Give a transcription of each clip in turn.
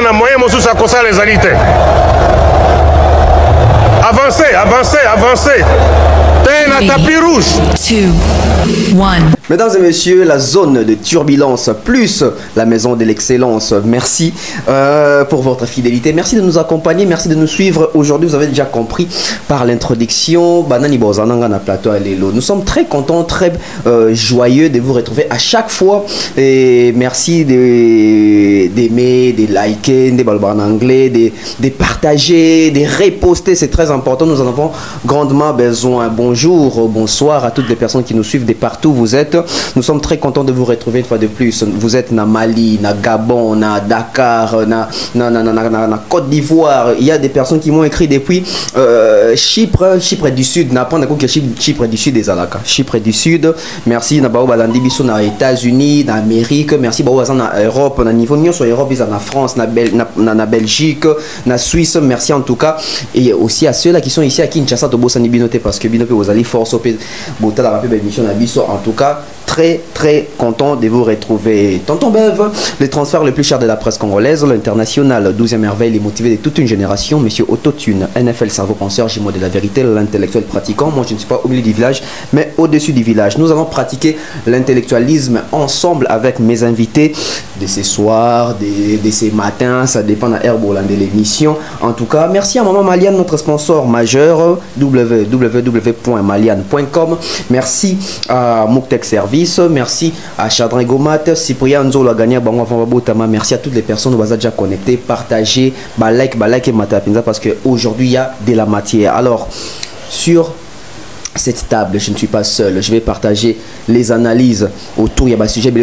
na moyen mosusu akosala ezali te. Avancez, avancez, avancez. T'es na tapis rouge. 2, 1. Mesdames et messieurs, la zone de turbulence plus la maison de l'excellence. Merci pour votre fidélité. Merci de nous accompagner. Merci de nous suivre. Aujourd'hui, vous avez déjà compris par l'introduction. Banani Bozananga na plateau Alelo. Nous sommes très contents, très joyeux de vous retrouver à chaque fois. Et merci d'aimer, de liker, de parler en anglais, de partager, de reposter. C'est très important. Nous en avons grandement besoin. Bonjour, bonsoir à toutes les personnes qui nous suivent de partout où vous êtes. Nous sommes très contents de vous retrouver une fois de plus. Vous êtes na Mali, na Gabon, na Dakar, na Côte d'Ivoire. Il y a des personnes qui m'ont écrit depuis Chypre du Sud. N'a pas que Chypre du Sud des Alaka. Chypre du Sud. Merci na bao balandi biso na États-Unis, na Amérique. Merci bao na Europe, na niveau nion sur Europe, na France, na Belgique, na Suisse. Merci en tout cas et aussi à ceux là qui sont ici à Kinshasa to bosani binoté parce que binoté vous allez force au bota la rapide émission na biso en tout cas. Très content de vous retrouver. Tonton Bev, le transfert le plus cher de la presse congolaise, l'international, 12e merveille, les motivés de toute une génération, monsieur Autotune, NFL cerveau penseur, Jumeau de la vérité, l'intellectuel pratiquant. Moi je ne suis pas au milieu du village, mais au-dessus du village. Nous allons pratiquer l'intellectualisme ensemble avec mes invités de ce soir, de ces matins, ça dépend de l'herbe de l'émission. En tout cas, merci à Maman Maliane, notre sponsor majeur, www.maliane.com. Merci à Mouktek Service. Merci à Chadrin Gomat, Cyprien Nzola Gagné, merci à toutes les personnes qui sont déjà connectées, partagez, like et matapinza parce qu'aujourd'hui il y a de la matière. Alors, sur cette table, je ne suis pas seul, je vais partager les analyses autour, il y a un sujet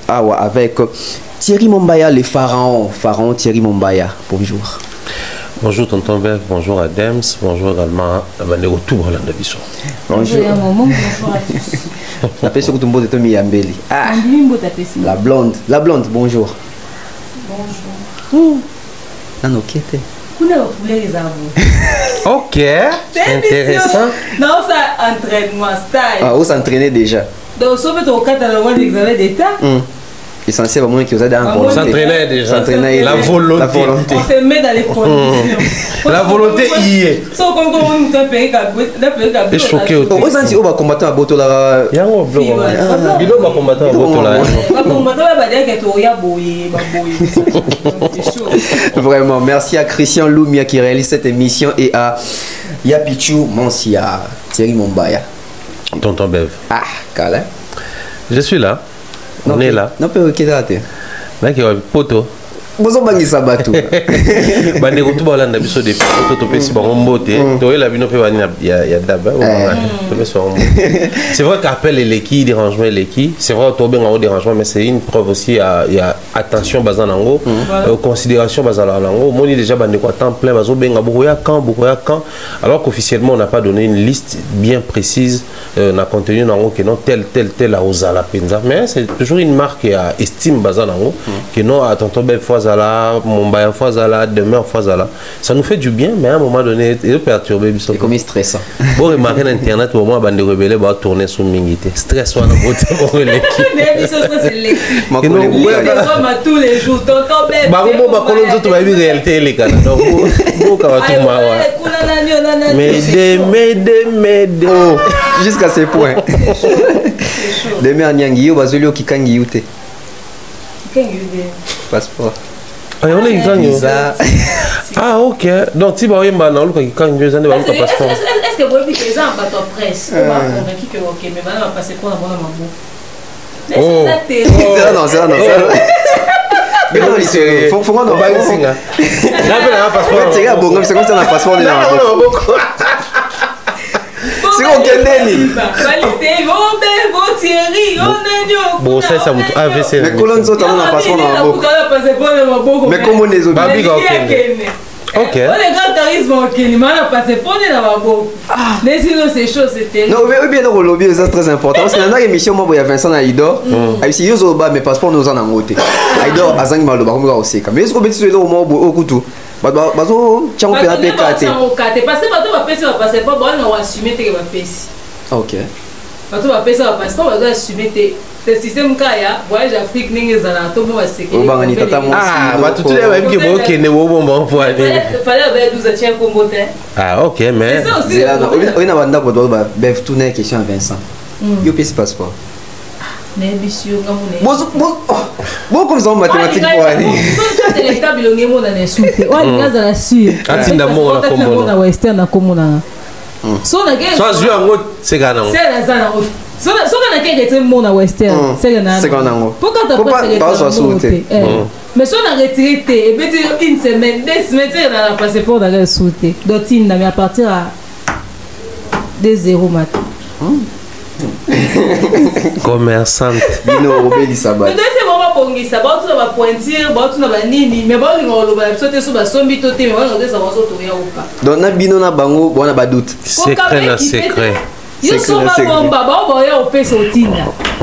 avec Thierry Mombaya, le pharaon Thierry Mombaya. Bonjour. Bonjour Tonton Bev, bonjour à Dems, bonjour également à Bandego Tour Landabiso. Bonjour à tous. La personne que tu me dis Yambeli. Ah, la blonde, bonjour. Bonjour. Non, ok. Ok, intéressant. Non, ça entraînement, style. Ah, on s'entraînait déjà. Donc, sauf que tu as l'examen d'État. Essentiel vraiment que vous êtes en volonté. S'entraîner déjà. S'entraîner la volonté. On se met dans les conditions. La volonté y est. Sauf comme on a payé et choqué au on senti on va combattre à Boto là. Yango blo. Bilo va combattre à Boto là. Va combattre va dire que tu ya boyé, Vraiment, merci à Christian Loumia qui réalise cette émission et à Yapichu Mansia, Thierry Mombaya. Tonton Bev. Ah, Kala. Je suis là. On est là. Non, pas ok, là. Là, qui va poto. Bonjour, Bangi Sabatou. Bande ko tuba landa biso de poto to pesi ba mbote. To la bino pe bani ya daba. C'est vrai qu'appel l'équipe, dérangement l'équipe. C'est vrai to ben en dérangement mais c'est une preuve aussi il y a attention bazanango, considération bazanango. Moni déjà bande ko temps plein bazo benga bokoya quand alors qu'officiellement on n'a pas donné une liste bien précise na contenu nango que non tel à ozala penza mais c'est toujours une marque à estime bazanango que non à tonton ben fois Mombaya fois demain fois ça nous fait du bien mais à un moment donné il est perturbé c'est comme stressant bon remarquer l'internet au moment bande rebelle va tourner sur mingité stress soit pour l'équipe tous les jours tonton ben ba kolonzo to ba réalité les gars donc mais jusqu'à ce point demain nyangi yo bazolio kikangi yute passeport. On est ah ok donc si vous avez un passeport est-ce que vous avez des gens à votre presse on va convaincre que ok mais maintenant on va passer pour un bon moment c'est non mais non il faut qu'on va ici là un passeport c'est là bon c'est comme ça un passeport dans la boque c'est qu'on kendeni bon ça ça AVC mais colonne ça on a passeport dans la boque mais comment les autres ok. On est grand charisme au Kenya, mais on a passé pour les lavabos. Mais sinon, ces choses, c'était. Non, mais bien, le lobby, c'est très important. Parce que dans l'émission, moi, il y a Vincent Aïdor. Si yo zo ba, mes passeports nous en ont ôté. Aïdor, Azang Malo, Baroum aussi. Mais est-ce qu'on peut se le au moins au couteau? Bazo, tiens, on peut appeler Kate. Parce que bateau va passer, va passer pas, bon, on va assumer que va passer. Ok. Bateau va passer, va passer pas, on va assumer que c'est système kaya voyage Afrique ningi zala to mo baseke ah ba tout les même qui bo kene wo bon pour aller fallait avec 12 tiens combote ah ok mais on a banda ko do ba bev tourner question à Vincent yo pèse passeport mais monsieur ngamune bon comme ça en mathématiques pour aller c'est l'état bilonge mo na insulté o ali za la sûr atinda mo na kombo na western na komona so na gay so ju ango c'est gana c'est la zana so na kenge te mo na western c'est gana c'est gana ngo pourquoi t'as pas c'est mais so na retraité et puis une semaine 2 semaines c'est na passeport na sauté dotine na mais à partir à 2-0 matin commerçante bino obeli sabat mais c'est vraiment pongisa ba tu na pointir ba tu na ba nini mais ba lingo lo ba sauter so ba sombi to te mais ba ça va sauter ya ou pas donc na bino na bango bona ba doute secret na secret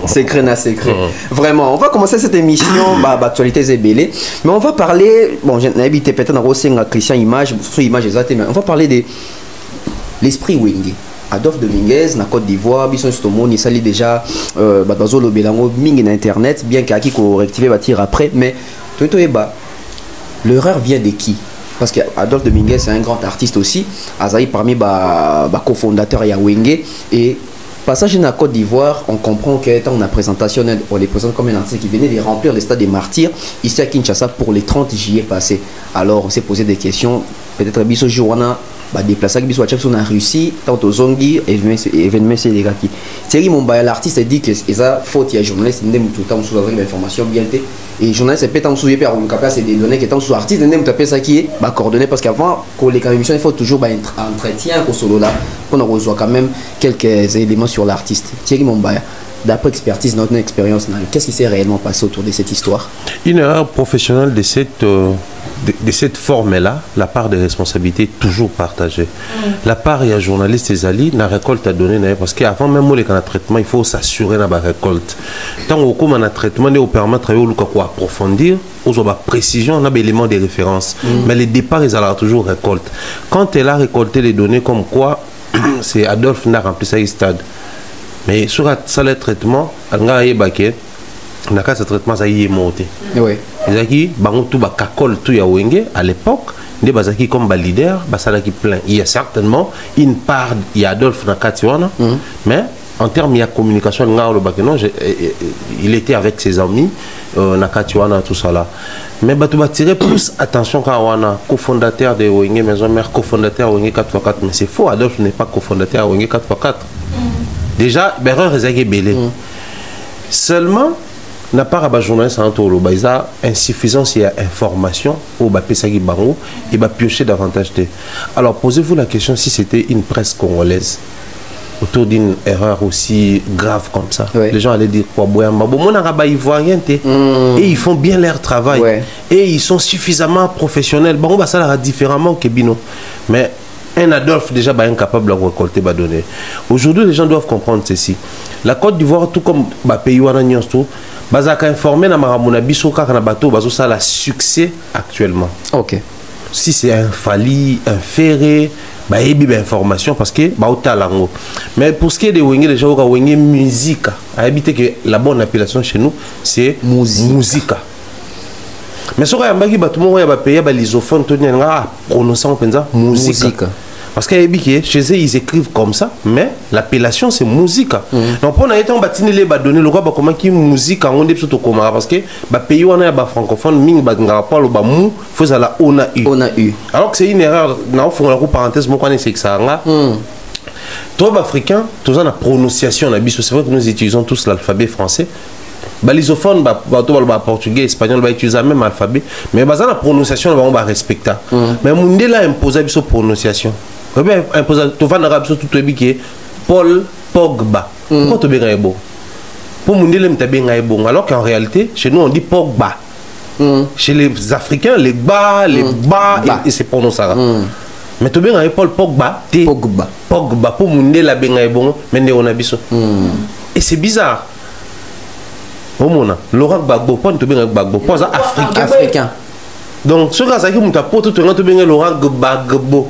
secret na secret vraiment on va commencer cette émission actualité zébélé mais on va parler bon j'ai habité peut-être dans Rosenga Christian image sur image exacte mais on va parler de l'esprit Wenge Adolphe Dominguez na Côte d'Ivoire bison stomoni sali déjà bazo lo belango mingi na internet bien qu'aki ko rectifier batir après mais toto eba l'erreur vient de qui? Parce que Adolphe Dominguez c'est un grand artiste aussi Azaï parmi cofondateur ya Wenge et passage na Côte d'Ivoire on comprend que tant la présentation on les présente comme un artiste qui venait de remplir le stade des martyrs ici à Kinshasa pour les 30 juillet passé alors on s'est posé des questions peut-être biso journa déplacer biso à sur la Russie tant aux zongi événement c'est les gars qui Thierry Mombaya l'artiste dit que ça faute il y a journaliste n'aime tout le temps sous avec l'information bien té et journaliste peut en souiller on capable c'est des données qui étant sous artiste n'aime taper ça qui est coordonné parce qu'avant pour les émissions il faut toujours entretien au solo là qu'on reçoit quand même quelques éléments sur l'artiste Thierry Mombaya d'après expertise notre expérience qu'est-ce qui s'est réellement passé autour de cette histoire une erreur professionnelle de cette forme-là, la part des responsabilités est toujours partagée. La part, il y a journaliste et Zali, la récolte à donner, parce qu'avant même le traitement, il faut s'assurer de la récolte. Tant qu'on comme un traitement, il permet de travailler ou approfondir, on a précision, on a des éléments de référence. Mais le départ, ils ont toujours récolte. Quand elle a récolté les données comme quoi, c'est Adolphe n'a rempli ça stade. Mais sur le traitement, on a ce traitement, ça y est monté. Oui. Zaki bangotu ba kakol tu ya Wenge à l'époque ne bazaki comme leader basalaki plein il y a certainement une part il y a Adolphe Nakatiwana mais en termes de communication il était avec ses amis Nakatiwana tout ça là mais batu ba tirer plus attention quand wana cofondateur de Wenge maison mère cofondateur Wenge 4x4 mais c'est faux Adolphe n'est pas cofondateur Wenge 4x4 déjà erreur ezaki belé seulement n'a pas rabat journaliste en tout il y a insuffisance et information au Pesagi Bango et va piocher davantage de. Alors posez-vous la question si c'était une presse congolaise autour d'une erreur aussi grave comme ça. Ouais. Les gens allaient dire quoi mon arabe ivoirien et ils font bien leur travail et ils sont suffisamment professionnels. Bon ça là différemment que Bino mais un Adolphe déjà incapable de récolter ba donner. Aujourd'hui les gens doivent comprendre ceci. La Côte d'Ivoire tout comme pays wana nyonso bazaka informé na maramuna biso kaka na bateau bazo ça la succès actuellement. OK. Si c'est un Fali, un Ferré, bah il y a information parce que bah au talango. Mais pour ce qui est de Wenge déjà au Wenge musique, à habiter que la bonne appellation chez nous c'est musique. Mais sur un bagi bâtiment où il y a payer bah l'isophone tenir à prononcer en pensa musique. Parce que chez eux ils écrivent comme ça, mais l'appellation c'est musique. Donc pour n'aller en bâtiment les donner le roi comment qui musique en on dit surtout comment parce que bah pays on a bah francophone ming bah ngapa le bah mou faut ça la on a eu. Alors que c'est une erreur. Non faut la parenthèse moi connais c'est que ça là. Toi africain, tous en la prononciation la biso c'est vrai que nous utilisons tous l'alphabet français. Bah l'isophone bah portugais espagnol bah utiliser même alphabet mais bah la prononciation on va respecter. Mais monde là imposer biso prononciation. Imposé tu vas en arabe surtout tu es Paul Pogba. Pourquoi tu es bon? Pour mon délai tu es bon alors qu'en réalité chez nous on dit Pogba. Chez les Africains les bas et c'est prononcé. Mais tu es Paul Pogba Pogba pour mon délai la bon mais on a biso. Et c'est bizarre. Au monde Laurent Gbagbo pas tu es Gbagbo pas africain. Donc, ce gars qui m'a porté tout le Laurent Gbagbo.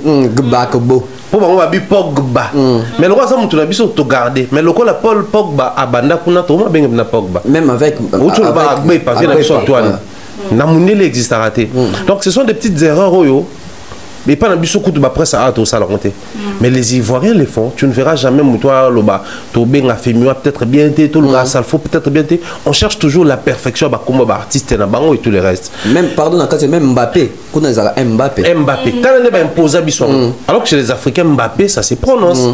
pour bango babi Pogba mais le roi ça mutu na biso to garder mais le la Paul Pogba abanda kuna to ma benga na Pogba même avec Agbe parce que na biso Antoine na munele existe raté donc ce sont des petites erreurs oyo mais pas dans biso kutu ba presse à tout ça la monter mais les Ivoiriens les font tu ne verras jamais mutoa loba to benga femio peut-être bien té to le ça faut peut-être bien té on cherche toujours la perfection ba comme ba artiste na bango et tout le reste même pardon quand c'est même Mbappé kuna za Mbappé quand on est ba imposer biso alors que chez les Africains Mbappé ça se prononce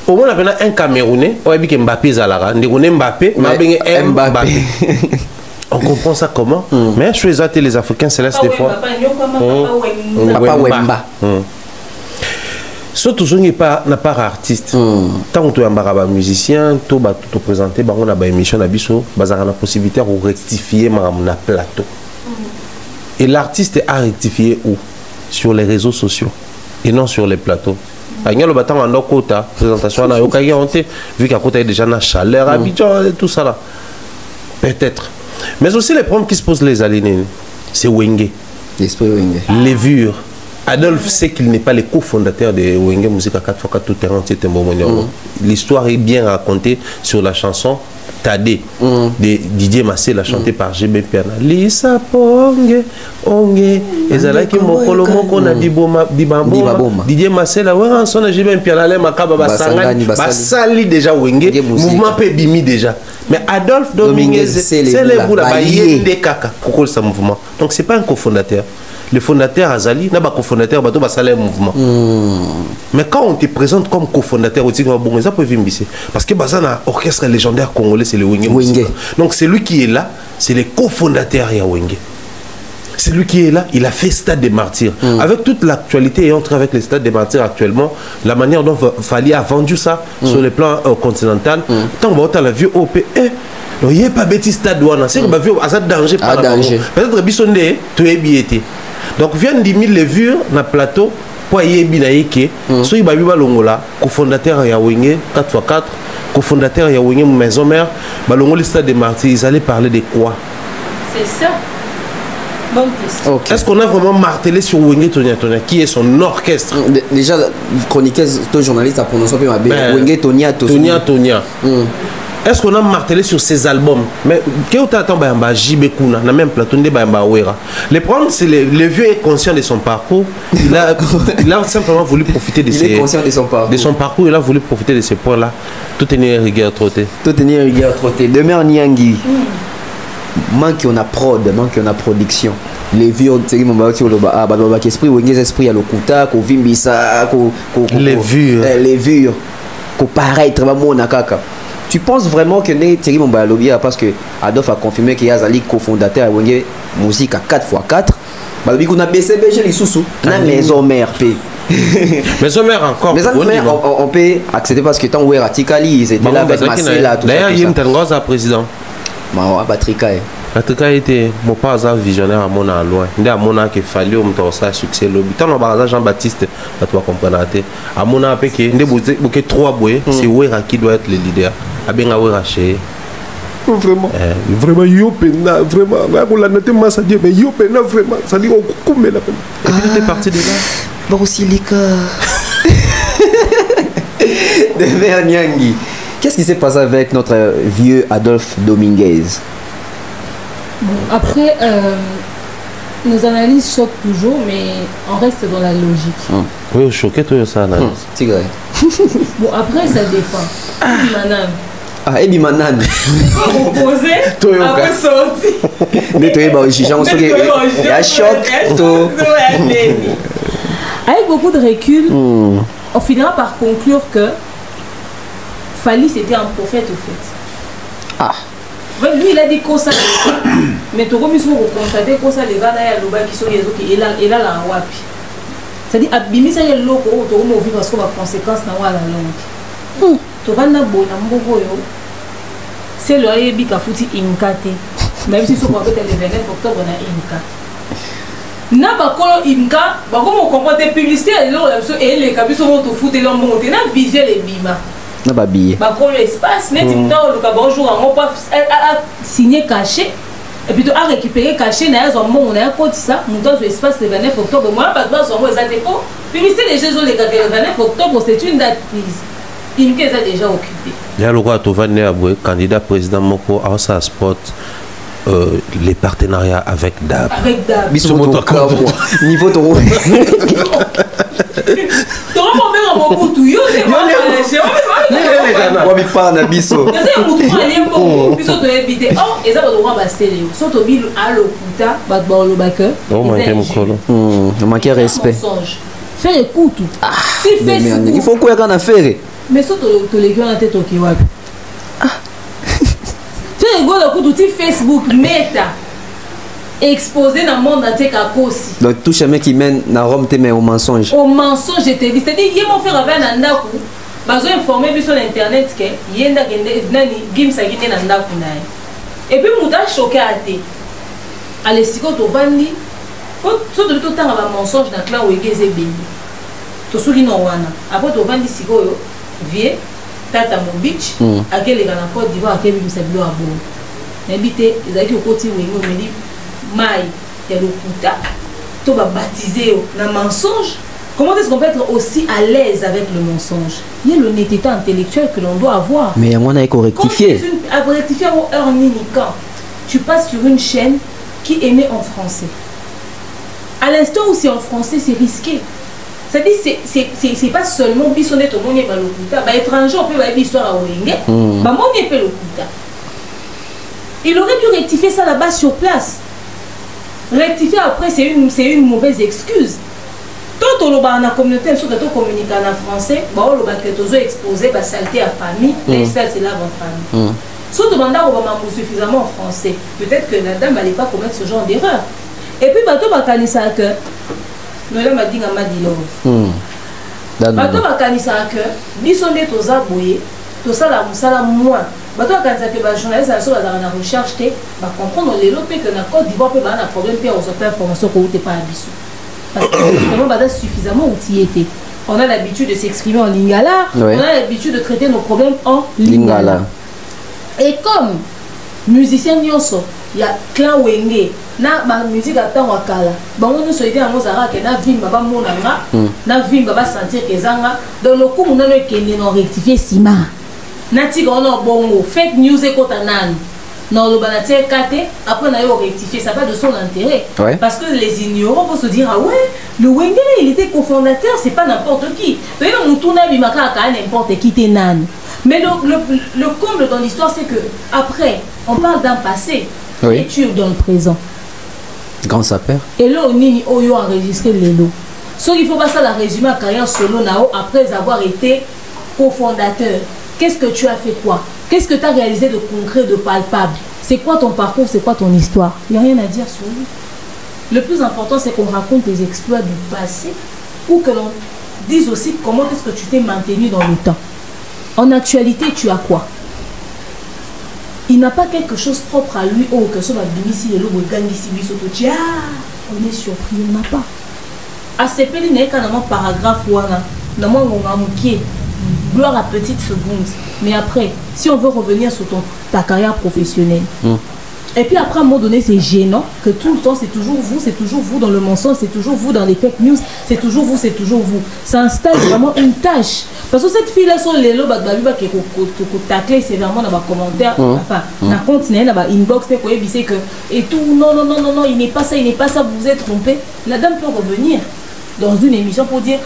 au moins on a un Camerounais on a dit que Mbappé zalara ndikone Mbappé ma benga Mbappé on comprend ça comment mais chez les Africains c'est là des fois Papa Wemba surtout on n'est pas artiste tant que tu es un musicien tu vas te présenter on a une émission na biso bazara la possibilité de rectifier na plateau et l'artiste a rectifié où sur les réseaux sociaux et non sur les plateaux le bâtiment en quota présentation na yoka vu qu'à côté déjà na chaleur Abidjan tout ça là peut-être mais aussi les problèmes qui se posent les aliénés c'est Wenge Levure Adolphe sait qu'il n'est pas le cofondateur de Wenge Musique à 4x4 tout terrain l'histoire est bien racontée sur la chanson Tadé de Didier Massé la chantée par GB Piana Lisa Ponge Onge ezalaki mokolo moko na diboma Didier Massé la ouais son na GB Piana le makaba basangani basali déjà Wenge mouvement pe bimi déjà mais Adolphe Dominguez c'est le boula baye de kaka kokol sa mouvement donc c'est pas un cofondateur. Le fondateur Azali n'a pas cofondateur bateau ba salaire mouvement mais quand on te présente comme cofondateur bon ça peut vimbiser parce que bazana orchestre légendaire congolais c'est le Wenge donc c'est lui qui est là c'est le cofondateur ya Wenge c'est lui qui est là il a fait Stade des Martyrs avec toute l'actualité et entre avec les Stades des Martyrs actuellement la manière dont Fally a vendu ça sur le plan continental tant on la vieux OP il n'y a pas bêtise stade douane c'est que bah vieux à danger par peut-être bisondé tu es biété donc viennent 10 000 levures na plateau pour y binaïke so ibabi balongola cofondateur ya Wenge 4x4 cofondateur ya Wenge maison mère balongola Stade des Martyrs ils allaient parler de quoi c'est ça. Okay. Est-ce qu'on a vraiment martelé sur Wenge Tonia qui est son orchestre déjà chroniqueuse toi journaliste a prononcé bien Wenge Tonia est-ce qu'on a martelé sur ses albums mais qu'est-ce que tu attends bah JB Kuna na même plateau de bah Wera le problème c'est le vieux est conscient de son parcours il a simplement voulu profiter de est conscient de son parcours il a voulu profiter de ces points là tout est né rigueur trotté demain Niangi manque on a prod manque on a production les vieux c'est mon baki ba esprit Wenge esprit à lokuta ko vimbisa ko les vues ko paraître ba mona kaka. Tu penses vraiment que Thierry Mombalobia parce que Adolphe a confirmé qu'il y a Zali cofondateur à Wenge Musique à 4x4 Balobi qu'on a BCBG les sous na maison mère P maison mère encore on peut accepter parce que tant où est Tikali ils étaient là avec Marcela tout ça d'ailleurs il y a une tengoza président Batrika Batrika était mon pas visionnaire à mon loin ndé à mon que fallait on ça succès lobby tant on baraza Jean-Baptiste tu vas comprendre à mon après que ndé bouquet 3 boyé c'est Wera qui doit être le leader a bien à Wera chez vraiment yo pena vraiment on l'a noté massa dire mais yo pena vraiment ça dit on coupe la peine et puis tu es parti de là Borosilica de Verniangi. Qu'est-ce qui s'est passé avec notre vieux Adolphe Dominguez? Bon, après, nos analyses choquent toujours, mais on reste dans la logique. Oui, choqué toi ça analyse. C'est vrai. Bon, après, ça dépend. Ebi Manan. Reposer, après sortir. Il y a choc. Avec beaucoup de recul, on finira par conclure que Fally c'était un prophète au fait. Lui il a dit qu'on ça mais tout comme ils sont constaté qu'on ça les gars là qui sont et là la wapi. C'est-à-dire abimisa les locaux to mo vivre parce que la conséquence na wala longue. To bana bona mboko yo. C'est le yebi ka futi inkate. Même si so ko peut le 29 octobre na inka. Na bakolo imka bakomo comporter publicité et les kabiso vont te foutre leur monter na viser les bima. Na babiller. Bakolo espace net temps le bonjour on pas signer caché et puis à récupérer caché na zo mon on a compte ça montant sur espace le 29 octobre moi pas zo mo ezate ko Publicité des Jeux Olympiques le 29 octobre, c'est une date prise. Il nous a déjà occupé. Il y a le roi Tovane Aboué, candidat président Moko, Arsa Sport, les partenariats avec DAB. Avec DAB. Niveau Toro. Faire écoute. Il faut quoi qu'on a fait. Mais surtout les gars en tête au Kiwab. Faire écoute Facebook Meta. Exposé dans le monde entier qu'à aussi. Donc tout chemin qui mène dans Rome te met au mensonge. Au mensonge, je te dis. C'est-à-dire, il y a mon frère avec un ndaku. Bazo informé sur internet que il y a nani gimsa gine na ndaku nae. Et puis muta choqué à te. Ale siko to vandi. So de tout temps va mensonge dans clan wegeze bini. To suli no wana. Après to vandi siko yo vie tata mon beach akele kana Côte d'Ivoire akele bimsa bilo abo. N'habite ezaki okoti wengo meli mai ya lokuta to ba baptiser na mensonge. Comment est-ce qu'on peut être aussi à l'aise avec le mensonge? Il y a l'honnêteté intellectuelle que l'on doit avoir. Mais on a rectifié. Rectifier heure quand tu passes sur une chaîne qui émet en français. À l'instant où c'est en français, c'est risqué. C'est-à-dire c'est pas seulement bisonner tout le monde est lokuta. Bah étranger on peut avoir l'histoire à Olingue. Bah mon est pas lokuta. Il aurait dû rectifier ça là-bas sur place. Rectifier après c'est une mauvaise excuse. Tant on a communauté sur que tu communiques en français, bah on que tu as exposé bah saleté à famille, les sales c'est là en famille. Surtout on a suffisamment en français. Peut-être que la dame n'allait pas commettre ce genre d'erreur. Et puis bah tu vas canisa que nous là m'a dit à Madilove. Bah tu vas canisa que bisonné tous aboyés, tout ça la musala moins. Bah toi quand ça que bah journaliste à sur la recherche té bah comprendre les lots que na Côte d'Ivoire peut bah un problème puis on se fait information que t'es pas habissé. Parce que justement, bah, suffisamment outillé. On a l'habitude de s'exprimer en lingala, on a l'habitude de traiter nos problèmes en lingala. Et comme musicien Nyonso, il y a clan Wenge, na ma musique à temps wakala. Bah on nous souhaite à Mozart que na vim baba monanga, na vim baba sentir que zanga. Dans le coup, on a le kende non rectifier sima. Na tiga on a bongo fake news et kotanan. Non, le banaté KT, après on a rectifié, ça va de son intérêt. Parce que les ignorants vont se dire, ah ouais, le Wenge, il était cofondateur, c'est pas n'importe qui. Mais n'importe qui t'es nan. Mais le comble dans l'histoire, c'est que après, on parle d'un passé, et tu es dans le présent. Grand sapeur. Et là, on a enregistré les lots. Sauf qu'il faut pas ça la résumer à carrière solo nao après avoir été cofondateur. Qu'est-ce que tu as fait quoi? Qu'est-ce que tu as réalisé de concret, de palpable? C'est quoi ton parcours? C'est quoi ton histoire? Il n'y a rien à dire sur lui. Le plus important, c'est qu'on raconte tes exploits du passé ou que l'on dise aussi comment est-ce que tu t'es maintenu dans le temps. En actualité, tu as quoi? Il n'a pas quelque chose propre à lui. Oh, que ce soit ici, le logo, ici, on est surpris, il n'a pas. À ces pays, il n'y a qu'un paragraphe ou un gloire à petite seconde. Mais après, si on veut revenir sur ta carrière professionnelle, et puis après à un moment donné, c'est gênant que tout le temps, c'est toujours vous dans le mensonge, c'est toujours vous dans les fake news, c'est toujours vous. Ça installe vraiment une tâche. Parce que cette fille-là, sur les lots, qui taclé sévèrement dans les commentaires, enfin, dans compte, dans l'inbox, et tout, non, il n'est pas ça, vous vous êtes trompé. La dame peut revenir dans une émission pour dire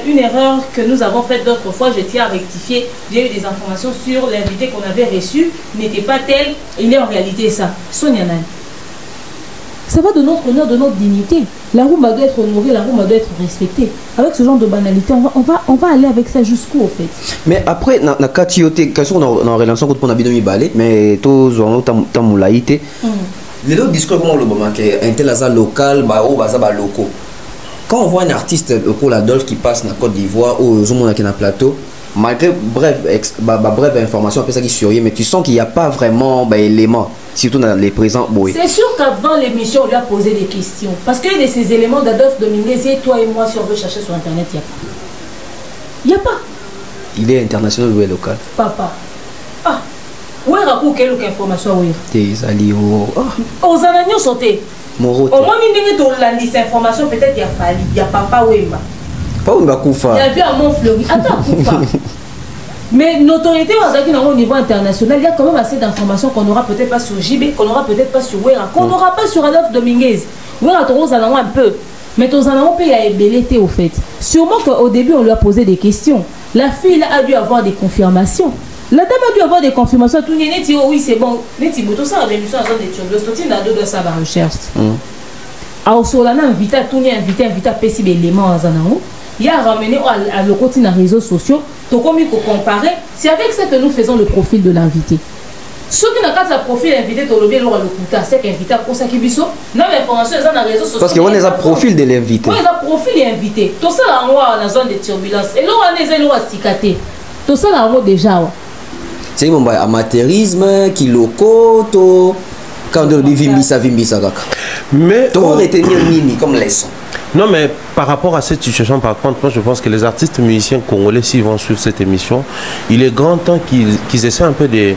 une erreur que nous avons faite d'autres fois, je tiens à rectifier, j'ai eu des informations sur l'invité qu'on avait reçu, n'était pas tel, il est en réalité ça. Sonia Nan. Ça va de notre honneur, de notre dignité. La Rumba doit être honorée, la Rumba doit être respectée. Avec ce genre de banalité, on va aller avec ça jusqu'où, au fait. Mais après, na katiote, quand on a en relation contre on a bien balé, mais tous on a moulaïté. Les autres discours comme le moment que un tel hasard local, bah oh bah ça bah locaux. Quand on voit un artiste comme Adolphe qui passe dans la Côte d'Ivoire ou au monde qui est dans le plateau, malgré brève information, après ça qui survient, mais tu sens qu'il n'y a pas vraiment d'éléments, surtout dans les présents. C'est sûr qu'avant l'émission, on lui a posé des questions. Parce qu'il y a de ces éléments d'Adolphe Dominguez, toi et moi, si on veut chercher sur Internet, il n'y a pas. Il est international ou est local? Papa. Ah, où est rapport quelle information? Des alliés. Aux anagnos sautés. Au moins, il y a des informations, peut-être il y a Fali, il y a Papa Wemba. Pas où Bakoufa. Il y avait à Montfleury. Attends, Koufa. Mais notoriété au niveau international, il y a quand même assez d'informations qu'on n'aura peut-être pas sur JB, qu'on n'aura peut-être pas sur Wera, qu'on n'aura pas sur Adolphe Dominguez. Wera, on en a un peu. Mais on en a un peu à ébélité au fait. Sûrement qu'au début, on lui a posé des questions. La fille a dû avoir des confirmations. La dame a dû avoir des confirmations. Tout le monde dit, oui, c'est bon. Tout ça, la émission, de sa recherche. Alors, sur la invité, tout le monde invité à passer des éléments à Zanango. Il a ramené à le côté des réseaux sociaux. Donc, comme il faut comparer, c'est avec ça que nous faisons le profil de l'invité. Ceux qui n'ont pas de profil invité, c'est qu'invité à ça qui biso. Non, mais information, c'est dans les réseaux sociaux. Parce qu'on a un profil de l'invité. Oui, il y a un profil invité. Tout ça, là, on est dans zone de turbulence. Et là, on est dans cicaté. Tout ça, là, on déjà. C'est un amateurisme, qui loco, quand on dit vimbisa, kaka. Mais. On retenir mini comme leçon. Non, mais par rapport à cette situation, par contre, moi je pense que les artistes musiciens congolais, s'ils vont suivre cette émission, il est grand temps qu'ils essaient un peu de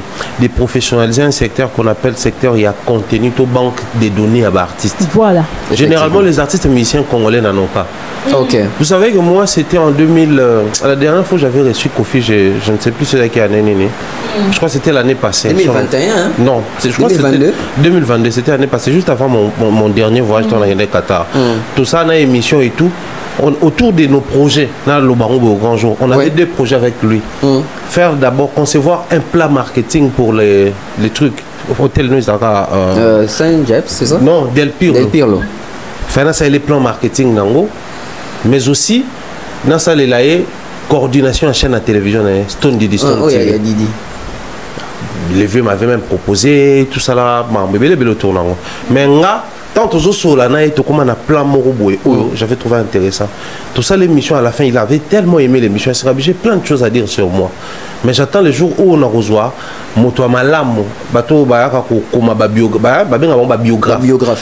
professionnaliser un secteur qu'on appelle secteur il y a contenu aux banques des données à artistes. Voilà. Généralement, les artistes musiciens congolais n'en ont pas. Ok. Vous savez que moi, c'était en 2000. La dernière fois que j'avais reçu Kofi, je ne sais plus c'est quelle année. Je crois que c'était l'année passée. 2021, hein? Non, je crois que c'était 2022. C'était l'année passée, juste avant mon dernier voyage dans la Qatar. Tout ça, on a émission et tout. Autour de nos projets, dans le Baron au grand jour, on avait deux projets avec lui. Faire d'abord, concevoir un plat marketing pour les trucs. Hôtel Nuit, Saint-Jeps, c'est ça? Non, Del Pirlo. Del Pirlo. Faire ça, les plans marketing d'Ango. Mais aussi, dans ça, les coordination à chaîne à télévision, Stone Didi, Stone TV. Didi. Les vieux m'avaient même proposé, tout ça là, le tournant. Mais là, tant aux autres sur la naïe, tout comme on a plein de j'avais trouvé intéressant. Tout ça, l'émission, à la fin, il avait tellement aimé l'émission, il s'est obligé plein de choses à dire sur moi. Mais j'attends le jour où on a reçu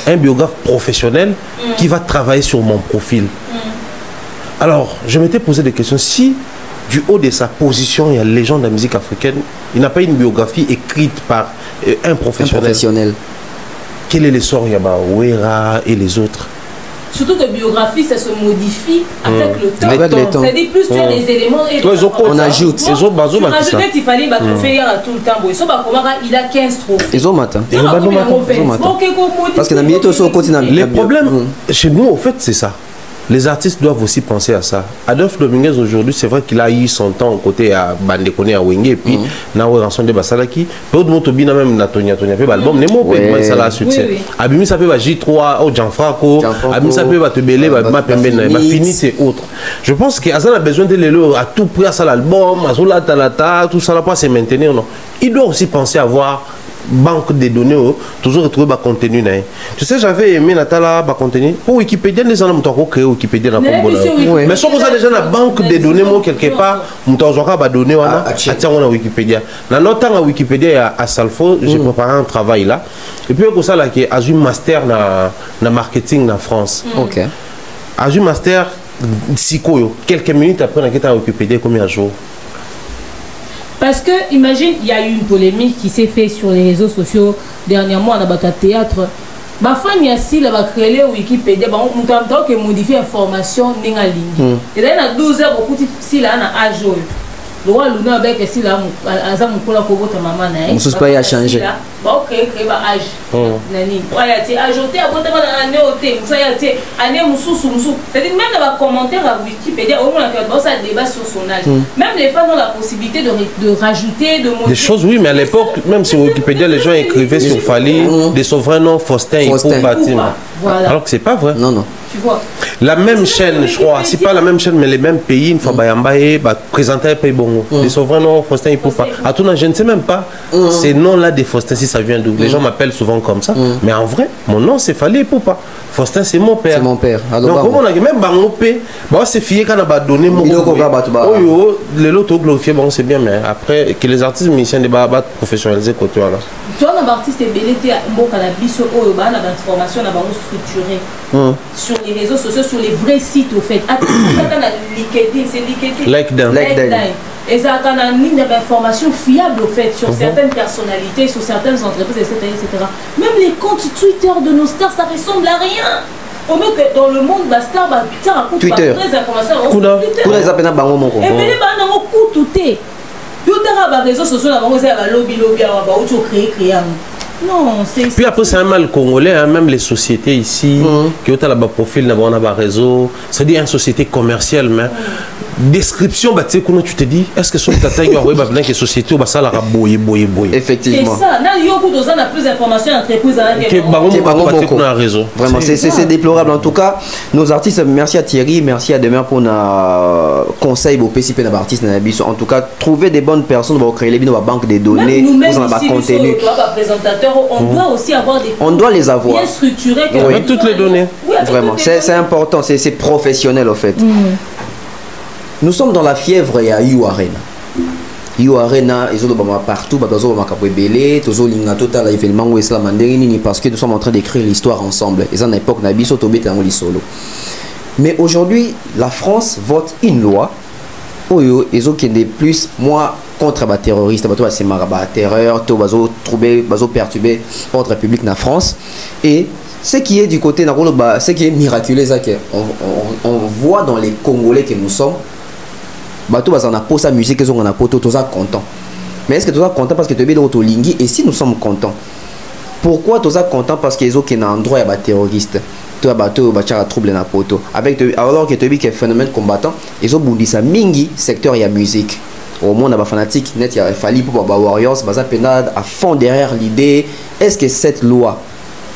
un biographe professionnel qui va travailler sur mon profil. Alors, je m'étais posé des questions. Si, du haut de sa position, il y a une légende de la musique africaine, il n'a pas une biographie écrite par un professionnel. Quel est l'essor Yaba, Wera et les autres? Surtout que biographie, ça se modifie avec le temps. C'est-à-dire plus tu as les éléments et on ajoute. Il fallait faire tout le temps. Il a 15 trophées. Parce que les problèmes chez nous, en fait, c'est ça. Les artistes doivent aussi penser à ça. Adolphe Dominguez aujourd'hui, c'est vrai qu'il a eu son temps côté à Bandekone à Wenge et puis Nawe Ranson de Basalaki. Peu de motobina même Natonia fait l'album Nemo peut ça la suite. Abimi ça peut J3 au Gianfranco, Abimi ça peut te belé ma pembe fini c'est autre. Je pense que Azan a besoin de l'élo à tout prix à ça l'album, à Zola Talata, tout ça là pas se maintenir non. Il doit aussi penser à voir banque de données, toujours retrouver le contenu. Tu sais, j'avais aimé Natala, le contenu. Pour Wikipédia, les gens ont créé Wikipédia dans le mais si vous avez déjà la banque de données, quelque part, vous avez des données à Wikipédia. Dans notre temps, à Wikipédia, à Salfo, j'ai préparé un travail là. Et puis, pour ça, j'ai eu un master dans marketing en France. Ok. J'ai eu un master, quelques minutes après, on a Wikipédia combien de jours? Parce que, imagine, il y a eu une polémique qui s'est faite sur les réseaux sociaux dernièrement dans le théâtre. Il y a aussi la créer Wikipédia, on a modifié l'information en ligne. Et là, il y a 12 heures, beaucoup de âge. Le roi Luna avec si là azam kola ko bota mama na musus pas ya changer ba ok ba âge nani wala ti ajouter abota na année oté musa ya ti année mususu c'est-à-dire même dans les commentaires à Wikipédia au moins que ça débat sur son âge même les femmes ont la possibilité de rajouter de modifier des choses oui mais à l'époque même sur Wikipédia les gens écrivaient sur Fali des souverains noms Faustin et pour bâtiment alors que c'est pas vrai non tu vois la même chaîne je crois c'est pas la même chaîne mais les mêmes pays une fois bayambaye présenter un pays bongo des souverains noms Faustin et pour pas à tout je ne sais même pas ces noms là des Faustin si ça vient d'où les gens m'appellent souvent comme ça mais en vrai mon nom c'est Fali et pour pas Faustin c'est mon père c'est mon père donc comment on a même bangopé bah c'est fier quand on a donné mon oh les autres glorifiés bon c'est bien mais après que les artistes musiciens débat professionnalisés côté là toi un artiste belleté mboka la biso oyo ba na information na bango structuré sur les réseaux sociaux sur les vrais sites au fait LinkedIn c'est LinkedIn et ça a une ligne d'information fiable au fait sur certaines personnalités sur certaines entreprises etc. Même les comptes Twitter de nos stars ça ressemble à rien Au mieux que dans le monde, Basta, Twitter. Très informations. Kuna za pena bango moko. Et puis les bango coup tout est. Tout est réseaux sociaux là, bango c'est la lobby ba auto créer. Non, c'est. Puis après c'est un mal congolais, hein, même les sociétés ici qui ont là-bas profil na réseau, c'est-à-dire une société commerciale mais description bah tu sais comment tu te dis est-ce que son tata il va avoir besoin que société ou ça la boyer. Effectivement. C'est ça. Là il y a beaucoup de plus d'informations entreprises à réseau. Vraiment c'est déplorable en tout cas. Nos artistes, merci à Thierry, merci à Demain pour nos conseils pour participer à l'artiste en tout cas trouver des bonnes personnes pour créer les banques des données, vous en avoir contenu. On doit aussi avoir des on doit les avoir bien structurés avec toutes les données. Vraiment c'est important, c'est professionnel en fait. Nous sommes dans la fièvre et à You Arena. You Arena, ils ont partout, ils ont total événement où parce que nous sommes en train d'écrire l'histoire ensemble. Ils ont une époque solo. Mais aujourd'hui, la France vote une loi où ils ont qui est plus moi contre les terroristes, c'est terreur, trouver, perturber l'ordre public en France et ce qui est du côté ce qui est miraculeux, c'est qu'on voit dans les Congolais que nous sommes. Bato bazana pour sa musique ils ont un poto tous content. Mais est-ce que tous content parce que tu es dans ton lingui et si nous sommes contents? Pourquoi tous contents parce qu'ils ont un endroit à terroriste. Toi bateau bachara trouble na poto avec alors que tu es un phénomène combattant ils ont bondi sa mingi secteur et la musique. Au monde ba fanatique net il a fallu pour ba warriors baza penade à fond derrière l'idée est-ce que cette loi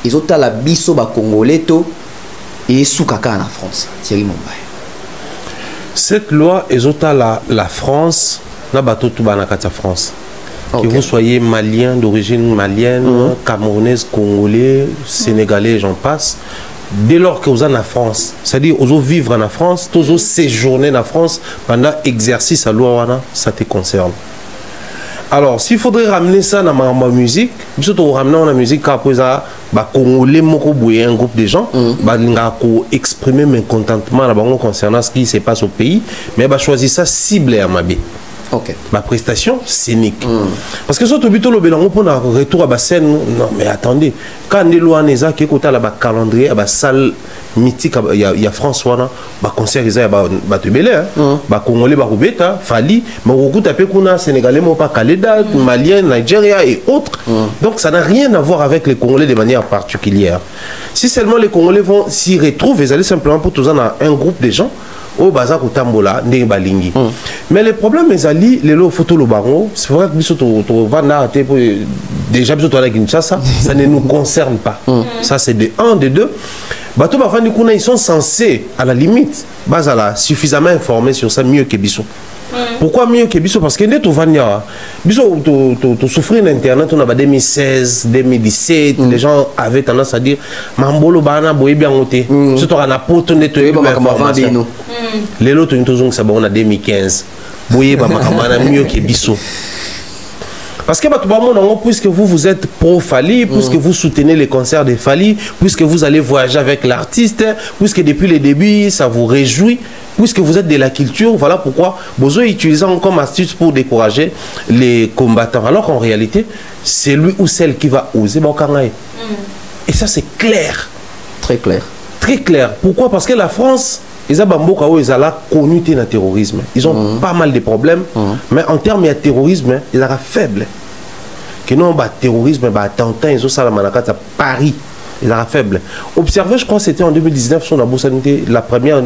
ils ont la biso ba congolais to et soukaka en France Thierry Mombaye. Cette loi est la France, na bateau tout banakata France. Okay. Que vous soyez malien d'origine malienne, camerounaise, congolais, sénégalais, j'en passe. Dès lors que vous êtes en France, c'est-à-dire vous vivre en France, vous séjourner en France pendant exercice à loi, ça te concerne. Alors, s'il faudrait ramener ça dans ma musique, surtout ramener la musique après ça, congolais un groupe de gens, exprimer mes contentements concernant ce qui se passe au pays, mais choisir ça ciblé à ma vie. Ok. Ma prestation scénique. Parce que surtout le bélango pour un retour à la scène, non mais attendez, quand on est loin des qui écoutent la calendrier, à la salle mythique, il y a François, concert il y a de belé, congolais, Roubeta, Fali, mais on écoute un peu qu'on a sénégalais, pas Kaleda, malien, Nigeria et autres. Donc ça n'a rien à voir avec les Congolais de manière particulière. Si seulement les Congolais vont s'y retrouver, ils allaient simplement pour tous un groupe de gens. Au bazar au tambola ndenge balingi mais le problème est ali les photo le baron c'est vrai que biso to vanda déjà biso to la Kinshasa ça ne nous concerne pas ça c'est de un de deux bato bafandi kuna ils sont censés à la limite bazala suffisamment informés sur ça mieux que biso. Pourquoi mieux que biso parce que ne to vania biso to souffrir l'internet on a 2016 2017 les gens avaient tendance à dire mambolo bana boye bien ngoté surtout on a poto ne to information les autres nous ça on a 2015 boye ba makamana mieux que biso. Parce que puisque vous êtes pro Fali, puisque vous soutenez les concerts de Fali, puisque vous allez voyager avec l'artiste, puisque depuis le début ça vous réjouit, puisque vous êtes de la culture, voilà pourquoi vous utilisez comme astuce pour décourager les combattants. Alors qu'en réalité, c'est lui ou celle qui va oser. Et ça c'est clair. Très clair. Très clair. Pourquoi? Parce que la France, ils ont connu le terrorisme. Ils ont pas mal de problèmes, mais en termes de terrorisme, ils sont faibles. Que non, terrorisme, attentat, ils ont ça à Paris. Ils sont faibles. Observez, je crois que c'était en 2019, sur la bourse santé, la première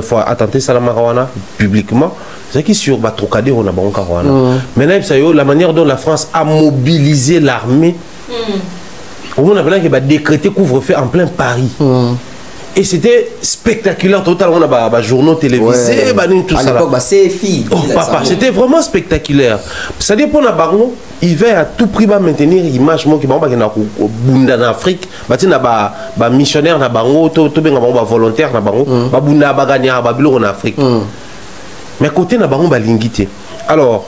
fois attenté Salamarawana publiquement. C'est qui sur Trocadéro, on a bon Caruana. Maintenant, la manière dont la France a mobilisé l'armée, on a décrété couvre-feu en plein Paris. Et c'était spectaculaire totalement, on a des journaux télévisés, tout ça. À l'époque, c'était vraiment spectaculaire. Ça dépend de Baron, il va à tout prix maintenir l'image qui est en Afrique, des missionnaires na bango, volontaires na bango, bunda bagania babilo en Afrique. Mais côté na bango balingité. Alors,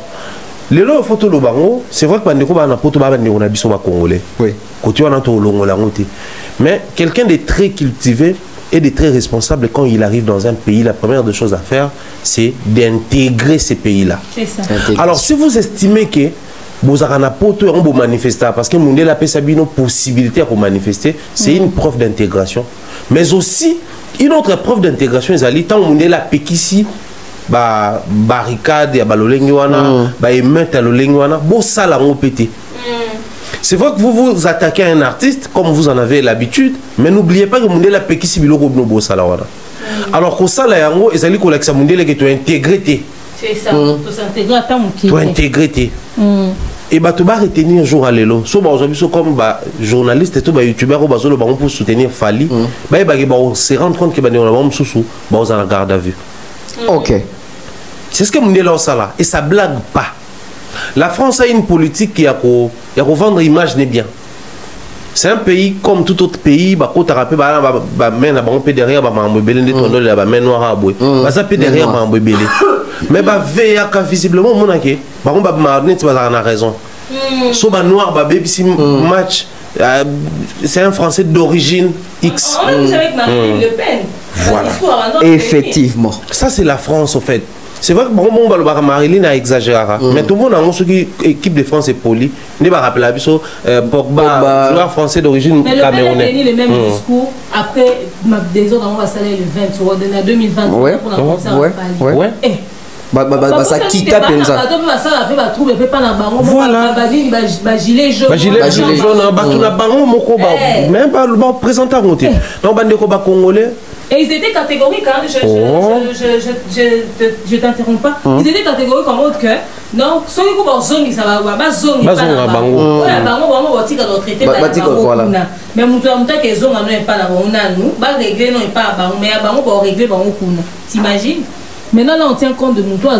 les lois photo le bango, c'est vrai que bandeko ba na poto ba bandeko na biso ba congolais. Oui. Côté on a to longola ngoté. Mais quelqu'un de très cultivé et de très responsable quand il arrive dans un pays, la première des choses à faire, c'est d'intégrer ces pays-là. Alors, si vous estimez que bozakana poto on peut manifester parce que monde la pesa bino possibilité à manifester, c'est une preuve d'intégration. Mais aussi une autre preuve d'intégration ezali tant monde la pekisi ba barricade ya balolenge wana ba émeute lolenge wana bo sala ngo pété. C'est vrai que vous vous attaquez à un artiste comme vous en avez l'habitude, mais n'oubliez pas que monde la pekisi biloko no bo sala wana. Alors que ça là yango ezali ko lakisa monde que tu intégrité. C'est ça, tu s'intégrer à ta moki. Tu intégrité. Et bah tu vas retenir jour à l'élo. So bah aujourd'hui comme bah journaliste et tout bah youtubeur ou bah solo bah on peut soutenir Fali. Bah on se rend compte que bah on a même sous bah on a la garde à vue. Ok. C'est ce que mon là ça là et ça blague pas. La France a une politique qui a pour vendre image n'est bien. C'est un pays comme tout autre pays bah quand tu rappelles bah men bah on peut derrière bah on belé des tonneaux là bah men noir à bois. Bah ça peut derrière bah on belé. Mais bah veille visiblement mon aké bah on bah net bah on a raison. So bah noir bah baby si match c'est un Français d'origine X. On est avec Marine Le Pen. Voilà. Effectivement. Ça c'est la France en fait. C'est vrai que bon Marilyn a exagéré. Mais tout le monde a ce qui équipe de France est poli. Ne va rappeler la Pogba, joueur français d'origine camerounais. Mais le même discours après des autres on va saler le 20 en 2020 ouais. Pour la concert ouais. Bah ça quitte à peine ça. Voilà. Bah gilet jaune. Bah gilet jaune. Bah tout na bango moko bah même pas le présenter monter. Donc bande ko ba congolais. Et ils étaient catégoriques, hein, je t'interromps pas. Ils étaient catégoriques en mode que non, ceux qui ont zone, ça va zone. Pas la bango. Ouais, bango, bango, on va traiter par la bango. Mais mon tour, que zone n'est pas la bango, nous, bah régler non pas la bango, mais la bango va régler bango. T'imagines? Maintenant là, on tient compte de mon tour à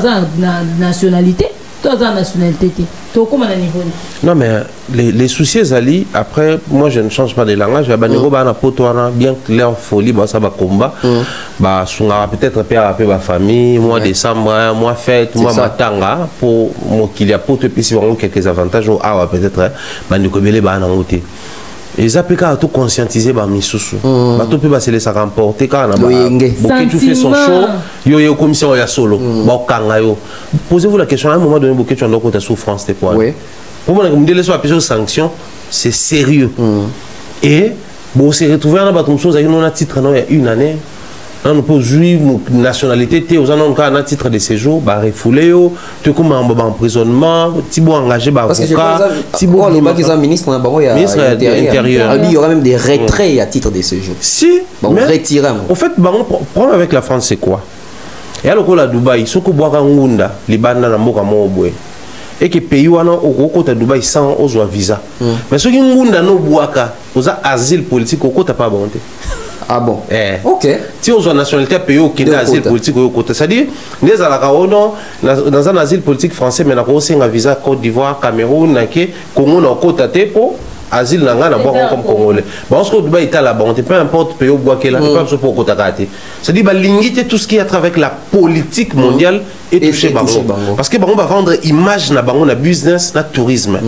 nationalité. Non mais les soucis Zali après moi je ne change pas de langage bien clair folie bah ça va combat bah peut-être père après ma famille mois décembre mois fête mois matanga pour moi qu'il y a pour te pisser quelques avantages ah peut-être bah nous comme les bah ils appliquent à tout conscientiser bah misusu bah tout peut bah se laisser remporter quand on a tu fais son show yo commission ya solo bah kanga yo posez-vous la question à un moment donné beaucoup tu as donc ta souffrance tes poids pour moi me dire les appliquer aux sanctions c'est sérieux et bon se retrouver dans bah comme chose avec un titre non il y a une année on peut jouer nationalité té aux en cas un titre de séjour bah refoulé yo tu comme en emprisonnement Thibaut engagé bah avocat Thibaut le bac des ministres ministre intérieur il y aura même des retraits à titre de séjour si on retire en fait bah on prend avec la France c'est quoi et alors que la Dubaï ce que boire ngunda libanda na mboka mobwe et que pays wana au côté Dubaï sans aux visa mais ce qui ngunda no boaka aux asile politique au côté pas bonté. Ah bon? Ok. Si on a une nationalité pays au Kenya, asile politique au côté. C'est-à-dire, nous avons dans un asile politique français, mais nous avons un visa Côte d'Ivoire, Cameroun, Congo, nous avons pour asile comme Congolais. Parce que Dubaï est là-bas, peu importe pays au bois qu'il a, pas besoin pour côté. C'est-à-dire, limiter tout ce qui est à travers la politique mondiale et toucher Bango. Parce que Bango va vendre image na Bango, na business, na tourisme.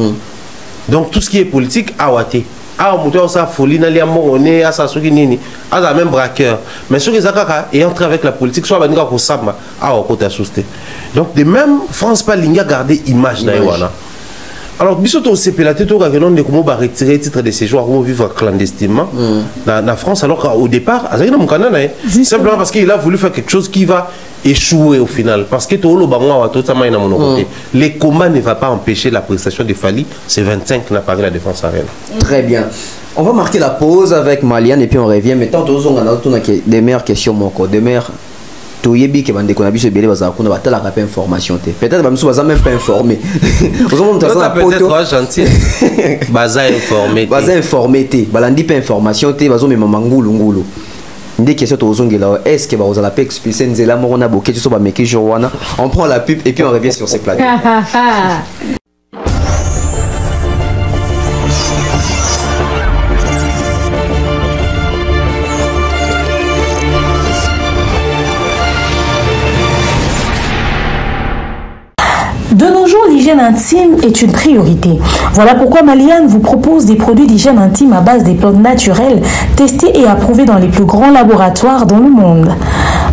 Donc tout ce qui est politique, awate. Ah, on ça folie dans les amoureux, à ça, ce qui n'est pas la même braqueur. Mais ceux qui et entre avec la politique, soit Banika ou Samba, à côté assisté. Donc, de même, France pas l'inga garder image d'ailleurs. Alors, bisoto au CP, la tête au gagnon de comment va retirer le titre de séjour, comment vivre clandestinement dans France, alors qu'au départ, simplement parce qu'il a voulu faire quelque chose qui va échouer au final. Parce que les combats ne vont pas empêcher la prestation de Fali. C'est 25 qui n'a pas la défense aérienne. Très bien. On va marquer la pause avec Maliane et puis on revient. Mais tant que nous avons des meilleures questions, des meilleures. Toyebi qui bande qu'on a vu ce bébé bazar qu'on va tellement pas information peut-être même si même pas informé peut-être gentil bazar informé balandi pas information bazo mais mangulu ngulu des questions tozongela est-ce que vous allez pas expliquer nzela mo na boké so ba meki jowana on prend la pub et puis on revient sur ces plateaux. De nos jours, l'hygiène intime est une priorité. Voilà pourquoi Maliane vous propose des produits d'hygiène intime à base des plantes naturelles testés et approuvés dans les plus grands laboratoires dans le monde.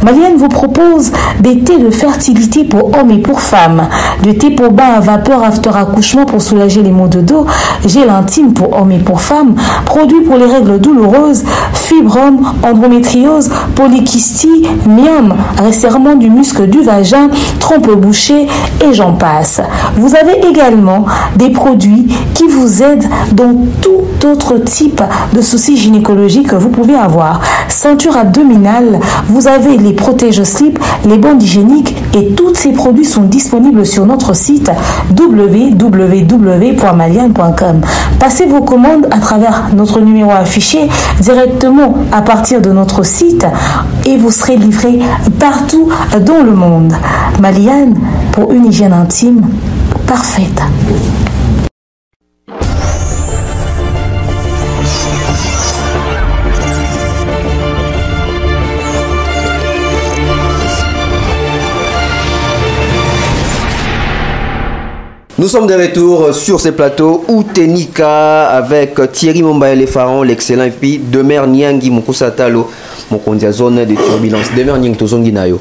Malienne vous propose des thés de fertilité pour hommes et pour femmes, des thés pour bain à vapeur after accouchement pour soulager les maux de dos, gel intime pour hommes et pour femmes, produits pour les règles douloureuses, fibrome, endométriose, polykystie, myome, resserrement du muscle du vagin, trompe bouchée et j'en passe. Vous avez également des produits qui vous aident dans tout autre type de soucis gynécologiques que vous pouvez avoir. Ceinture abdominale, vous avez les protège-slip, les bandes hygiéniques et tous ces produits sont disponibles sur notre site www.malienne.com. Passez vos commandes à travers notre numéro affiché directement à partir de notre site et vous serez livré partout dans le monde. Malienne pour une hygiène intime parfaite. Nous sommes de retour sur ces plateaux où Tenika avec Thierry Mombaye les Pharaons, l'excellent, et puis Demer Niangi Mokusatalo, mon zone de turbulence. Demer Niangi Tozongi Nayo.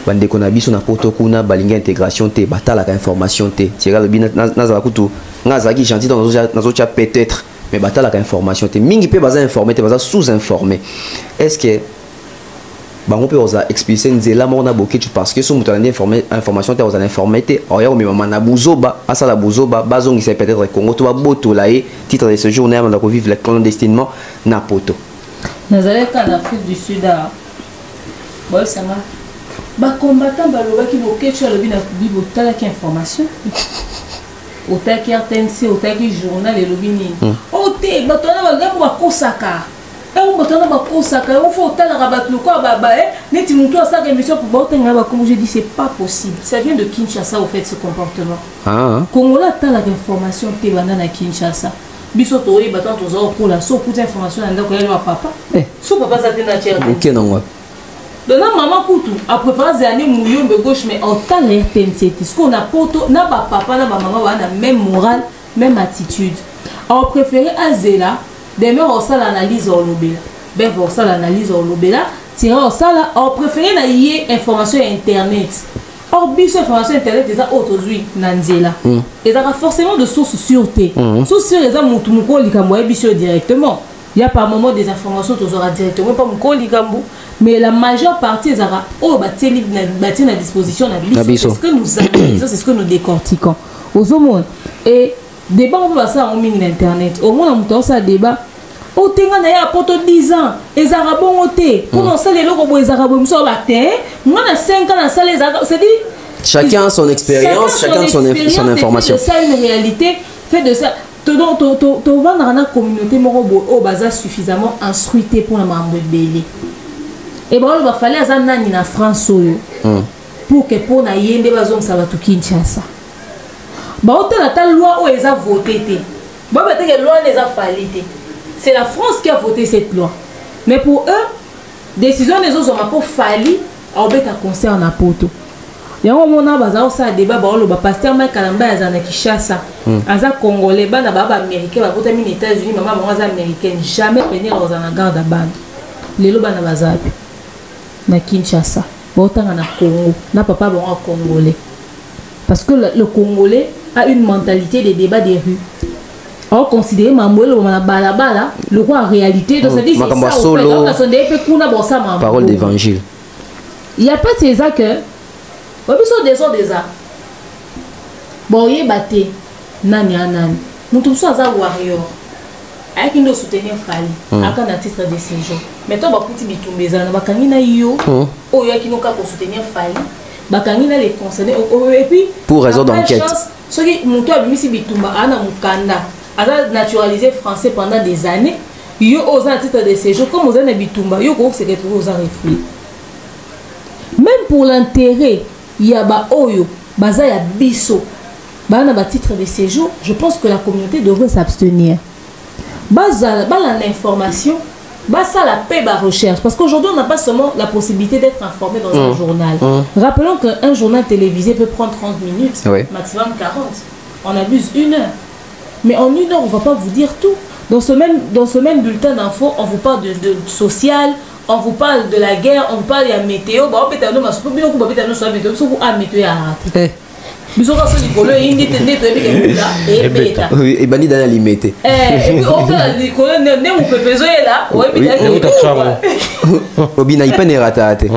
Bande konabiso na poto kuna balinga intégration te batala ka information te. Thierry Albi nazala kutu ngazaki gentil dans nazocha peut-être mais batala ka information te. Mingi pe baza informé te baza sous-informé. Est-ce que bango pe oza expliquer nzela mona boketu parce que so mutana information te oza informé te oya o mema na buzoba asala buzoba bazongi c'est peut-être Congo to baboto la e titre de ce jour on a vivre le clandestinement na poto. Nazalé en Afrique du Sud à bon ça va. Ba combattant balobaki boketu alobi na bibo talaki information. Otaki RTNC otaki journal elobi nini. Ote batona bagambo bakosaka. Comme je dis, c'est pas possible. Ça vient de Kinshasa au fait ce comportement. Congolais t'as l'information t'es banana Kinshasa. Biso tori batant aux autres pour la so pour information dans le papa. So papa ça t'est naturel. OK non. Donc maman Koutou a préparé des années mouillon de gauche mais en temps RTNC ce qu'on a poto na ba papa na ba maman on a même morale, même attitude. On préféré Azela. Demain, on sait l'analyse au lobela. Ben, on sait l'analyse au lobela. Tirer au sala, on préfère naïe information internet. Or, bis information internet, ils ont aujourd'hui nanzela. Ils ont forcément de sources sûreté. Sources sûres, ils ont moutoumouko likambo bisio directement. Il y a par moment des informations que tu auras directement pas mouko likambo. Mais la majeure partie, ils aura oh bâti à disposition la bisio. C'est ce que nous analysons, c'est ce que nous décortiquons. Aux hommes et débat on peut passer en ligne internet au moins on ça débat au tenga na ya poto 10 ans les arabons oté pour on sait les locaux les arabons sur la terre moi na 5 ans na salle les arabes c'est dit chacun son expérience chacun son information c'est une réalité fait de ça to va dans la communauté morobo au bazar suffisamment instruité pour la mambo belé et bon il va falloir azana ni na France pour que pour na yende bazom ça va tout Kinshasa. La loi où ils ont voté. La loi les a fallu. C'est la France qui a voté cette loi. Mais pour eux, décision des autres ont pas fallu à concert en poto. Il y a un moment où ça débat le pasteur Mike Kalamba à Kinshasa. Aza congolais, bana baba américain, va voter aux États-Unis, maman aza américaine, jamais venir dans un garde à ban. Les loba na bazapi. Na Kinshasa. Bota na Congo, na papa bon congolais. Parce que le Congolais a une mentalité des débats des rues. On considère le roi en réalité. Donc, c'est ça. Parole d'évangile. Il n'y a pas ces ça que. Bon, ils sont des arts. Bon, il y a batté. Nani. Nous tous sommes des warriors. Avec une soutenir Fali. Avec un titre de séjour. Maintenant, on va petit bitoumé. On va canina yo. Oh, il y a qui nous pour soutenir Fali. Bakangina les concernés et puis pour raison d'enquête ce qui monto abimisi bitumba ana mukanda a naturalisé français pendant des années yo aux titre de séjour comme aux années bitumba yo ko se retrouver aux refus même pour l'intérêt il y a ba oyo baza ya biso bana ba titre de séjour je pense que la communauté devrait s'abstenir baza l'information ça la paix la recherche parce qu'aujourd'hui on n'a pas seulement la possibilité d'être informé dans un journal. Rappelons qu'un journal télévisé peut prendre 30 minutes, maximum 40. On abuse 1 heure. Mais en 1 heure, on ne va pas vous dire tout. Dans ce même bulletin d'infos, on vous parle de social, on vous parle de la guerre, on parle de la météo, bah on peut t'annoncer, parce que bien qu'on peut t'annoncer la météo, parce que vous avez météo à rater. Bisous quand c'est Nicolas, il dit que et bêta. Oui, et bani dans la limite. Et puis on fait Nicolas, ne vous pouvez pas là, ouais, puis là, Obina, il peut ne rater.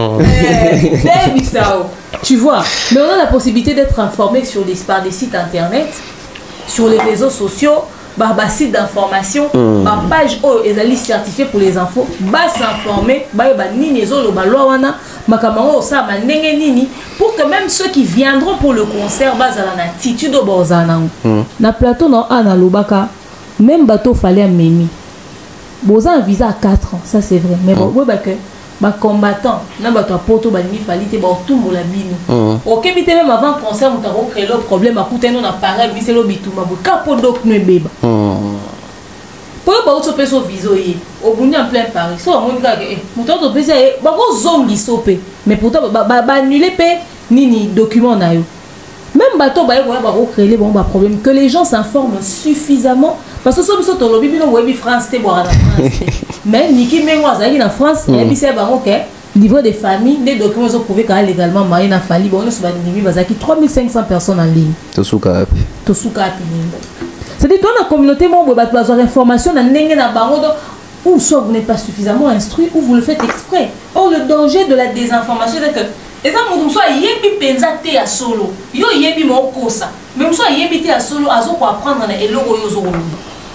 Tu vois, mais on a la possibilité d'être informé par des sites internet, sur les réseaux sociaux, par des sites d'information, par page où ils allaient certifier pour les infos, bah s'informer, bah nini zolo balwana, makamaro ça nini, pour que même ceux qui viendront pour le concert, bah ça la attitude au bozana. Na plateau non ana lobaka, même bateau fallait un memi. Boza un visa à 4 ans, ça c'est vrai, mais bon, ouais bah que ba combattant na bato a poto ba ni falite ba tout mo la bino OK bité même avant concert on t'a créé le problème à coûter non appareil bi c'est lo bituma bo capo doc no beba pour ba auto peso viso yi au bundi en plein Paris so on ga moto to pesa ba ko zongi sopé mais pourtant ba annuler pe nini document na yo même bato ba ko créer bon ba problème que les gens s'informent suffisamment parce que so biso to lobi bino webi France te boire na France mais Niki Mengo azali na France il y a bise ba OK livre des familles des documents ont prouvé qu'elle légalement marié na fali bon so ba nimi bazaki 3500 personnes en ligne to souka c'est-à-dire que dans la communauté mon ba besoin d'information na ndenge na bango ou soit vous n'êtes pas suffisamment instruit ou vous le faites exprès. Or le danger de la désinformation c'est que et ça mon soit yebi penza te ya solo yo yebi mo kosa même soit yebi te ya solo azo ko apprendre na eloko yo zo.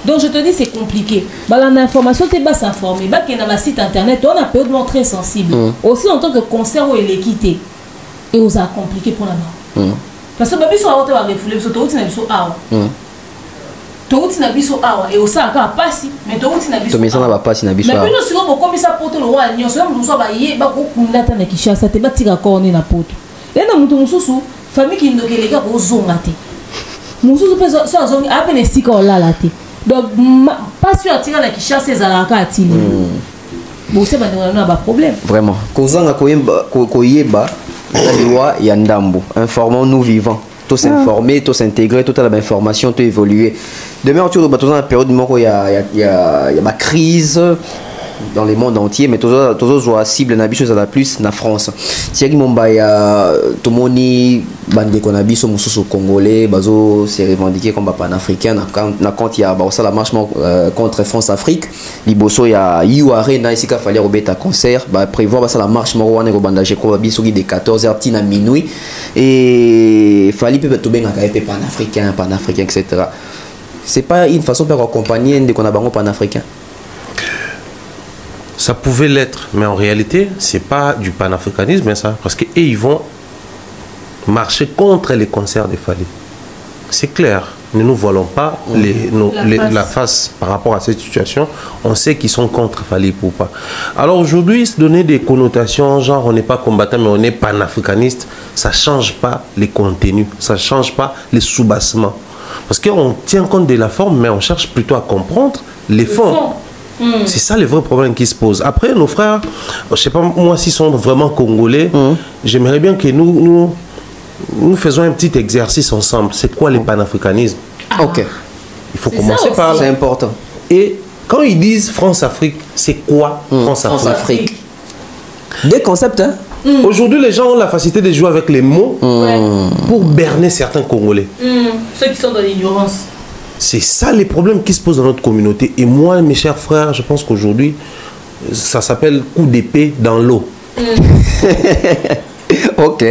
Donc je te dis c'est compliqué. Bah l'information t'es pas s'informer. Bah qu'il y a un site internet, on a peur de très sensible. Aussi en tant que concert où il est quitté et on a compliqué pour la main. Parce que babi soit on va refouler parce que tout n'a biso awa. Tout n'a biso awa et au ça encore pas si mais tout n'a biso. Mais ça n'a pas si n'a biso. Mais nous si on comme ça porte le roi ni on soit nous soit ba yé ba ko kunda ta na Kinshasa te ba tika ko ni na poto. Et na mutu mususu famille qui ndoke les gars ko zonga te. Mususu pe so zonga a peine sika o la la te. Donc pas sûr attirer la Kinshasa ces alaka atili. Bon c'est pas un problème. Vraiment. Kozanga koyeba la loi ya ndambo. Informons-nous vivants. Tous s'informer, tous s'intégrer, toute la information, tout évoluer. Demain, on va dans la période où il y a ma crise dans le monde entier, mais tous la cible na biso la plus na France. Thierry Mombaya, Tomoni, bande konabiso mususu congolais, bazo se revendiquer comme panafricain na quand il y a la marche contre France-Afrique, liboso ya Iouare na ici fallait robeta concert, ba prévoir la marche moro wana robandaje ko biso de 14h tina minuit et fallait peut to benga ka panafricain etc. C'est pas une façon pour accompagner de qu'on a bango panafricain. Ça pouvait l'être, mais en réalité, c'est pas du panafricanisme, ça, parce que ils vont marcher contre les concerts des Fally. C'est clair. Ne nous voilons pas la face par rapport à cette situation. On sait qu'ils sont contre Fally ou pas. Alors aujourd'hui, se donner des connotations, genre on n'est pas combattant, mais on est panafricaniste, ça change pas les contenus, ça change pas les soubassements. Parce qu'on tient compte de la forme, mais on cherche plutôt à comprendre les fonds. C'est ça le vrai problème qui se pose. Après, nos frères, je ne sais pas moi s'ils sont vraiment congolais, j'aimerais bien que nous faisons un petit exercice ensemble. C'est quoi le panafricanisme? Ok. Il faut commencer par là. C'est important. Et quand ils disent France-Afrique, c'est quoi France-Afrique? Des concepts, hein? Aujourd'hui, les gens ont la facilité de jouer avec les mots pour berner certains Congolais. Ceux qui sont dans l'ignorance. C'est ça les problèmes qui se posent dans notre communauté. Et moi, mes chers frères, je pense qu'aujourd'hui, ça s'appelle coup d'épée dans l'eau. Ok.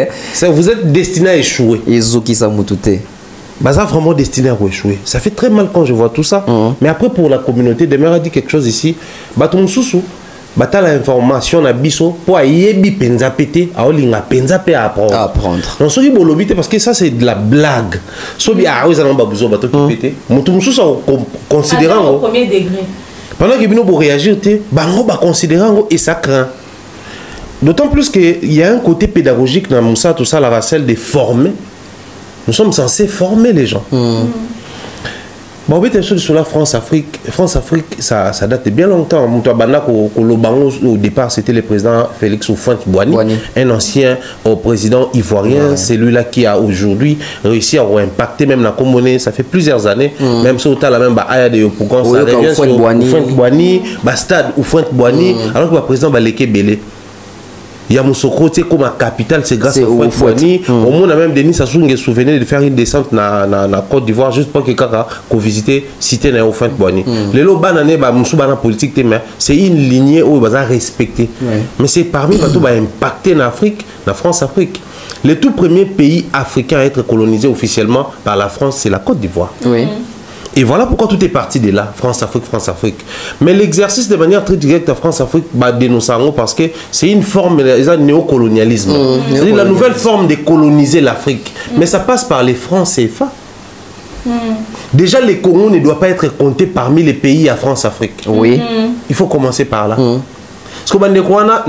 Vous êtes destiné à échouer. Izuki Samutute. Bah, ça vraiment destiné à échouer. Ça fait très mal quand je vois tout ça. Mais après, pour la communauté, demain a dit quelque chose ici. Bah, ton sous-sous. Bah, t'as l'information à biso pour yebi penza pété à olinga penza pe à apprendre. Non, ce qui bolobité parce que ça c'est de la blague. Sobi ah oui ça n'a pas besoin bateau qui pété. Mon tout sous ça considérant au premier degré. Pendant que bino pour réagir té bango ba considérant et ça craint. D'autant plus que il y a un côté pédagogique dans Moussa tout ça la racelle de former. Nous sommes censés former les gens. Bon, sur la France-Afrique, ça date de bien longtemps. Au départ, c'était le président Félix Houphouët-Boigny, un ancien président ivoirien. C'est lui-là qui a aujourd'hui réussi à impacter même la Comonée. Ça fait plusieurs années. Même si on a la même Aya de Yopougon, ça revient sur Houphouët-Boigny, Stade Houphouët-Boigny, alors que le président Baleke Bélé. Il y a Moussoko, comme capitale, c'est grâce à Houphouët-Boigny. Au monde, a même Denis Sassou Nguesso souvenir de faire une descente dans la Côte d'Ivoire juste pour que quelqu'un visite cité dans Houphouët-Boigny. Les lots bananés, Moussouba politique, c'est une lignée où ils vont respecter. Mais c'est parmi les qui impacté en Afrique, la France-Afrique. Le tout premier pays africain à être colonisé officiellement par la France, c'est la Côte d'Ivoire. Et voilà pourquoi tout est parti de là, France-Afrique, France-Afrique. Mais l'exercice de manière très directe à France-Afrique, dénonçons parce que c'est une forme de néocolonialisme. C'est-à-dire la nouvelle forme de coloniser l'Afrique. Mais ça passe par les francs CFA. Déjà, les Congo ne doivent pas être comptés parmi les pays à France-Afrique. Il faut commencer par là. Parce que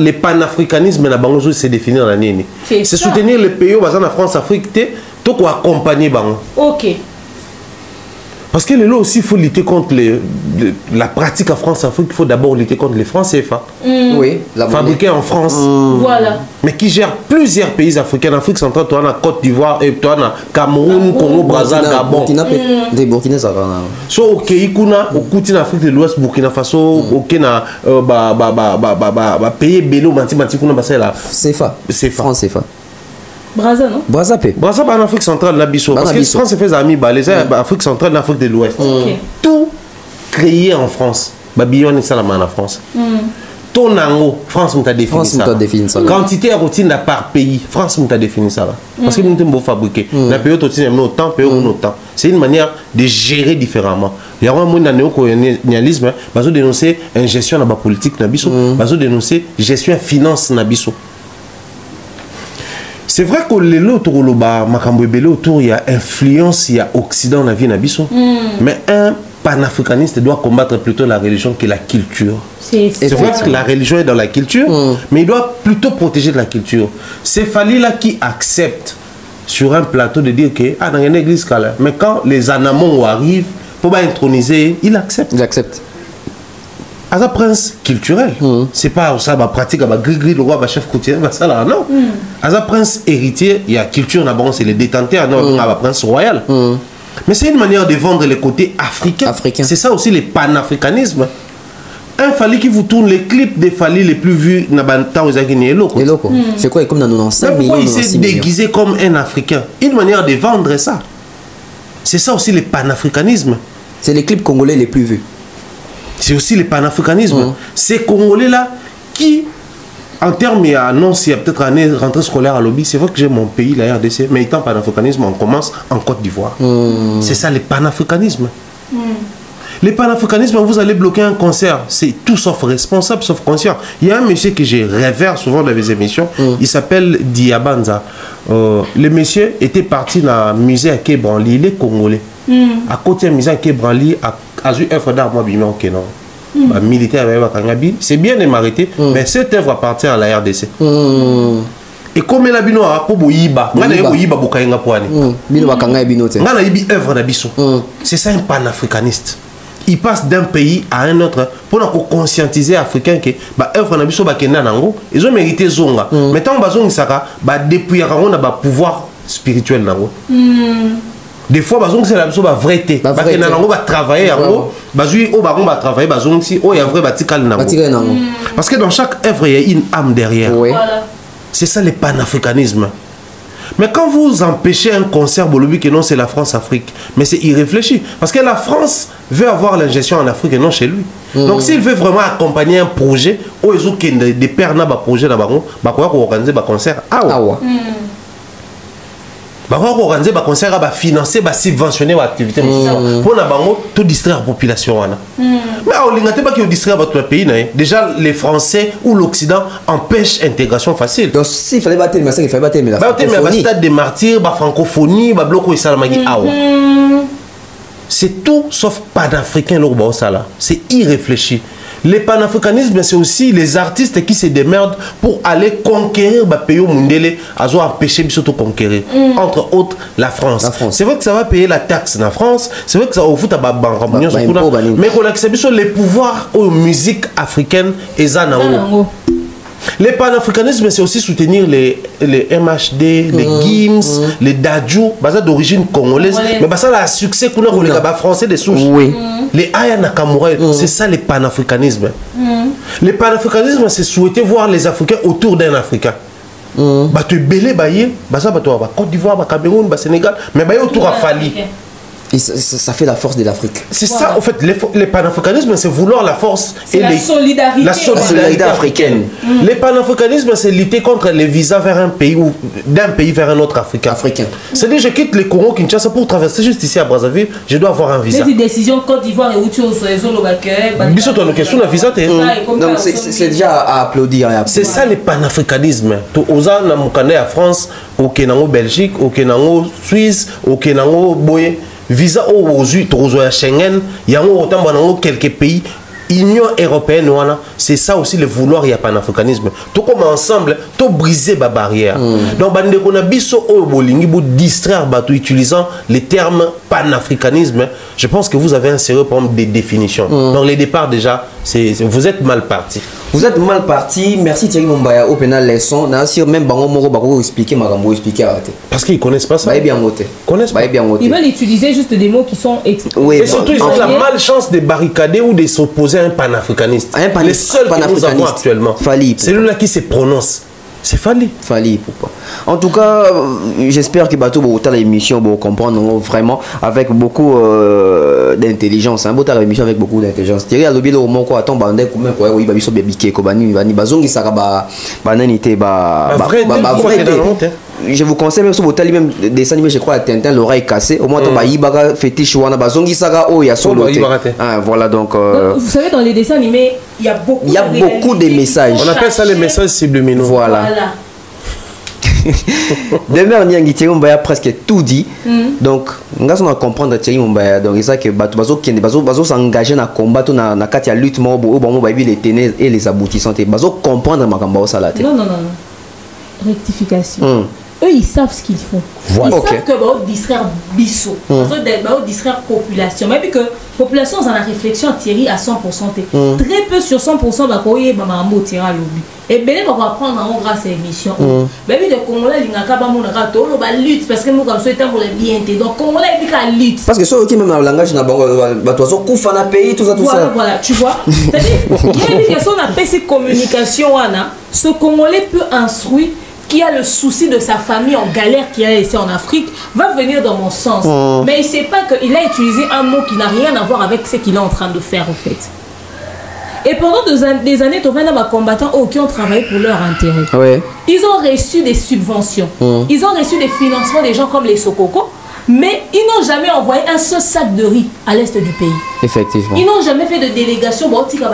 le panafricanisme, c'est définir la nini. C'est soutenir les pays où en France-Afrique, tout quoi accompagner. Ok. Parce que là aussi, il faut lutter contre la pratique en France-Afrique. Il faut d'abord lutter contre les francs CFA. Fabriqués en France. Voilà. Mais qui gèrent plusieurs pays africains. En Afrique centrale, tu as la Côte d'Ivoire, tu as Cameroun, Congo, Brazzaville, Gabon. Des Burkina Faso. So, ok, au côté d'Afrique de l'Ouest, Burkina Faso, ok, na pays bélo, manti, kuna basa la. CFA. France CFA. Brazza, non? Brazza en Afrique centrale, parce que France se fait amis, les Afrique centrale, l'Afrique de l'Ouest. Tout créé en France. Babillon et Salaman en France. Ton ango, France m'a défini ça. Quantité à routine par pays, France m'a défini ça. Parce que nous sommes fabriqués. La période aussi, nous autant, c'est une manière de gérer différemment. Il y a un monde dans le néocolonialisme, nous dénoncer une gestion de la politique, nous dénoncer gestion de finance. C'est vrai que les autres, il y a influence, il y a Occident dans la vie d'Abisso. Mais un panafricaniste doit combattre plutôt la religion que la culture. C'est vrai que la religion est dans la culture, mais il doit plutôt protéger la culture. C'est Fali là qui accepte sur un plateau de dire que dans une église, mais quand les anamons arrivent pour introniser, il accepte. Il accepte. As un prince culturel, c'est pas ça ma pratique à gris le roi chef coutier ça là non. As un prince héritier, il y a culture d'abord c'est les détenteurs non un prince royal. Mais c'est une manière de vendre les côtés africains. C'est ça aussi le panafricanisme. Un Fali qui vous tourne les clips des Fali les plus vus dans le temps aux Aguinélos. C'est quoi comme dans 95 millions. Pourquoi il s'est déguisé comme un Africain? Une manière de vendre ça. C'est ça aussi le panafricanisme. C'est les clips congolais les plus vus. C'est aussi le panafricanisme. Ces Congolais-là qui, en termes, il y a peut-être année rentrée scolaire à lobby, c'est vrai que j'ai mon pays, la RDC, mais étant panafricanisme, on commence en Côte d'Ivoire. C'est ça le panafricanisme. Le panafricanisme, vous allez bloquer un concert, c'est tout sauf responsable, sauf conscient. Il y a un monsieur que je révère souvent dans mes émissions, il s'appelle Diabanza. Le monsieur était parti dans le musée à Quai-Branly, il est congolais. À côté du musée à Quai-Branly, a eu œuvre d'art moi bimon que non militaire c'est bien de m'arrêter mais cette œuvre appartient à la RDC et comme la bino a pour boyiba ngana boyiba bokainga poani bino bakanga bino te ngana yibi œuvre na biso c'est ça un panafricaniste. Il passe d'un pays à un autre pour nous conscientiser africains que bah œuvre na biso bakenda nango ils ont mérité zonga mais tant bazongi saka ba depuis on a ba pouvoir spirituel nango. Des fois, c'est la vérité. Parce que nous travailler, parce que dans chaque œuvre, il y a une âme derrière. C'est ça le panafricanisme. Mais quand vous empêchez un concert, que non, c'est la France-Afrique, mais c'est irréfléchi. Parce que la France veut avoir l'ingestion en Afrique et non chez lui. Donc s'il veut vraiment accompagner un projet, il y a des pères qui ont un projet, il va organiser un concert. Organiser des concerts, financer, subventionner l'activité pour tout distraire la population. Mais on ne peut pas distraire votre pays. Déjà, les Français ou l'Occident empêchent l'intégration facile. Donc, s'il fallait battre le massacre, il fallait battre la francophonie. Stade des martyrs, la francophonie, le bloc c'est tout sauf panafricain. C'est irréfléchi. Le panafricanisme, c'est aussi les artistes qui se démerdent pour aller conquérir le pays mondial, à empêcher de conquérir. Entre autres, la France. C'est vrai que ça va payer la taxe en France, c'est vrai que ça va foutre à mais qu'on accepte les pouvoirs aux musiques africaines et ça. Le panafricanisme, c'est aussi soutenir les MHD, les GIMS, les Dadju, d'origine congolaise, mais ça a un succès qu'on a les français des souches. Les Aya Nakamura, c'est ça le panafricanisme. Le panafricanisme, c'est souhaiter voir les Africains autour d'un Africain. Tu es belé, Côte d'Ivoire, Cameroun, Sénégal, mais autour à Fali. Et ça fait la force de l'Afrique. C'est ça, en fait, le panafricanisme, c'est vouloir la force et la solidarité africaine. Le panafricanisme, c'est lutter contre les visas vers un pays ou d'un pays vers un autre africain. C'est-à-dire, je quitte le Congo Kinshasa pour traverser juste ici à Brazzaville, je dois avoir un visa. Les décisions Côte d'Ivoire et où tu donc c'est déjà à applaudir. C'est ça le panafricanisme. Aux en France, au Kenango Belgique, au Kenango Suisse, au Kenango Boye. Visa aux Schengen, il y a quelques pays, Union européenne, c'est ça aussi le vouloir, il y a panafricanisme. Tout comme ensemble, tout briser la barrière. Donc, on a biso au bolingi pour distraire utilisant les termes panafricanisme. Je pense que vous avez un sérieux problème de définition. Donc, les départs déjà, vous êtes mal parti. Vous êtes mal parti. Merci Thierry Mumbaya au pénal leçon. Même Bango Moro Bako expliquer parce qu'ils connaissent pas ça. Ils veulent utiliser juste des mots qui sont oui, et surtout ils ont la malchance de barricader ou de s'opposer à un panafricaniste. Les seuls que nous avons actuellement. C'est lui-là qui se prononce. C'est Fali. Pourquoi? En tout cas, j'espère que Bateau va l'émission pour comprendre vraiment avec beaucoup d'intelligence. Un beau l'émission avec beaucoup d'intelligence. Thierry a lobby le moment quoi attend bandé comme quoi oui ba biso biké ko bani bazongi saka ba bananité ba je vous conseille même sur votre même dessin animé je crois à Tintin l'oreille cassée au moins ton ba ibaka fétiche wana bazongi saka oh ya solo voilà donc vous savez dans les dessins animés il y a beaucoup de messages. On appelle ça les messages subliminaux. Voilà. Demain, Thierry Mumbaya a presque tout dit. Donc, on va comprendre Thierry Mumbaya. Donc, c'est ça que Bazo s'engager dans le combat, dans la lutte, les ténèbres et les aboutissants. Bazo comprendre ma salade. Non. Rectification. Eux, ils savent ce qu'ils font. Voilà. Ils savent que va distraire Bissot, va distraire population. Même que population, dans la réflexion, Thierry à 100%. Très peu sur 100% va courir Mamambo Thierry à l'oubli. Et bien, on va apprendre grâce à l'émission. Mais le Congolais, il n'y a pas de lutte parce que nous, comme ça, pour le bien. Donc, Congolais, il y a une lutte. Parce que ça, même dans le langage, il pays, tout ça. Voilà, tu vois. C'est-à-dire, il y a une question de communication. Ce Congolais peut instruire qui a le souci de sa famille en galère qu'il a laissé en Afrique, va venir dans mon sens. Mais il ne sait pas qu'il a utilisé un mot qui n'a rien à voir avec ce qu'il est en train de faire, en fait. Et pendant des années, tu as des combattants qui ont travaillé pour leur intérêt. Ils ont reçu des subventions. Ils ont reçu des financements des gens comme les Sokoko. Mais ils n'ont jamais envoyé un seul sac de riz à l'est du pays. Effectivement. Ils n'ont jamais fait de délégation. Il y a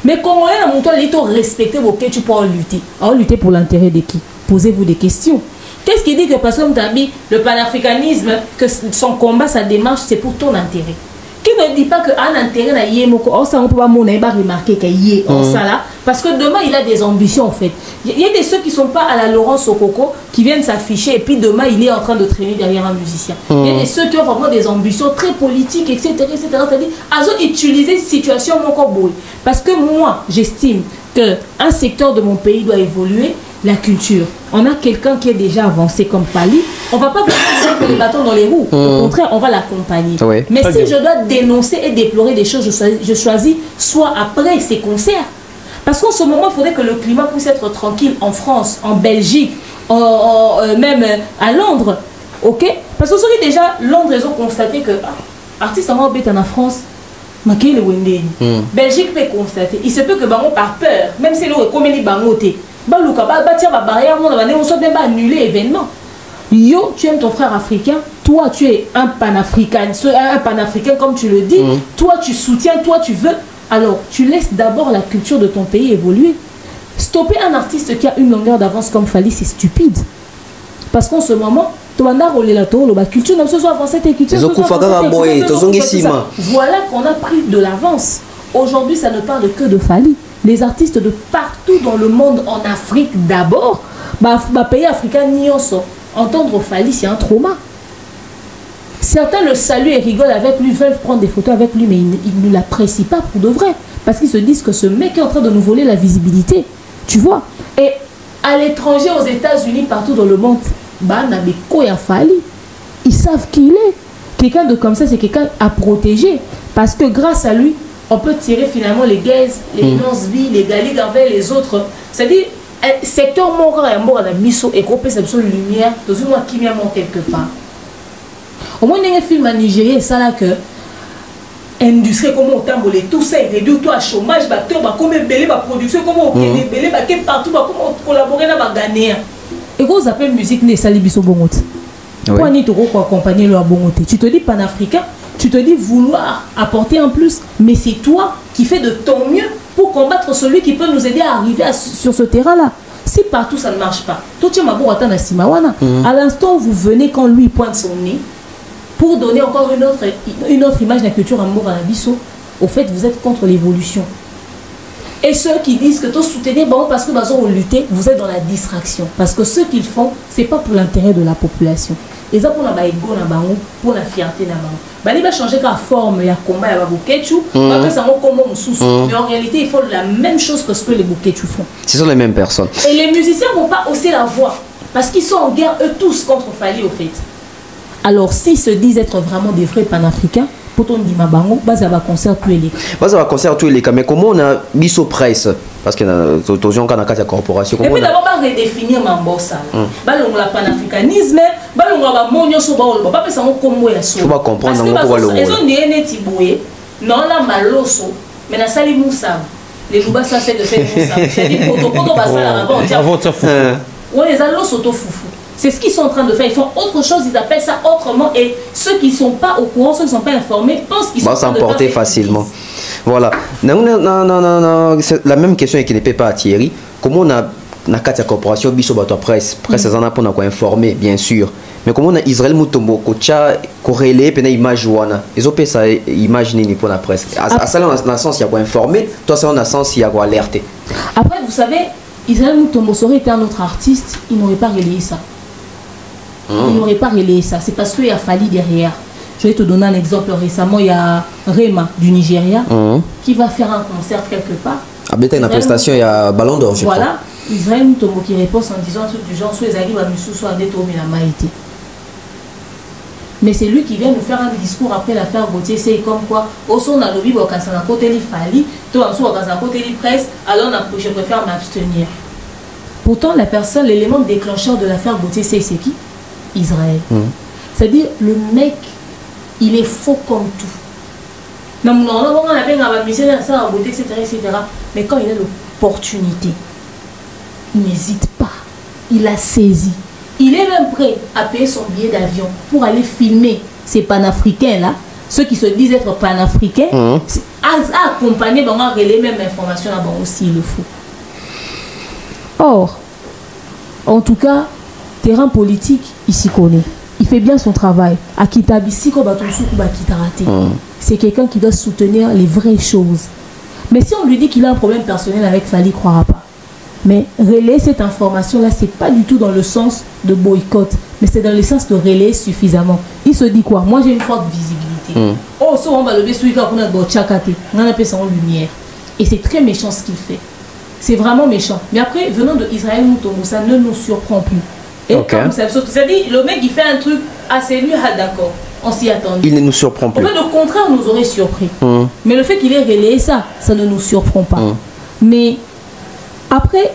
mais Congolais, ils ont respecté vos questions pour lutter. Alors, lutter pour l'intérêt de qui? Posez-vous des questions. Qu'est-ce qui dit que parce que le panafricanisme, que son combat, sa démarche, c'est pour ton intérêt? Qui ne dit pas qu'un intérêt n'a yémoko, ça on peut pas remarquer qu'il y a ça là, parce que demain il a des ambitions en fait. Il y a des ceux qui sont pas à la Laurence Okoko qui viennent s'afficher et puis demain il est en train de traîner derrière un musicien. Il y a des ceux qui ont vraiment des ambitions très politiques, etc. C'est-à-dire, ils ont utilisé cette situation parce que moi j'estime que un secteur de mon pays doit évoluer. La culture. On a quelqu'un qui est déjà avancé comme Fali. On ne va pas mettre les bâtons dans les roues. Au contraire, on va l'accompagner. Mais si je dois dénoncer et déplorer des choses, je choisis soit après ces concerts. Parce qu'en ce moment, il faudrait que le climat puisse être tranquille en France, en Belgique, même à Londres. Ok? Parce que ceux qui déjà, Londres, ils ont constaté que artiste en France, Belgique peut constater. Il se peut que Bango par peur, même si l'on est comme les bangotés. On soit même annuler l'événement. Yo, tu aimes ton frère africain, toi tu es un panafricain comme tu le dis, toi tu soutiens, toi tu veux, alors tu laisses d'abord la culture de ton pays évoluer. Stopper un artiste qui a une longueur d'avance comme Fali, c'est stupide. Parce qu'en ce moment, Voilà qu'on a pris de l'avance. Aujourd'hui, ça ne parle que de Fally. Les artistes de partout dans le monde, en Afrique d'abord, pays africain, entendre Fally, c'est un trauma. Certains le saluent et rigolent avec lui, veulent prendre des photos avec lui, mais ils ne l'apprécient pas pour de vrai. Parce qu'ils se disent que ce mec est en train de nous voler la visibilité. Tu vois? Et à l'étranger, aux États-Unis, partout dans le monde, ils savent qui il est. Quelqu'un de comme ça, c'est quelqu'un à protéger. Parce que grâce à lui, on peut tirer finalement les gaz, les non-sbi, les galiques envers les autres. C'est-à-dire, secteur mort à la miso et groupe c'est absolument lumière, dans une mois qui vient quelque part. Au moins, il y a un film en Nigeria, ça là que industrie, comment on tamboule, tout ça, il réduit tout à chômage, comment belé, production, comment on belé, partout, comment on collabore, on va gagner. Et quand on appelle musique, les salibiso bongote. Pour accompagner leur bongote. Tu te dis panafricain, tu te dis vouloir apporter en plus, mais c'est toi qui fais de ton mieux pour combattre celui qui peut nous aider à arriver sur ce terrain-là. Si partout ça ne marche pas, à l'instant où vous venez quand lui pointe son nez, pour donner encore une autre image de la culture amour à la bisso, au fait vous êtes contre l'évolution. Et ceux qui disent que tout soutenir parce que vous luttez, vous êtes dans la distraction. Parce que ce qu'ils font, ce n'est pas pour l'intérêt de la population. Et ça pour la ego, pour la fierté. Il va changer la forme, il y a combat, il y a bouquetchou, mais en réalité, ils font la même chose que ce que les bouquetchou font. Ce sont les mêmes personnes. Et les musiciens ne vont pas hausser la voix, parce qu'ils sont en guerre, eux tous, contre Fally, au fait. Alors, s'ils se disent être vraiment des vrais panafricains, pour ton dit Mabango, ça va concert tous les cas. Ça va concert tous les cas, mais comment on a mis au presse? Parce que nous avons la corporation. Et puis d'abord, on va redéfinir Mambosa. On a panafricanisme, on a monio so baolo, pas ça on comme ça. Faut pas comprendre pourquoi le. Ils ont des netiboué, non la maloso, mais na sali moussa. Les louba ça c'est de faire moussa. C'est-à-dire quand on va ça là-bas, on dit. Ouais, les allos s'auto foufou. C'est ce qu'ils sont en train de faire. Ils font autre chose, ils appellent ça autrement. Et ceux qui ne sont pas au courant, ceux qui ne sont pas informés, pensent qu'ils sont en train de s'emporter facilement. Voilà. Non. La même question qui n'est pas à Thierry. Comment on a la corporation Bisobato Presse en a pour informer, bien sûr. Mais comment on a Israël Mutombo, Kocha, corrélé, puis image ouana. Ils ont fait ça, imaginer pour la presse. À ça, dans le sens, il y a quoi informer. Toi, ça, dans le sens, il y a quoi alerter. Après, vous savez, Israël Mutombo aurait été un autre artiste, il n'aurait pas relayé ça. Il n'aurait pas relayé ça. C'est parce qu'il y a Fally derrière. Je vais te donner un exemple. Récemment, il y a Rema du Nigeria qui va faire un concert quelque part. Ah, mais une prestation, il y a Ballon d'Or, je crois. Voilà. Israël Mutombo qui répond en disant un truc du genre soit Ezali va Moussou, soit Neto Milamaïté. Mais c'est lui qui vient nous faire un discours après l'affaire Gauthier. C'est comme quoi, au son a lobby, quand ça n'a pas été Fally, toi en soi, quand ça n'a pas été presse, alors je préfère m'abstenir. Pourtant, la personne, l'élément déclencheur de l'affaire Gauthier, c'est qui? Israël. C'est-à-dire, le mec, il est faux comme tout. Non, on a bien ça, etc., etc. Mais quand il a l'opportunité, il n'hésite pas. Il a saisi. Il est même prêt à payer son billet d'avion pour aller filmer ces panafricains-là, ceux qui se disent être panafricains, à accompagner, on va relayer même l'information là-bas aussi, il le faut. Or, en tout cas, terrain politique, il s'y connaît. Il fait bien son travail. C'est quelqu'un qui doit soutenir les vraies choses. Mais si on lui dit qu'il a un problème personnel avec Fally, il ne croira pas. Mais relayer cette information-là, ce n'est pas du tout dans le sens de boycott, mais c'est dans le sens de relayer suffisamment. Il se dit quoi? Moi, j'ai une forte visibilité. Oh, ça, on va lever celui qui a on appelle ça en lumière. Et c'est très méchant ce qu'il fait. C'est vraiment méchant. Mais après, venant de Israël Mutombo, ça ne nous surprend plus. Et comme ça, c'est-à-dire, le mec, il fait un truc assez lui, d'accord. On s'y attendait. Il ne nous surprend plus. En fait, le contraire nous aurait surpris. Mais le fait qu'il ait relayé ça, ça ne nous surprend pas. Mais après,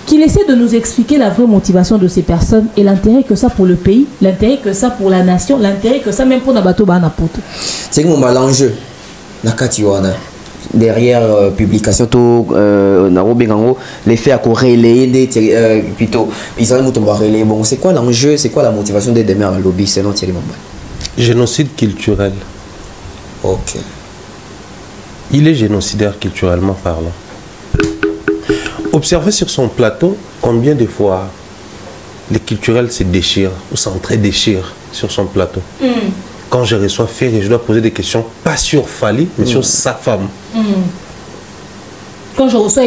qu'il essaie de nous expliquer la vraie motivation de ces personnes et l'intérêt que ça pour le pays, l'intérêt que ça pour la nation, l'intérêt que ça même pour Nabato Banapoto. C'est que l'enjeu, derrière publication tout les faits à relayer plutôt Israël Mutombo relayer. Bon, c'est quoi l'enjeu, c'est quoi la motivation des démarres à lobby selon Thierry Mamba? Génocide culturel. Ok. Il est génocidaire culturellement parlant. Observez sur son plateau combien de fois les culturels se déchirent ou s'entre-déchirent sur son plateau. Quand je reçois Ferry, je dois poser des questions, pas sur Fally, mais sur sa femme. Quand je reçois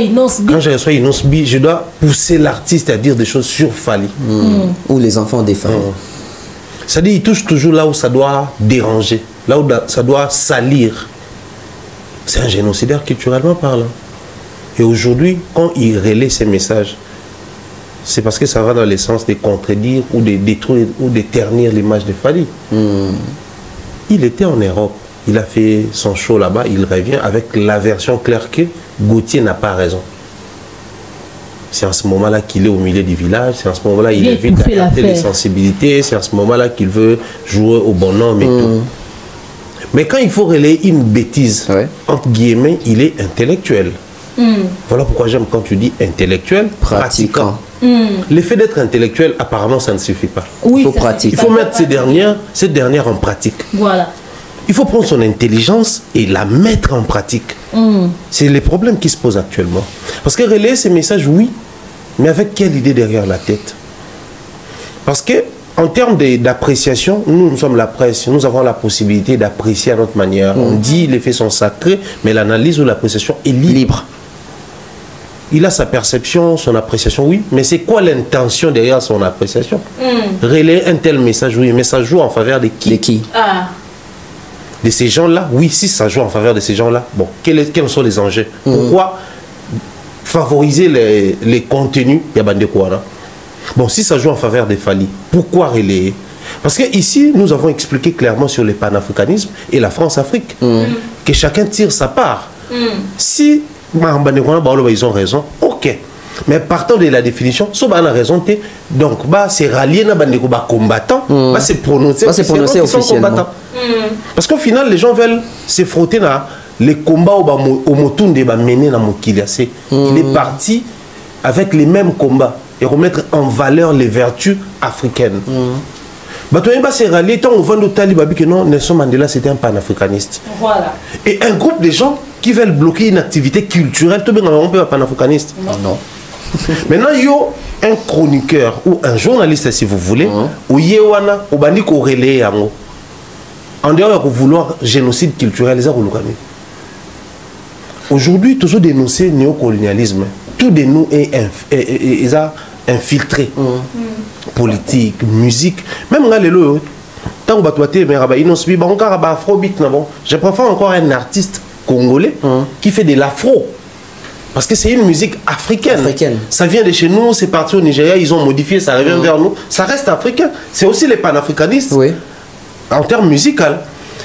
Inos B, je dois pousser l'artiste à dire des choses sur Fally. Ou les enfants des femmes. C'est-à-dire, il touche toujours là où ça doit déranger, là où ça doit salir. C'est un génocidaire culturellement parlant. Et aujourd'hui, quand il relaie ces messages, c'est parce que ça va dans le sens de contredire ou de détruire ou de ternir l'image de Fally. Il était en Europe, il a fait son show là-bas, il revient avec la version claire que Gauthier n'a pas raison. C'est en ce moment-là qu'il est au milieu du village, c'est en ce moment-là qu'il évite d'arrêter les sensibilités, c'est en ce moment-là qu'il veut jouer au bonhomme et tout. Mais quand il faut relayer une bêtise, entre guillemets, il est intellectuel. Voilà pourquoi j'aime quand tu dis intellectuel, pratiquant. L'effet d'être intellectuel, apparemment, ça ne suffit pas. Oui, il faut pratiquer. Il faut mettre ces dernières en pratique. Voilà. Il faut prendre son intelligence et la mettre en pratique. C'est les problèmes qui se posent actuellement. Parce que relayer ces messages, oui, mais avec quelle idée derrière la tête? Parce que en termes d'appréciation, nous sommes la presse, nous avons la possibilité d'apprécier à notre manière. On dit les faits sont sacrés, mais l'analyse ou l'appréciation est libre. Il a sa perception, son appréciation, oui, mais c'est quoi l'intention derrière son appréciation? Relayer un tel message, oui, mais ça joue en faveur de qui? De ces gens-là? Oui, si ça joue en faveur de ces gens-là, bon, quels sont les enjeux? Pourquoi favoriser les contenus? Il y a bande quoi là? Bon, si ça joue en faveur des Fally, pourquoi relayer? Parce qu'ici, nous avons expliqué clairement sur le panafricanisme et la France-Afrique, que chacun tire sa part. Si ils ont raison, ok. Mais partant de la définition, si on a raison, donc c'est rallier les combattants, c'est prononcer officiellement. Parce qu'au final, les gens veulent se frotter dans les combats au Motunde menés dans Mokiliase. Il est parti avec les mêmes combats et remettre en valeur les vertus africaines. C'est rallié tant on vend au Talibabi que non, Nelson Mandela c'était un panafricaniste. Voilà. Et un groupe de gens qui veulent bloquer une activité culturelle, tout le monde peut être panafricaniste. Non. Maintenant, il y a un chroniqueur ou un journaliste, si vous voulez, ou Yewana, ou Bandi ko relayer en dehors de vouloir génocide culturel, les Arulukani. Aujourd'hui, toujours dénoncer le néocolonialisme. Tout de nous est infiltré. Politique, musique, même là, tant que je préfère encore un artiste congolais qui fait de l'afro. Parce que c'est une musique africaine. Ça vient de chez nous, c'est parti au Nigeria, ils ont modifié, ça revient vers nous. Ça reste africain. C'est aussi les panafricanistes en termes musicaux.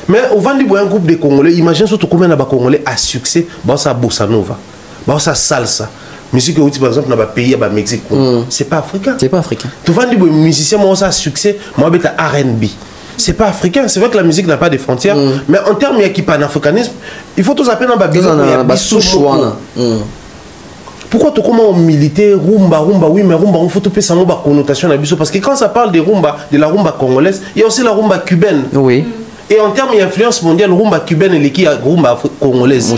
Mais au Vandi, un groupe de Congolais, imagine surtout combien de Congolais a succès, ça bossa nova, ça salsa. Musique par exemple dans le pays à Mexique, c'est pas africain. C'est pas africain. Tu vois des musiciens moi ça succès, moi avec R&B. C'est pas africain, c'est vrai que la musique n'a pas de frontières, mais en termes de panafricanisme, il faut tous appeler dans Babylone. Pourquoi tu commences militer rumba, oui, mais rumba, il faut tout payer une connotation parce que quand ça parle de rumba, de la rumba congolaise, il y a aussi la rumba cubaine. Oui. Et en termes d'influence mondiale, rumba cubaine et l'équipe rumba congolaise.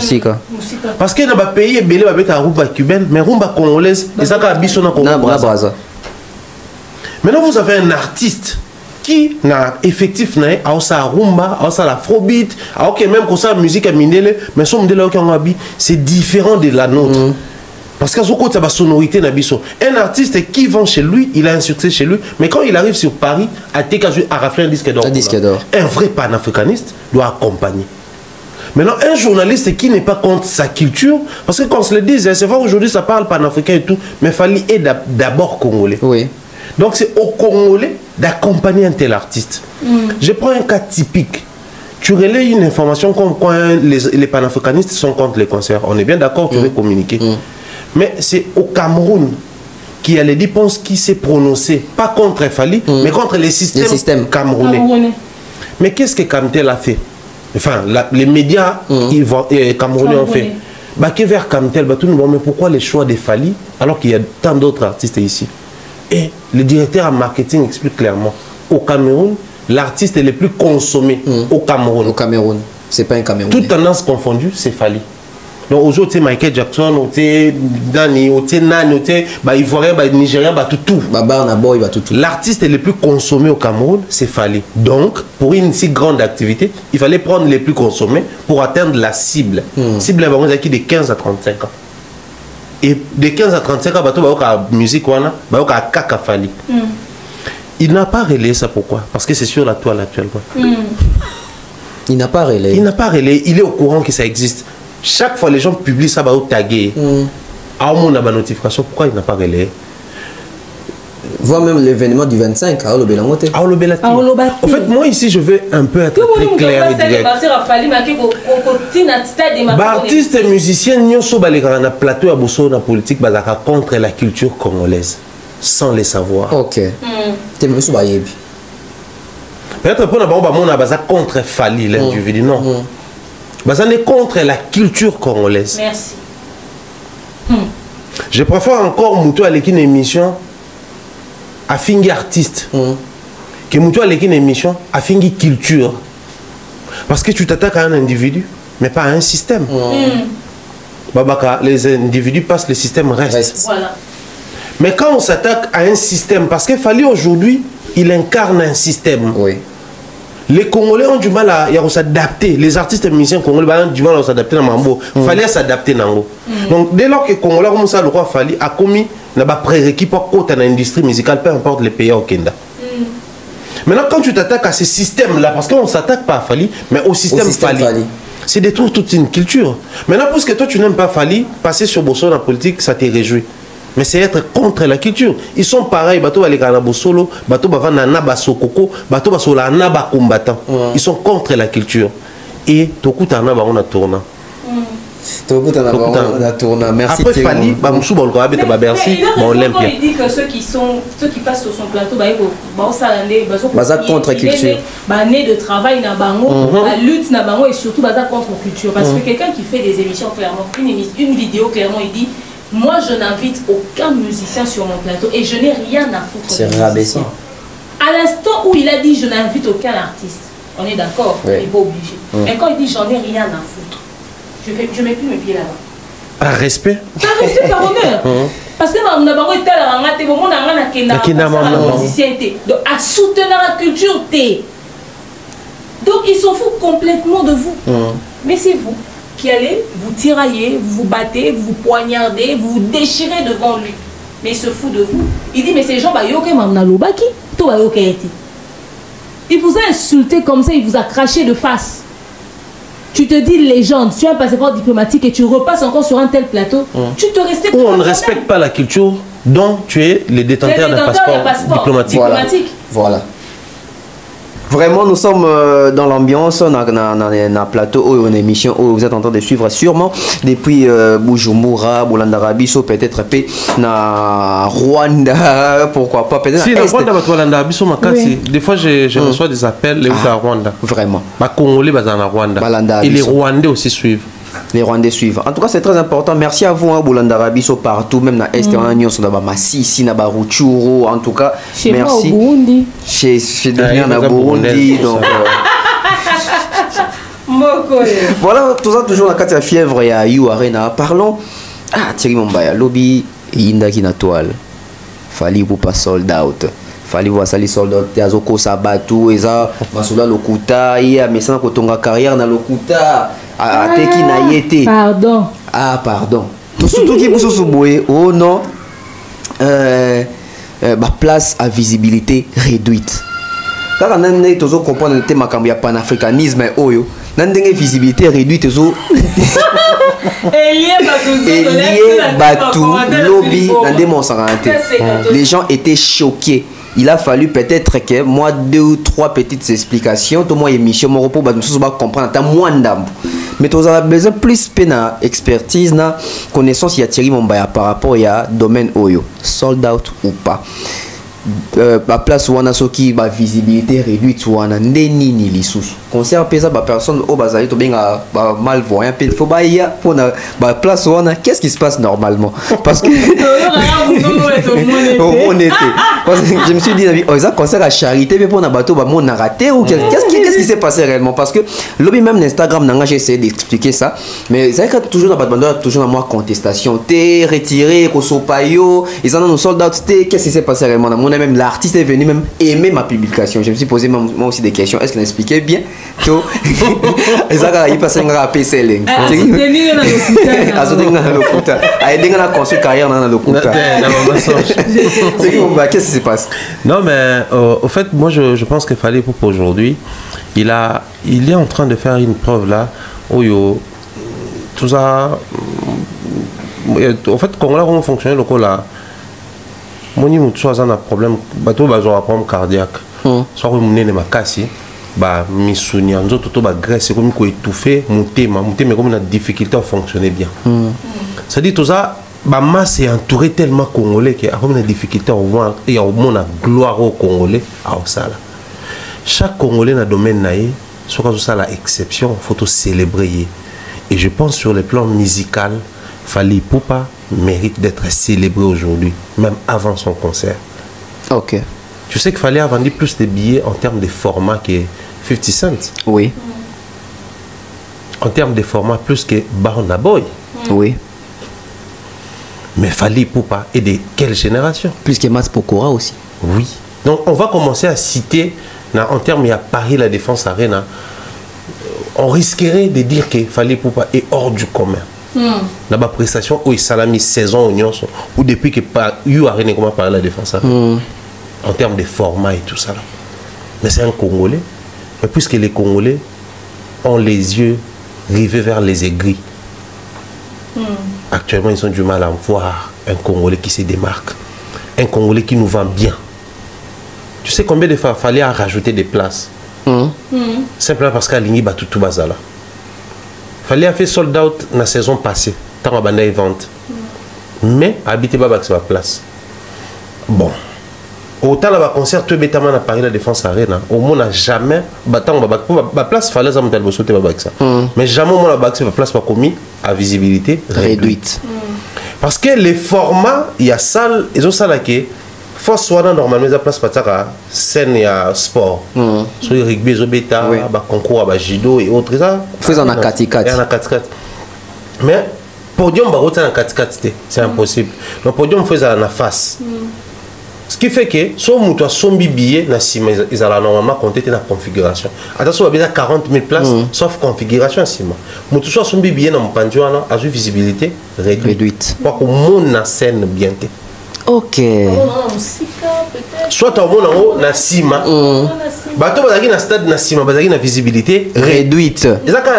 Parce que dans le pays, il y a rumba cubaine, mais rumba congolaise, et ça a biso na Congo. Maintenant, vous avez un artiste qui n'a effectif à sa rumba, à sa l'afrobeat, même quand ça musique à mindele, mais son modèle c'est différent de la nôtre. Parce qu'à ce côté, ça va sonorité nabiso. Un artiste qui vend chez lui, il a un succès chez lui, mais quand il arrive sur Paris, à rafler un disque d'or. Un vrai panafricaniste doit accompagner. Maintenant, un journaliste qui n'est pas contre sa culture, parce que quand on se le dit, c'est vrai aujourd'hui ça parle panafricain et tout, mais il fallait être d'abord congolais. Oui. Donc c'est aux Congolais d'accompagner un tel artiste. Je prends un cas typique. Tu relais une information comme quoi les panafricanistes sont contre les concerts. On est bien d'accord, tu veux communiquer. Mais c'est au Cameroun qui a les dépenses qui s'est prononcé, pas contre Fally, mais contre les systèmes camerounais. Mais qu'est-ce que Kamtel a fait? Enfin, les médias camerounais ont fait. Que vers Kamtel, tout le monde, mais pourquoi les choix de Fally alors qu'il y a tant d'autres artistes ici? Et le directeur en marketing explique clairement, au Cameroun, l'artiste est le plus consommé au Cameroun. Au Cameroun, c'est pas un Camerounais. Toute tendance confondue, c'est Fally. donc aujourd'hui Michael Jackson aujourd'hui Dani aujourd'hui Nani aujourd'hui bah Ivoirien bah Nigérien bah tout l'artiste le plus consommé au Cameroun c'est Fally. Donc pour une si grande activité il fallait prendre les plus consommés pour atteindre la cible. Cible est qui de 15 à 35 ans. Et de 15 à 35 ans, la musique, kaka Fally. Il n'a pas relayé ça, pourquoi? Parce que c'est sur la toile actuellement. Il n'a pas relayé. Il n'a pas relayé, il est au courant que ça existe. Chaque fois les gens publient ça, il tagué. À mon notification, pourquoi il n'a pas relayé? Voir même l'événement du 25 à Olobelangote. En fait, moi ici, je veux un peu être très clair et direct. Artistes et musiciens, nous sommes dans le plateau à Bosso, dans la politique, contre la culture congolaise, sans les savoir. Ok. Peut-être pour nous, contre Fally, l'individu. Non. On est contre la culture congolaise. Merci. Je préfère encore Moutou à l'équipe émission. A fingi artiste que Moutou a une émission a fingi culture parce que tu t'attaques à un individu mais pas à un système. Babaka, les individus passent, le système reste. Voilà. Mais quand on s'attaque à un système, parce qu'il fallait aujourd'hui il incarne un système. Les Congolais ont du mal à s'adapter. Les artistes et musiciens congolais ont du mal à s'adapter dans Mambo. Il fallait s'adapter dans Mambo. Donc dès lors que les Congolais ont commencé à le roi Fally a commis un prérequis pour côté dans l'industrie musicale, peu importe les pays au Kenya. Maintenant quand tu t'attaques à ce système-là, parce qu'on ne s'attaque pas à Fally, mais au système Fally, c'est détruire toute une culture. Maintenant puisque toi tu n'aimes pas Fally, passer sur Bosso dans la politique, ça te réjouit. Mais c'est être contre la culture. Ils sont pareils, bateau va Bosolo, bateau va Naba Sokoko, bateau va Naba combattant. Ils sont contre la culture. Et Tokuta Naba on a tourné. Merci. Après Fally, on l'aime bien. Il dit que ceux qui passent sur son plateau, contre culture. Né de travail na bango, la lutte na bango et surtout contre culture. Parce que quelqu'un qui fait des émissions clairement, une vidéo clairement, il dit. Moi, je n'invite aucun musicien sur mon plateau et je n'ai rien à foutre. C'est rabaissant. À l'instant où il a dit je n'invite aucun artiste, on est d'accord, il n'est pas obligé. Mais quand il dit j'en ai rien à foutre, je ne mets plus mes pieds là-bas. Par respect. Par respect, par honneur. Parce que on a donc à soutenir la culture. Donc ils s'en foutent complètement de vous. Mais c'est vous qui allez vous tirailler, vous battez, vous poignardez, vous déchirez devant lui. Mais il se fout de vous. Il dit, mais ces gens, il vous a insulté comme ça, il vous a craché de face. Tu te dis légende, tu as un passeport diplomatique et tu repasses encore sur un tel plateau. Tu te restes. Où on ne respecte pas la culture dont tu es le détenteur d'un passeport diplomatique. Voilà. Vraiment, nous sommes dans l'ambiance, on a un plateau, une émission où vous êtes en train de suivre sûrement depuis Bujumbura, Boulandarabiso, peut-être na Rwanda, pourquoi pas peut-être. Si, Rwanda, des fois je reçois des appels, les Rwanda. Vraiment. Les Congolais en Rwanda. Et les Rwandais aussi suivent. Les Rwandais suivent. En tout cas, c'est très important. Merci à vous, Boulandarabiso, partout, même dans l'Est, on a Massissi, na Baruchuru. En tout cas, chez merci. Moi, au Burundi. Chez Damien à Burundi. Donc, voilà, tout ça toujours dans la fièvre et à You Arena. Parlons. Thierry Mombaya, lobby Inda qui na toile. Fallait pour pas sold out. Fallait voir ça les soldats Azoko Sabatu eza basula lokuta ya mesana kotonga carrière na lokuta ateki na yete. Pardon. Pardon. Tout surtout qui pour souboyer oh non place à visibilité réduite. Quand on a toujours comprendre le thème comme il y a panafricanisme oyo nandenge visibilité réduite zo lobby les gens étaient choqués. Il a fallu peut-être que moi 2 ou 3 petites explications, tout moi émission mon repos bah nous va comprendre ta moins d'ambo. Mais tu as besoin plus pena expertise na connaissance il y a Thierry Mombaya par rapport à domaine oyo sold out ou pas. place wana soki ba visibilité réduite wana ndeni ni lisusu concert pesa ba personne au bazali to benga ba malvoyant pe faut ba ya pour na ba place wana qu'est-ce qui se passe normalement parce que on était parce que je me suis dit oh ça concert à charité mais pour na bateau ba mon raté ou qu'est-ce qui s'est passé réellement parce que lobby même Instagram nanga j'ai essayé d'expliquer ça mais c'est vrai que toujours dans ba toujours dans moi contestation t'es retiré ko sopayo ils en ont sold out qu'est-ce qui s'est passé réellement même l'artiste est venu même aimer ma publication. Je me suis posé moi aussi des questions. Est-ce qu'il expliquait bien? Tout. Et ça, il passe un rappel selling. C'est qu'est-ce qui se passe? Non, mais au fait, moi je pense qu'il fallait pour aujourd'hui, il est en train de faire une preuve là. Où tout ça. En fait, quand on a fonctionné le coup là. Moni mutu aza na problème bato bazwa problème cardiaque soit munene makasi ba misuni nzoto to ba graisse comme ko étouffer mutema comme une difficulté à fonctionner bien ça dit tout ça ba masse est entouré tellement congolais que a comme une difficulté à voir et au monde gloire au congolais à sala chaque congolais na domaine naé soit ça la exception faut célébrer et je pense sur le plan musical Fally Ipupa mérite d'être célébré aujourd'hui, même avant son concert. Ok. Tu sais qu'il fallait vendre plus de billets en termes de format que 50 Cent. Oui. En termes de format plus que Burna Boy. Oui. Mais Fally Ipupa est de quelle génération? Plus que Matt Pokora aussi. Oui. Donc on va commencer à citer, en termes, il y a Paris, la Défense Arena. On risquerait de dire que Fally Ipupa est hors du commun. Dans ma prestation où il s'est mis saison ou depuis que you a rien comment parler la défense en termes de format et tout ça là. Mais c'est un Congolais, mais puisque les Congolais ont les yeux rivés vers les aigris, actuellement ils ont du mal à voir un Congolais qui se démarque, un Congolais qui nous vend bien. Tu sais combien de fois il fallait rajouter des places simplement parce qu'à Lingui Batutu Bazala fallait faire sold out la saison passée tant à banda vente mais habiter Babak sur la place bon autant là concert tout bêtement à Paris la Défense Arena au monde n'a jamais battant Babak la place fallait ça monter sauter Babak ça mais jamais on a Babak la place pas commis à visibilité réduite parce que les formats il y a salle ils ont ça là qui force soit normalement la place pataka scène et sport sur le rugby bêta ba concours ba judo et autres ça faisant en 4x4 mais podium ba rota en 4x4 c'est impossible donc podium faisait en face ce qui fait que so muto sombi billet na sima ils allaient normalement compter la configuration attention ba 40 000 places sauf configuration sima muto so sombi billet na mpanjwana a visibilité réduite pour que monde na scène bien. Ok. Soit au monde na sima. Bato bazaki na stade na sima bazaki na visibilité réduite. Ezaka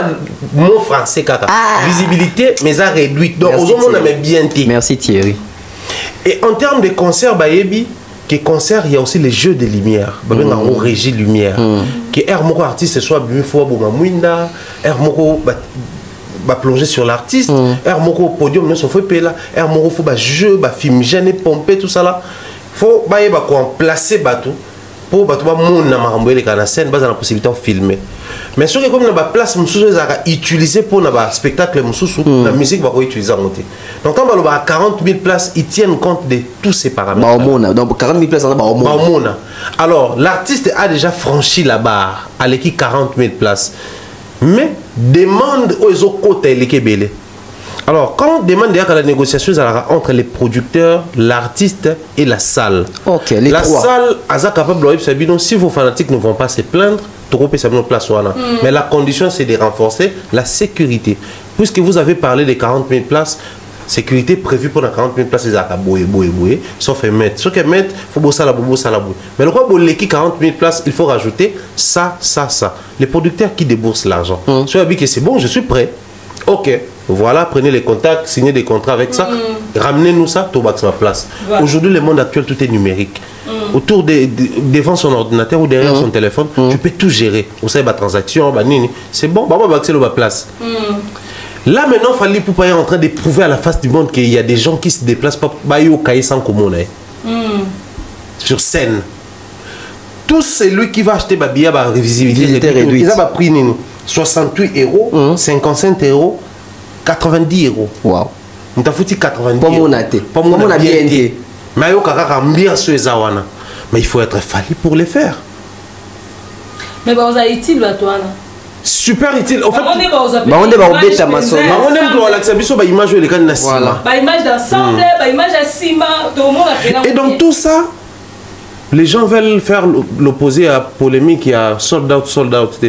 mot français kaka. Visibilité mais ça réduite. Donc au monde na bien. Merci Thierry. Et en termes de concert bayebi que concert il y a aussi les jeux de lumière. Babenga on régie lumière. Que air moko artiste soit bien fois boma mwinda, air moko va plonger sur l'artiste, air moko podium ne se fait pas là, air moko faut ba jeu, ba film gêné pomper tout ça là. Faut ba yeba ko placer bateau pour bateau ba mon na marambo les kana scène base la possibilité de filmer. Mais ce que comme na ba place mususu za utiliser pour na ba spectacle mususu, la musique va ko utiliser monter. Donc quand ba ba 40 000 places, ils tiennent compte de tous ces paramètres. Ba omona, donc 40 000 places ba omona. Alors l'artiste a déjà franchi la barre à l'équipe 40 000 places. Mais demande aux autres côtés les Kébélés. Alors, quand on demande que la négociation entre les producteurs, l'artiste et la salle. Ok, la trois. Salle, est capable de si vos fanatiques ne vont pas se plaindre, place. Mais la condition, c'est de renforcer la sécurité. Puisque vous avez parlé des 40 000 places, sécurité prévue pour les 40 000 places, c'est sauf un mètre. Sauf qu'un mètre, il faut la boue. Mais le quoi, pour l'équipe 40 000 places, il faut rajouter ça. Les producteurs qui déboursent l'argent. Soit dit que c'est bon, je suis prêt. Ok, voilà, prenez les contacts, signez des contrats avec ça, ramenez-nous ça, tout bas ma place. Voilà. Aujourd'hui, le monde actuel, tout est numérique. Autour devant son ordinateur ou derrière son téléphone, tu peux tout gérer. Vous savez, ma transaction, c'est bon, bah, accès à ma place. Là maintenant, Fally Ipupa est en train de prouver à la face du monde qu'il y a des gens qui se déplacent pas au cahier sans commun. sur scène. Tout celui qui va acheter ma billet à visibilité réduite. Il a pris 68 €, 55 €, 90 €. Wow. On t'a foutu 90 Pas mon €. athée. Pas mon athée. Mais il faut être fallu pour les faire. Mais bon, ça utile à toi. Super utile. En fait, on est image d'ensemble, image à Sima, tout le monde a fait. Et donc tout ça, les gens veulent faire l'opposé à polémique et à sold out, sold out.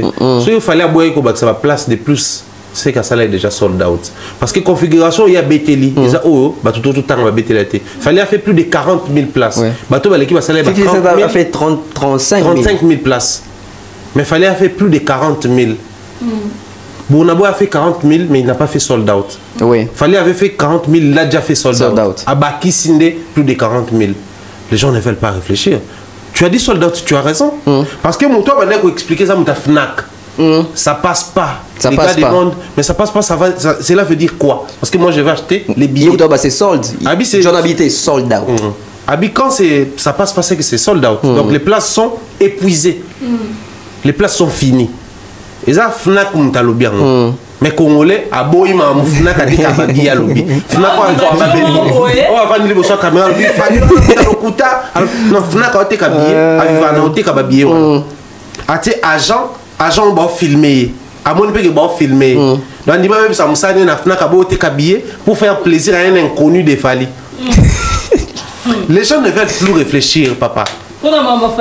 Il fallait aboyer que ça va place de plus. C'est que ça est déjà sold out. Parce que configuration, il y a BTL. Il fallait faire plus de 40 000 places. L'équipe a fait 35 000 places. Mais il fallait faire plus de 40 000. Bounabo a fait 40 000, mais il n'a pas fait sold out. Oui. Fallait avait fait 40 000, il a déjà fait sold out. Abaki Sinde, plus de 40 000. Les gens ne veulent pas réfléchir. Tu as dit sold out, tu as raison. Parce que mon toit va expliquer ça, mon FNAC. Ça passe pas. Ça les passe gars pas. Demandent, mais ça passe pas, cela veut dire quoi? Parce que moi je vais acheter les billets. C'est sold. John Habité sold out. Abi, quand ça passe pas, c'est que c'est sold out. Donc les places sont épuisées. Les places sont finies. Et ça, FNAC m'talo bien. Mais Congolais, à Boï, ma FNAC a dit qu'à Bagui à l'obbi. FNAC a vendu les boissons à caméra. Non, FNAC a été habillé. A été habillé. Agent va filmer. À mon pays, va filmer. Donc, on dit même ça, Moussa n'a FNAC a été habillé pour faire plaisir à un inconnu de Fali. Les gens ne veulent plus réfléchir, papa.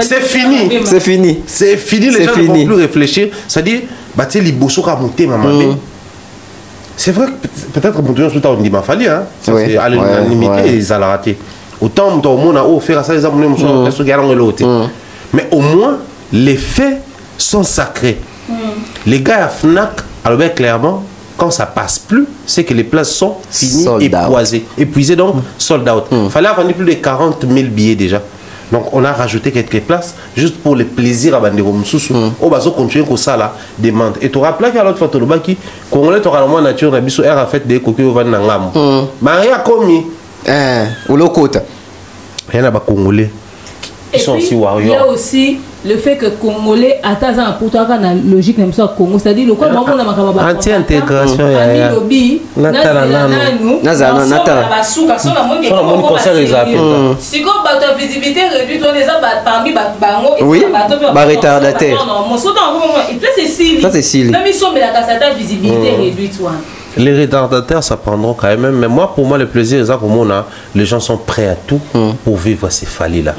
C'est fini. C'est fini. C'est fini, les gens ne vont plus réfléchir. C'est-à-dire, les bossons à monter, maman. C'est vrai que peut-être que tout le temps on dit ma Fali, hein. C'est à l'unanimité, ils allaient rater. Autant au monde a offert ça, les amours sont mais au moins, les faits sont sacrés. Les gars à FNAC, alors bien clairement, quand ça passe plus, c'est que les places sont finies, épuisées, donc sold out. Il fallait vendre plus de 40 000 billets déjà. Donc on a rajouté quelques places juste pour le plaisir à Bandero Moussou. On va continuer comme ça là, demande. Et tu te rappelles qu'à l'autre fois, tu as dit que Congolais, tu as la nature, tu as fait des coquilles au Vanangam. Maria Komi. Ou l'autre côté. Il y a des Congolais qui sont aussi warriors. Il y a aussi le fait que Congolais attendent un pourtant la logique même ça Congo, c'est-à-dire le quoi on a makaba anti-intégration ya lobby Natala basuka so na monde ko concert ezapé si ko ba visibilité réduite on les a parmi bango et ba retardataire non so dans moment ça c'est Sili na mission mais la casata visibilité réduite toi. Les retardataires, ça prendront quand même. Mais moi, pour moi, le plaisir, c'est que les gens sont prêts à tout pour vivre ces falis-là.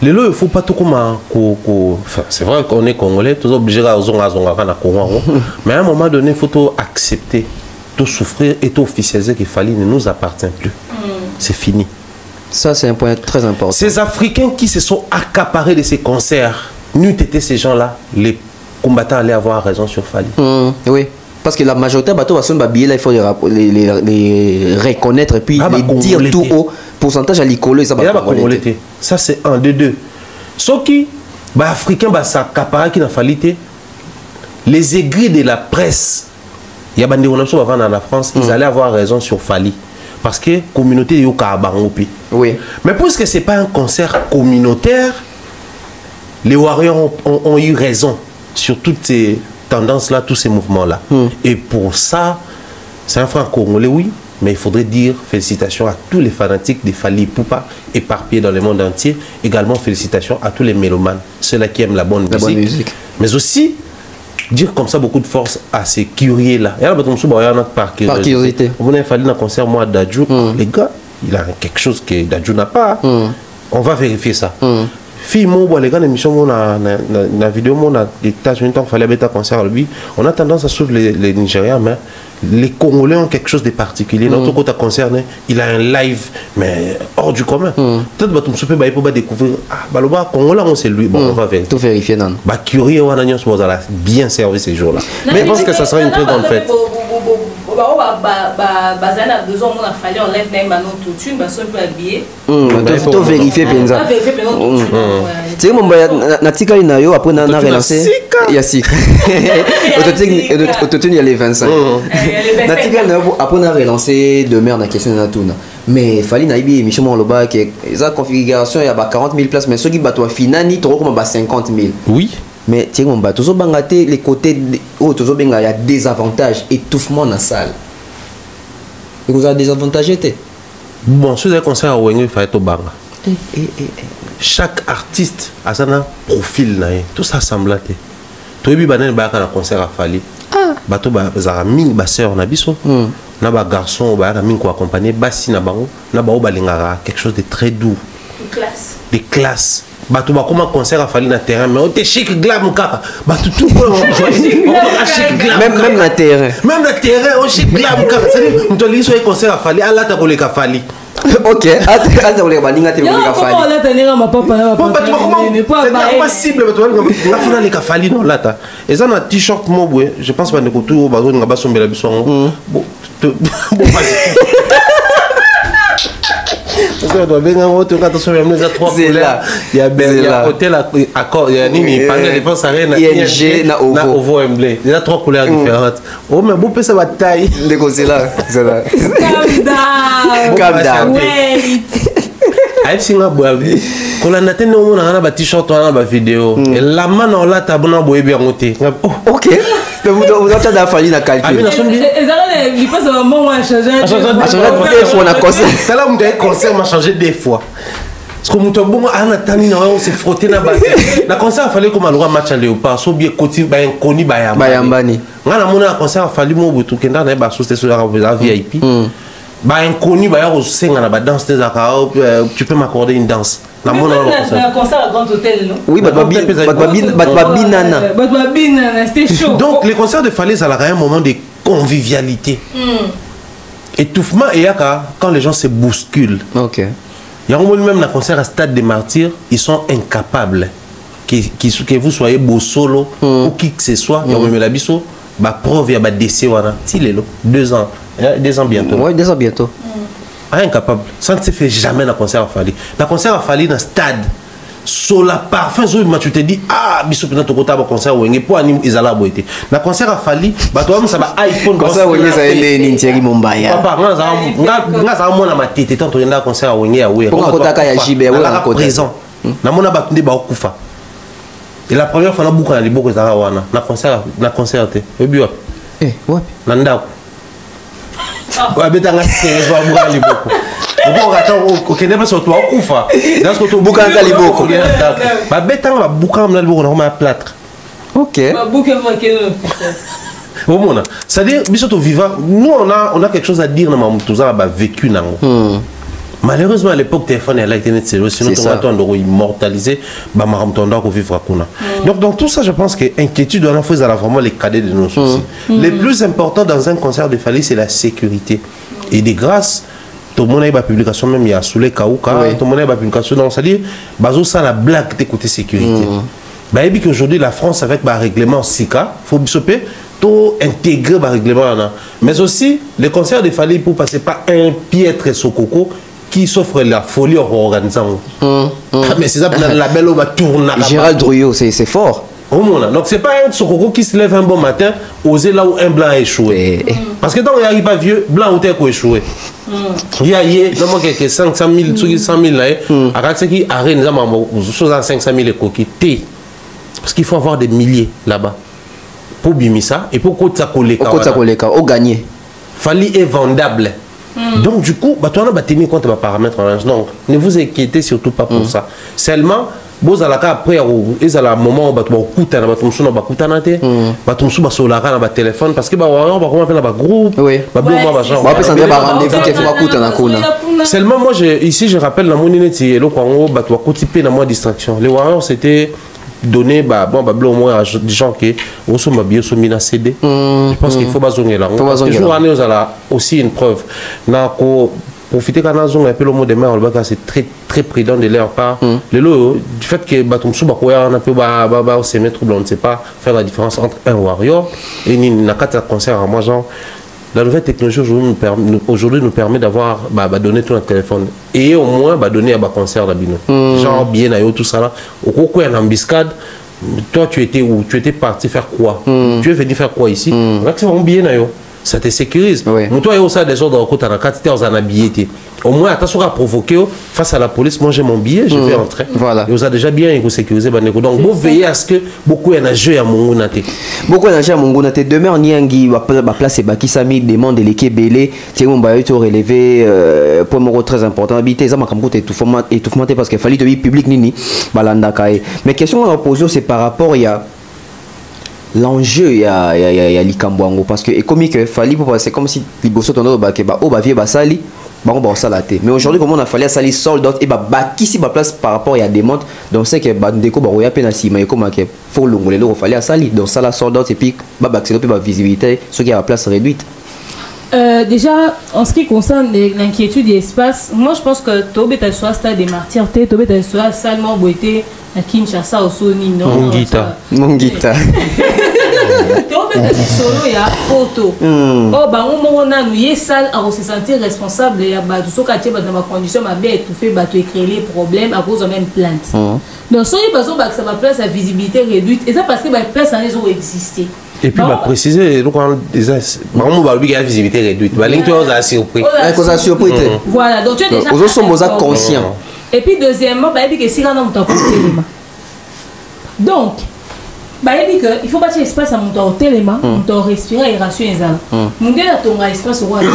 Les lots, il ne faut pas tout comme enfin, c'est vrai qu'on est Congolais, tous obligés à Congo. Mais à un moment donné, il faut tout accepter, tout souffrir et tout officialiser que Fali ne nous appartient plus. C'est fini. Ça, c'est un point très important. Ces Africains qui se sont accaparés de ces concerts, n'eût été ces gens-là, les combattants allaient avoir raison sur Fali. Oui. Parce que la majorité des bateaux il faut les reconnaître et puis les dire tout haut. Pourcentage à l'école, ça c'est un de deux. Ce qui, les Africains, s'accaparer qui n'a fallu les aigris de la presse, il y a des gens avant dans la France, ils allaient avoir raison sur Fali. Parce que la communauté est au Kabangopi. Oui. Mais puisque ce n'est pas un concert communautaire, les Warriors ont eu raison sur toutes ces tendances-là, tous ces mouvements-là. Et pour ça, c'est un frère congolais, oui, mais il faudrait dire félicitations à tous les fanatiques de Fali Ipupa éparpillés dans le monde entier. Également félicitations à tous les mélomanes, ceux-là qui aiment la bonne musique. Mais aussi, dire comme ça beaucoup de force à ces curieux-là. Par curiosité. On a fallu dans un concert, moi, d'Adjou. Les gars, il a quelque chose que d'Adjou n'a pas. On va vérifier ça. Fille, moi, les gars, l'émission, la vidéo, on a des États-Unis, il fallait mettre un concert à lui. On a tendance à suivre les Nigériens, mais les Congolais ont quelque chose de particulier. Notre côté concerné, il a un live, mais hors du commun. Peut-être que tu peux découvrir, le Congolais, c'est lui. Bon, on va vérifier. Tout vérifier, non. Curieux, on a bien servi ces jours-là. Mais je pense que ça sera une très grande fête. bazana besoin on a fallu en live même maintenant tout une parce qu'on peut habiller to vérifier penza tu sais mon natika ina yo après na relancer yasi autotune il y a les 25 natika na après na relancer demain na question na tuna mais fali na ibi émission mon loba que esa configuration il y a 40 000 places mais ceux qui battent finani to comme 50 000 oui. Mais tiens, on va toujours bangater les côtés où toujours il y a des avantages, étouffement dans la salle. Et vous avez des avantages été. Bon, si vous avez un concert à Wenge, il faut être au banga. Chaque artiste a son profil, tout ça semble. Tu as vu un concert à Fali. Bato bazara mingi ba sœur na biso. Na ba garçon ba mingi ko accompagner basi na bango, na ba balingara quelque chose de très doux. De classe. Bato ba comment concert à Fali na terrain mais on te chic glam kaka. Bato tout chic glam. Même na terrain. Même na terrain on chic glam kaka. C'est on te lit sur concert à Fali, ala ta koleka Fali. Ok, attends, on les balinga te koleka Fali. Comment la tenir ma papa na papa. C'est pas cible bato na funa le Fali non lata. Et ça na t-shirt mo boy, je pense pas ne ko tout bazo nga ba sombela biso ngo. Bon vas-y. Il y a hôtel accord, il y a Nini, défense arène, ING, na Ovo Emblé. Il y a 3 couleurs différentes. Oh, mais vous pouvez savoir taille. C'est là. Calm down. Wait. Aïe, singa boabi. Quand on a tenu on a un t-shirt, on a une vidéo. Et la main on l'a tabona boé bien monté. Ok. Vous avez la Fali na calcul. Il passe un moment à changer. À changer des fois on a concert. Ça là on a concert m'a changé des fois. Parce que mon bon a natani na on s'est frotté na base. La concert a fallu comme alors match à Léopard, so bien côté ba koni bayambani. Ngana mona concert a fallu mo butu kenda na ba so c'était sur la VIP. Ba inconnu ba ya senga na ba danse des akao tu peux m'accorder une danse. La concert à Grand Hôtel, non? Oui, Batbabinana, c'était chaud. Donc, les concerts de Fali, ça a un moment de convivialité. Étouffement, et quand les gens se bousculent. Ok. Il y a un moment même dans le concert à Stade des Martyrs, ils sont incapables. Que vous soyez beau solo ou qui que ce soit, il y a même la biso, bah preuve, il y a des décès, 2 ans. 2 ans bientôt. Oui, 2 ans bientôt. Incapable. Ça ne se fait jamais dans le concert à Fali. Dans le concert à Fali, dans le stade, sur la parfum, tu te dis, ah, bisous, tu as un concert où il y a un boité. Dans le concert à Fali, toi, ça va iPhone. Concert où il y a un Thierry Mumbaya. Papa, moi, je ma tête, tant que tu as un concert où il y a un présent. Na mona batunde ba okufa. Et la première fois na buka na liboko za wana na concert te. Ebi wapi? Wapi? Na ndako. Wa betanga serge wa buka liboko. Uko attends okende pas sur toi okufa. Dans ce que tu buka na liboko. Ba betanga ba buka na liboko na ma plâtre. OK. Ba buka ma keno. Au monde. C'est-à-dire biso to vivant, nous on a quelque chose à dire na mamutuza ba vécu nango. Malheureusement à l'époque téléphone elle a été net sinon on doit immortaliser bah maramtonda ko vivre kuna. Donc dans tout ça je pense que inquiétude on a fait vraiment les cadets de nos soucis. Les plus importants dans un concert de Fali c'est la sécurité. Et de grâce tout le monde a eu la publication même il y a Soulé Kaouka, tout le monde a eu la publication donc c'est-à-dire bazo ça la blague de côté sécurité. Bah et puis qu'aujourd'hui la France avec le règlement SICA faut bisoper tout intégrer le règlement là. Mais aussi les concerts de Fali pour passer par un piètre sokoko qui s'offre la folie en organisant. Mais c'est ça, la belle va tourner. Gérald Drouillot, c'est fort. Donc c'est pas un sokoko qui se lève un bon matin, oser là où un blanc a échoué. Parce que tant qu'il n'y a pas vieux, blanc ou t'es échoué. Il y a quelques 500 000, 100 000 là, à ce qui arrête, nous avons 500 000 coquilles. Parce qu'il faut avoir des milliers là-bas. Pour bimisa et pour que ça colle. Au gagner. Fali est vendable. Donc du coup, tu as tenir compte des paramètres. Donc ne vous inquiétez surtout pas pour ça. Seulement, vous allez après, ils allent à un moment où vous écoutez, vous téléphone parce que groupe. Seulement moi ici je rappelle la monnaie et le Congo, la distraction. Les Warriors c'était donner au moins des gens qui sont bien soumis à CD. Je pense qu'il faut pas zonger là. Jour année vous allez aussi une preuve. Profiter quand on a un peu le mot de mer, c'est très très prudent de leur part. Du fait que on a peu se mettre on ne sait pas faire la différence entre un warrior et une concert à moi genre la nouvelle technologie aujourd'hui nous permet d'avoir donner tout notre téléphone et au moins donner à concert d'abino genre bien à tout ça là au cours en embuscade. Toi tu étais où? Tu étais parti faire quoi? Tu es venu faire quoi ici? C'est vraiment bien ça te sécurise. Mais toi, il y a aussi des ordres côté dans tu es en habillé. Au moins, attention à provoquer face à la police. Moi, j'ai mon billet, je vais entrer. Voilà. Et vous avez déjà bien sécurisé. Donc, vous veillez à ce que beaucoup de jeux à Mongonate. Beaucoup de jeux à Mongonate. Demain, on y a un place Baki Sami demande l'équipe Bélé. C'est un bail relevé pour mon très important. Habiter, ça m'a comme étouffement parce qu'il fallait de public nini. Balanda Kaye. Mais question qu'on a posée, c'est par rapport à l'enjeu il y a Likambwango parce que et comme que fallait pour c'est comme si liboso tono ba vie basali ba salate mais aujourd'hui comme on a fallu sali sold out et qui si place par rapport il y a des montres donc c'est que ndeko ba roya pena si mais comme que faut longolé il fallait sali donc ça la sold out et puis c'est peu visibilité ce qui a la place réduite. Déjà, en ce qui concerne l'inquiétude des espaces, moi je pense que Tobé t'as soit stade des martyrs, Tobé t'as soit salement boité à Kinshasa au Sony, non? Mon guitare. Tobé t'as solo et à photo. Oh, bah, on a nous salle à se sentir responsable et à tout ce quartier dans ma condition m'a bien étouffé, tu écris les problèmes à cause de même plainte. Donc, si on que ça va place à visibilité réduite, et ça parce que la place en les ont existé. Et puis, préciser, donc, la visibilité réduite. Voilà, donc tu es déjà. Vous sommes conscients. Et puis, deuxièmement, il y a si on a donc, il faut bâtir espace à monter au téléma, monter au respirer et rassurer les âmes. Monter à ton espace au roi de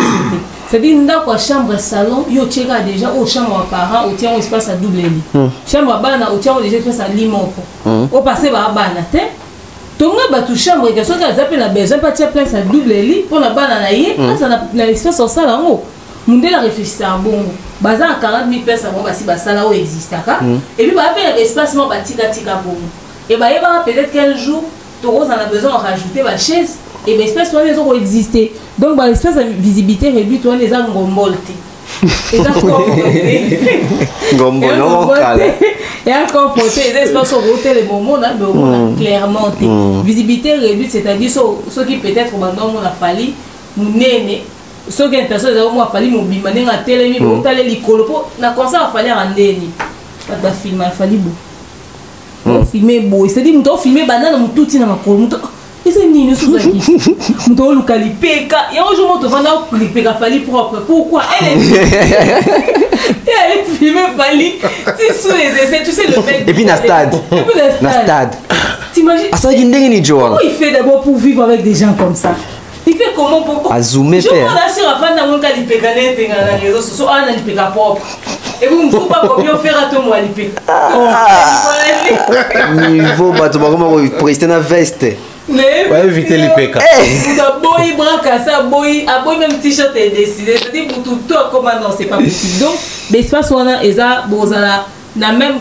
c'est-à-dire, dans la chambre salon, il y a déjà au chambre parents, au tient espace à double lit. Chambre à bana, au tient déjà espace à limon. Au passé, à bana, ton gars tu chambre et que ce gars appelle la besoin pas de place à double lit pour la banane naïe ça na l'espace au salon en haut monde la réfléchir à bon bazar 40 000 personnes bon si ça là où existe et puis bah appelle l'espace moi tika bon et bah il va peut-être quel jour tu en a besoin de rajouter ma chaise et ben l'espace là les ont existé donc bah l'espace de visibilité réduite on les a ngombolté et ça et encore porter les espaces au hôtel les moments là clairement visibilité réduite c'est-à-dire ceux qui peut-être maintenant on a fallu nous néné ceux qui une personne on a fallu nous bimaner à télé mi pour aller l'école pour na comme ça a fallu en néné pas filmer a fallu beau filmer beau c'est-à-dire nous filmer banane nous tout na makolo et c'est nini sous la qui nous le calipeka et un jour on te vend là calipeka fallu propre pourquoi elle est filmée fallu c'est sous les essais tu sais le mec et puis na stade t'imagines ça qui n'est ni Joan comment il fait d'abord pour vivre avec des gens comme ça il fait comment pour à zoomer faire je prends la sur avant dans mon calipeka net dans les réseaux sociaux ah na calipeka propre et vous ne pouvez pas combien faire à toi moi calipeka niveau bah tu vas comment pour rester dans veste ouais, éviter les PK. Boy, braque ça, boy, à boy même t-shirt est décidé. C'est-à-dire pour tout comment non, c'est pas possible. Donc, l'espace où on a, Eza, Bozana, n'a même,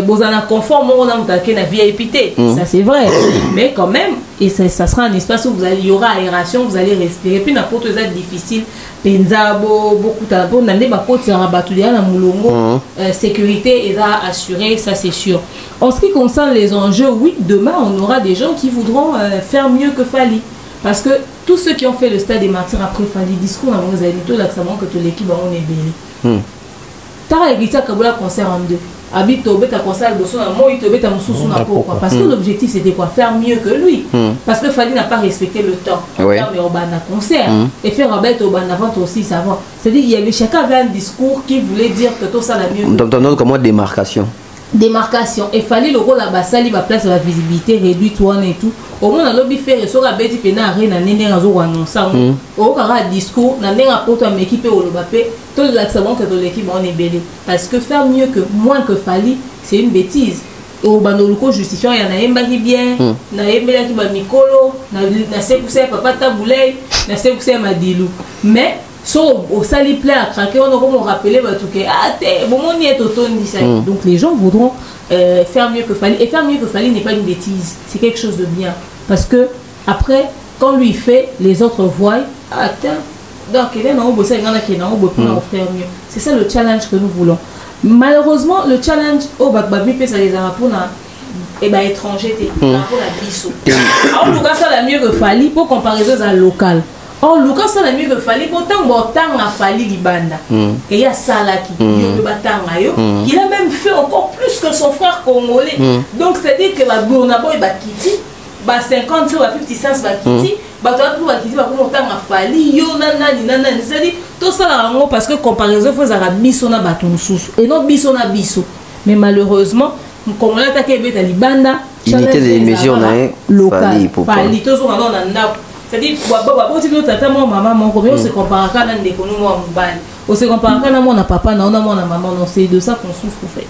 Bozana conforme, on a monté la VIP. Ça c'est vrai. Mais quand même, et ça sera un espace où il y aura aération, vous allez respirer. Puis n'importe quoi difficile. Penzabo, beaucoup de temps, n'amenez pas côté à rabattre la moulongo. Sécurité est assurée, ça c'est sûr. En ce qui concerne les enjeux, oui, demain on aura des gens qui voudront faire mieux que Fali. Parce que tous ceux qui ont fait le stade des martyrs après Fali, discours dans vos habitudes, là, ça manque que l'équipe on est belle. Tara et Gita Kaboula concert en deux. Habite au bêta concert, moi il te bêta mon pourquoi? Parce que l'objectif c'était quoi? Faire mieux que lui. Parce que Fali n'a pas respecté le temps. Mais au bana concert. Et faire un bête au bana vente aussi, ça va. C'est-à-dire qu'il y avait chacun avait un discours qui voulait dire que tout ça la mieux. Donc dans comment démarcation? Démarcation et fallait le rôle là-bas ça va place la visibilité réduite tout et tout au moins dans lobby faire so ga beti pena arena nene razo annoncer au kara discours na nenga poto am équipe au lobapé tout l'accent que l'équipe on est belé parce que faire mieux que moins que Fali c'est une bêtise au bandoluko justifiant il y en a yemba qui bien na yembela ki ba mikolo na sekuse papa taboulay na sekuse madilou mais so au sali plein à craquer on a comme on rappelait tout que bon on y est automne dit ça donc les gens voudront faire mieux que Fali et faire mieux que Fali n'est pas une bêtise c'est quelque chose de bien parce que après quand lui fait les autres voient donc il est dans le bossé il y en a qui est dans le bossé pour faire mieux c'est ça le challenge que nous voulons malheureusement le challenge au babi fait ça les arapes et ben étranger pour la biso en tout cas ça la mieux que Fali pour comparaison à local Oh, Lucas, ça n'a mieux que Fali. Pourtant, Bortang a Fali Libanda. Et il y a Salaki, il a même fait encore plus que son frère congolais. Donc, c'est-à-dire que Bournabo et Bakiti, 50 sur 50 cents Bakiti, Bakiti, Bortang a Fali, c'est-à-dire tout ça parce que comparaison, il faut que Bissona Batonsus et non Bissona Bisso. Mais malheureusement, comme on a attaqué Libanda, unité des mesures locales. Fali, tout ça, on a. C'est-à-dire, on se compare à on se compare à mon papa, on a mon maman, c'est de ça qu'on souffre en fait.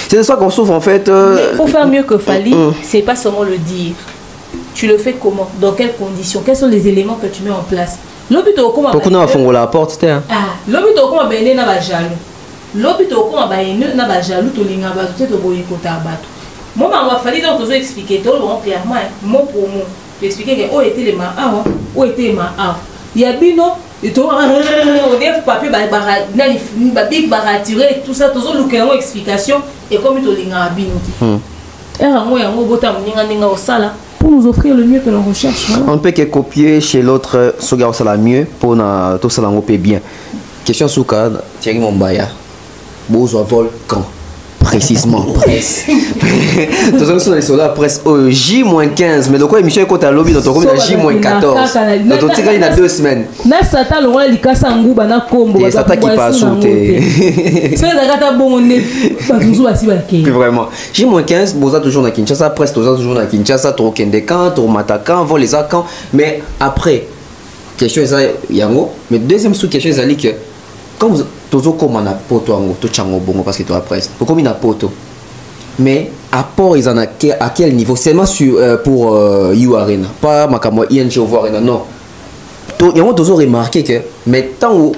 C'est de ça qu'on souffre en fait. Mais pour faire mieux que Fali, c'est pas seulement le dire. Tu le fais comment? Dans quelles conditions? Quels sont les éléments que tu mets en place? Pourquoi on a fait la porte? L'hôpital comment ben na ba jaloux. L'hôpital comment ba na ba jaloux to linga ba to boye kota bato. Moi on va Fali donc toujours expliquer tout clairement mot pour mot. Expliquer que où étaient les mains, où étaient les mains. Il y a bino, il faut papier, big baratirer, tout ça, toujours une explication et comme il y a bino. Pour nous offrir le mieux que l'on recherche. On ne peut que copier chez l'autre, ce gars ça la mieux pour tout ça l'en bien. Question sous cadre, Thierry Mombaya, Bozo volcan. Précisément, presse. Nous sommes les soldats presse J-15, mais de quoi émission est à lobby dans ton commune à J-14. Dans ton tigre, il y a 2 semaines. Na Satan, on va lui casser un goût, bana combo. Et Satan qui passe sous tes. C'est la gata bon, on est pas toujours assis avec elle. Vraiment. J-15, Boza toujours dans Kinshasa, presse toujours dans Kinshasa, trop Kendekan, trop Matakan, vol les Akans. Mais après, question est Yango. Mais deuxième sous-question est que quand vous toujours comme on a poto en tout chango bongo parce que tu as presque pour comme il a poto mais apport ils en a à quel niveau seulement sur pour You Arena pas makamo ING au Arena non il y a toujours remarqué que mais tant où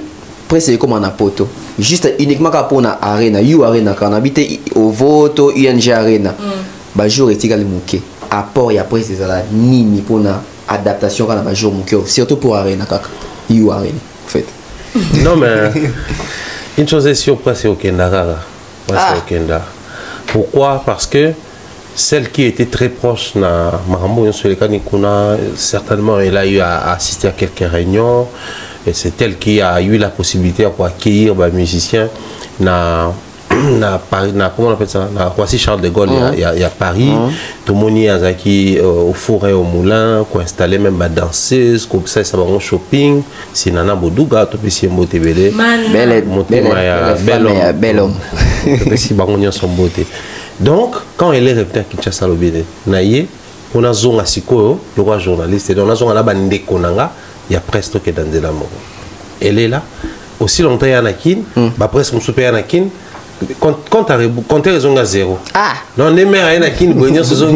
presque comme on a poto juste uniquement pour na Arena You Arena quand on habite au voto ING Arena bah jour est égal mouké apport il y a presque c'est la nini pour na adaptation quand on a jour mouké surtout pour Arena kaka You Arena en fait. Non, mais une chose est sûre, c'est au Kenda. Pourquoi? Parce que celle qui était très proche, certainement, elle a eu à assister à quelques réunions. Et c'est elle qui a eu la possibilité d'accueillir les musiciens. Comment on appelle ça? Voici Charles de Gaulle, il y a Paris. Tout le monde y a au four et au moulin, qui installé même ma danseuse, comme ça, ça va en shopping. C'est Nana Bodouga, tout petit mot TBD. Bel homme. Son beauté. Donc, quand elle est revenue à Kinshasa, on a zone à Siko, le roi journaliste, on a zone à la bande Konanga, il y a presque que dans des amours. Elle est là. Aussi longtemps, il y a Anakin, presque mon super Anakin. Quand tu as raison à 0. Ah. Non, les mères qui ne sont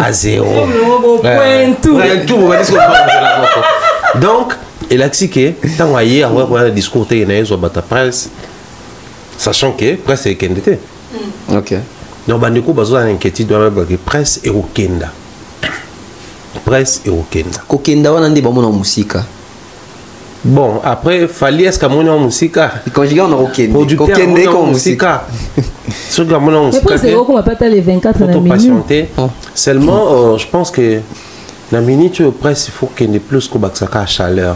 à 0. Donc, il a dit que tant hier, on a discuté sur la presse, sachant que presse est Kenda. Ok. Donc, on a une inquiétude de la presse et au Kenda. Presse et au Kenda. Au Kenda, on a des bonbons en musique. Bon, après, Fali est-ce qu'il y a mon musique? Quand je dis on a aucun musique. Ce que mon musique. Mais c'est qu'on va pas les 24 minutes. Seulement, je pense que la minute presse, il faut qu'il y ait plus que la chaleur.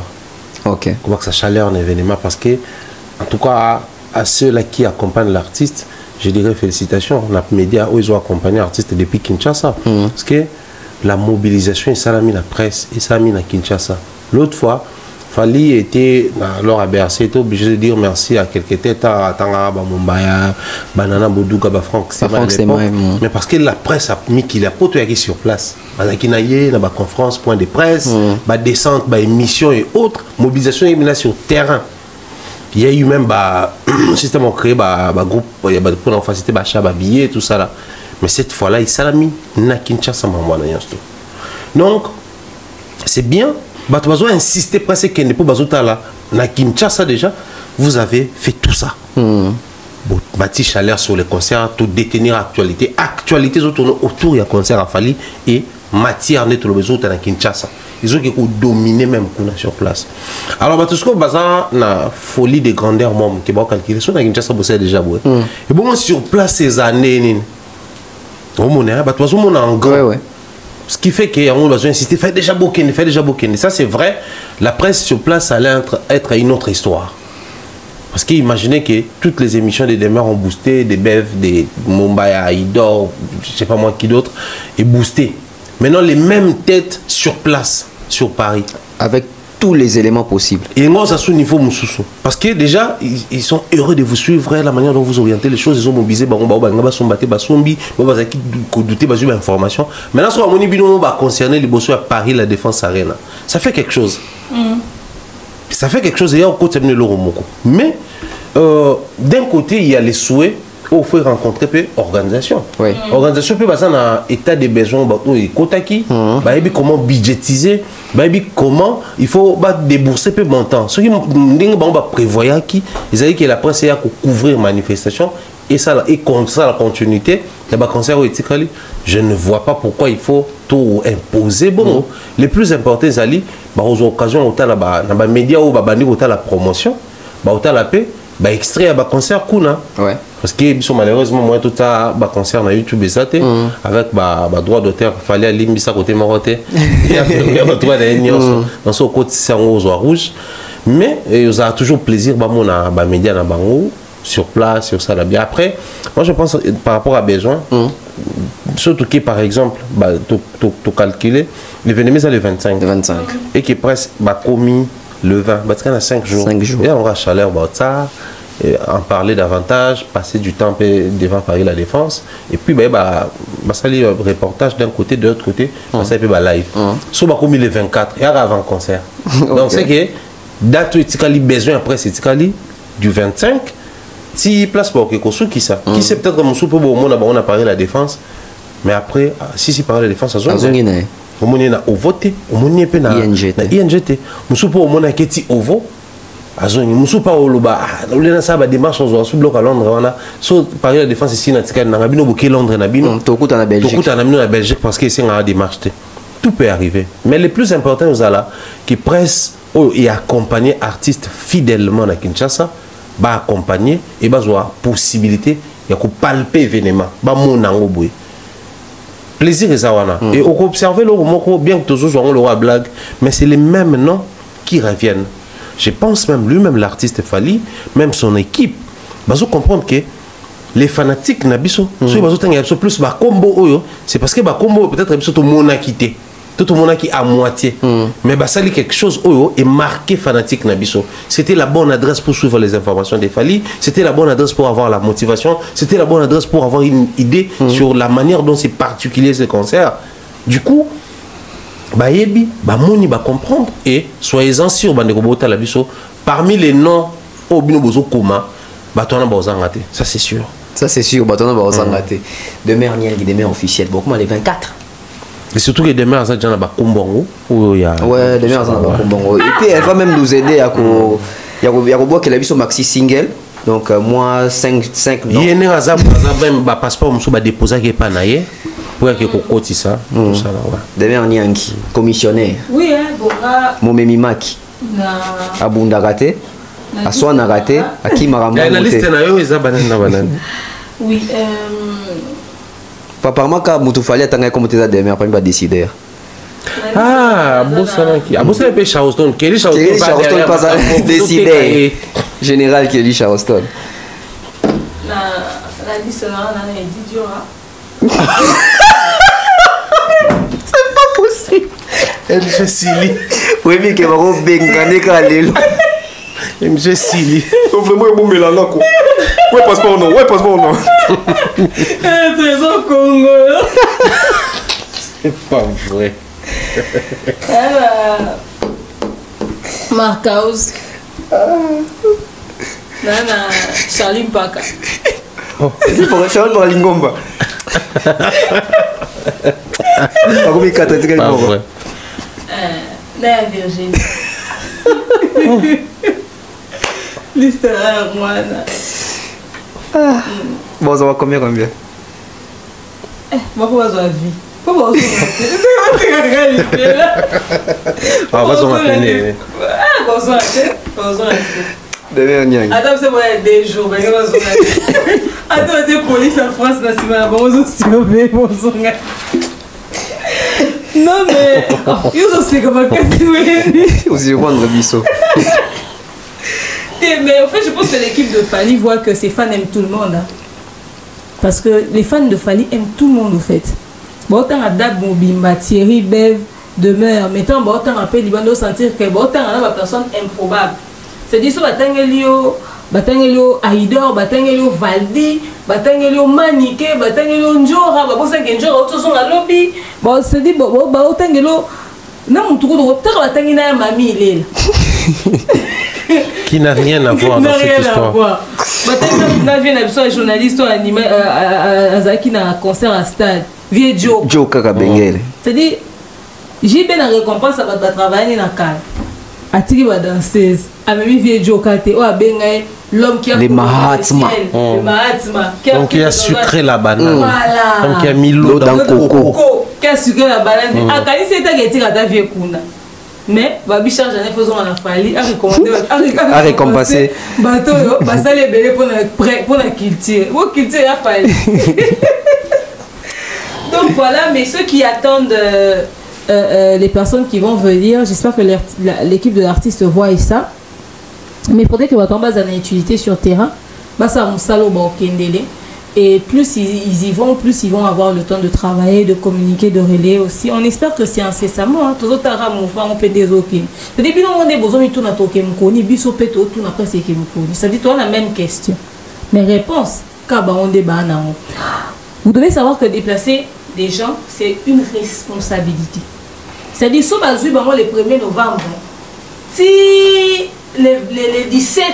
Ok. Que la chaleur un événement parce que, en tout cas, à ceux-là qui accompagnent l'artiste, je dirais félicitations. On a médias où ils ont accompagné l'artiste depuis Kinshasa. Parce que la mobilisation, ça l'a mis la presse et ça l'a mis à Kinshasa. L'autre fois, Fali était alors à BRC, était obligé de dire merci à quelques têtes à Tanga, Mombaya, Banana Bodouga, Franck. Mais parce que la presse a mis qu'il a pas sur place. Il y a conférence, point de presse, descente, émission et autres, mobilisation et sur terrain. Il y a eu même un système créé, groupe pour en faciliter, billets, tout ça là. Mais cette fois-là, il s'est mis na Kinshasa. Donc, c'est bien. Tu vas insister presque qu'il n'est pas besoin là. Na Kinshasa déjà, vous avez fait tout ça. Bâti chaleur sur les concerts, tout détenir actualité. Actualité autour du concert à Fali et matière nette le besoin à Kinshasa. Ils ont dominé même sur place. Alors, tout ce qu'on a na folie de grandeur, qui va calculer sur Kinshasa, vous savez déjà. Et bon, sur place ces années, on a en grand. Ce qui fait qu'il y a besoin d'insister, fais déjà Bokene. Ça c'est vrai, la presse sur place allait être une autre histoire. Parce qu'imaginez que toutes les émissions des demeures ont boosté, des Bev, des Mumbai, Idor, je ne sais pas moi qui d'autre, et boosté. Maintenant, les mêmes têtes sur place, sur Paris. Avec tous les éléments possibles. Et moi, ça sous niveau Moussoussou. Parce que déjà, ils sont heureux de vous suivre, la manière dont vous orientez les choses, ils ont mobilisé, information. Maintenant, sur la bino va concerner les bossos à Paris, la Défense Arena. Ça fait quelque chose. Ça fait quelque chose, il y a au côté de l'Oromoko. Mais, d'un côté, il y a les souhaits. Il faut rencontrer l'organisation. Oui. L'organisation peut passer dans l'état des besoins, comment budgétiser, comment il faut débourser peu de montant. Ce qui prévoit qu'ils que la presse a couvrir manifestation et ça et comme ça la continuité, je ne vois pas pourquoi il faut tout imposer. Bon, les plus importants, c'est aux occasions, dans les médias où la promotion, la paix. Extrait à concert kuna parce que malheureusement moi tout ça concert na YouTube et ça avec droit d'auteur fallait aller ça côté maroté il y a droit dans son côté c'est en rouge mais ils ont toujours plaisir mon média na bango sur place sur ça là bien après moi je pense par rapport à besoin surtout qui par exemple tout calculer l'événement c'est le 25 et qui presque commis le 20, parce qu'il y a 5 jours. 5 jours. Et on aura chaleur, ça, en parler davantage, passer du temps devant Paris la Défense. Et puis, ça y a un reportage d'un côté, de l'autre côté, ça y a live. So, comme il est 24, il y a avant concert. Donc, c'est que, date où il y a besoin après, c'est du 25. Si place pour quelque chose qui ça. Qui sait peut-être que mon soupe au monde à Paris la Défense. Mais après, si Paris la Défense, ça zone. Au moins au voté, au moins na INGT. Musupo au moins keti ovo. Azoni musupa au loba. Olena ça ba démarche aux sous bloc à Londres on a. So Paris la Défense ici na tika na bino boké Londres na bino. Tokuta na Belgique. Tokuta na bino na Belgique parce que c'est une démarche. Tout peut arriver. Mais le plus important nous là qui presse et accompagner artistes fidèlement à Kinshasa, ba accompagner et ba avoir possibilité ya ko palper événement. Ba monango boy. Plaisir et Zawana. Et on observe le mot bien que tous jouons le roi blague, mais c'est les mêmes noms qui reviennent. Je pense même lui-même l'artiste Fally, même son équipe, vous comprendre que les fanatiques n'abisso, plus ba combo c'est parce que ba combo peut-être tout le monde a quitté. Tout le monde qui à moitié. Mais ça c'est quelque chose est marqué fanatique Nabiso. C'était la bonne adresse pour suivre les informations des Fally. C'était la bonne adresse pour avoir la motivation. C'était la bonne adresse pour avoir une idée sur la manière dont c'est particulier ce concert. Du coup, yebi, moni comprendre et soyez-en sûrs, parmi les noms au binobozo koma, ça c'est sûr. Ça c'est sûr, demain demain officiel, beaucoup les 24. Et surtout que demain, ça déjà na Kumbongo. Ouais, demain ça na Kumbongo. Et puis elle va même nous aider à ko voir qu'elle a vu son maxi single. Donc moi 5 non. Il y a même passeport musu ba déposer qui pas naie pour que kokoti ça. Tout ça là. Demain on y a un commissionnaire. Oui hein, Bora. Momemi Maki. Na Abunda raté. Aswana raté, Akimara monté. La liste na yo eza banane. Oui, Papa Maka Moutoufali attendait comme tu as demain après il va décider. Ah, Boussanaki. Ah, Boussanaki peut Charleston. Kelly Charleston pas décider. Général Kelly Charleston. La liste là, on a dit Diora. C'est pas possible. Elle fait Sili. Oui, mais que va on bengane kalelo. MG Sili. Vraiment un bon mélange quoi. Ouais, passeport non. Ouais, passeport non. Trésor Congo. C'est pas vrai. Marcaus. Nana Charlie Mpaka. Oh, c'est pour Charles pour Lingomba. Pas comme 4 c'est quelque chose. La Virginie. L'histoire moi. Bon, ça va combien Moi, faut avoir vie. Faut avoir vie. C'est la réalité là. Ah, va s'en appeler. Ah, bon sang, bon sang. Demain, attends, c'est moi des jours, mais on va s'en appeler. Attends, c'est police en France nationale, bon, on se sauve, bon sang. Non, mais. Ils ont c'est comme un casse-tête. Aussi, rendre biso. Mais en fait, je pense que l'équipe de Fally voit que ses fans aiment tout le monde. Hein. Parce que les fans de Fally aiment tout le monde, au fait. Bon, autant à Dab Mobimba, Thierry, Bev, Demeure, mais tant autant rappel, il va nous sentir que bon, autant à la personne improbable. C'est-à-dire, ça va Batangelio Aïdor, Batangelio Valdi, Batangelio Maniké, Batangelio Njora, Batangelio Njora, autres sont à lobby. Bon, c'est dit, Batangelio. Non, on trouve Batangelio Mamie, il est là. Qui n'a rien à voir dans cette histoire. Batangelio n'a rien à voir. Un journaliste animé à Zaki dans un concert à stade. Vieux Joe. Joe Kakabengele. C'est-à-dire, j'ai bien la récompense à travailler dans le cadre. À tirer ma danseuse. À même vieux Joe Kate. Oh, ben, l'homme qui a les Mahatma. Le Mahatma. Donc il a sucré la banane. Voilà. Donc il a mis l'eau dans le coco. Qui a sucré la banane. Ah, quand il s'est dit à ta vie Kuna. Mais Babi charge en faisant à la Fally à recommander à récompenser bateau ça les belés pour la culture. Pour culture à Fally. Donc voilà, mais ceux qui attendent les personnes qui vont venir, j'espère que l'équipe de l'artiste voit ça. Mais peut-être que votre base en utilité sur terrain, ça va salo kendele. Et plus ils y vont, plus ils vont avoir le temps de travailler, de communiquer, de relayer aussi. On espère que c'est incessamment. Tous les autres on peut des opinions. Depuis nous on est besoin de tout notre kemkoni, biso peto tout n'a pas ces kemkoni. Ça dit toi la même question. Mais réponse, kaba on débat na. Vous devez savoir que déplacer des gens, c'est une responsabilité. C'est-à-dire, si le 1er novembre, si les 17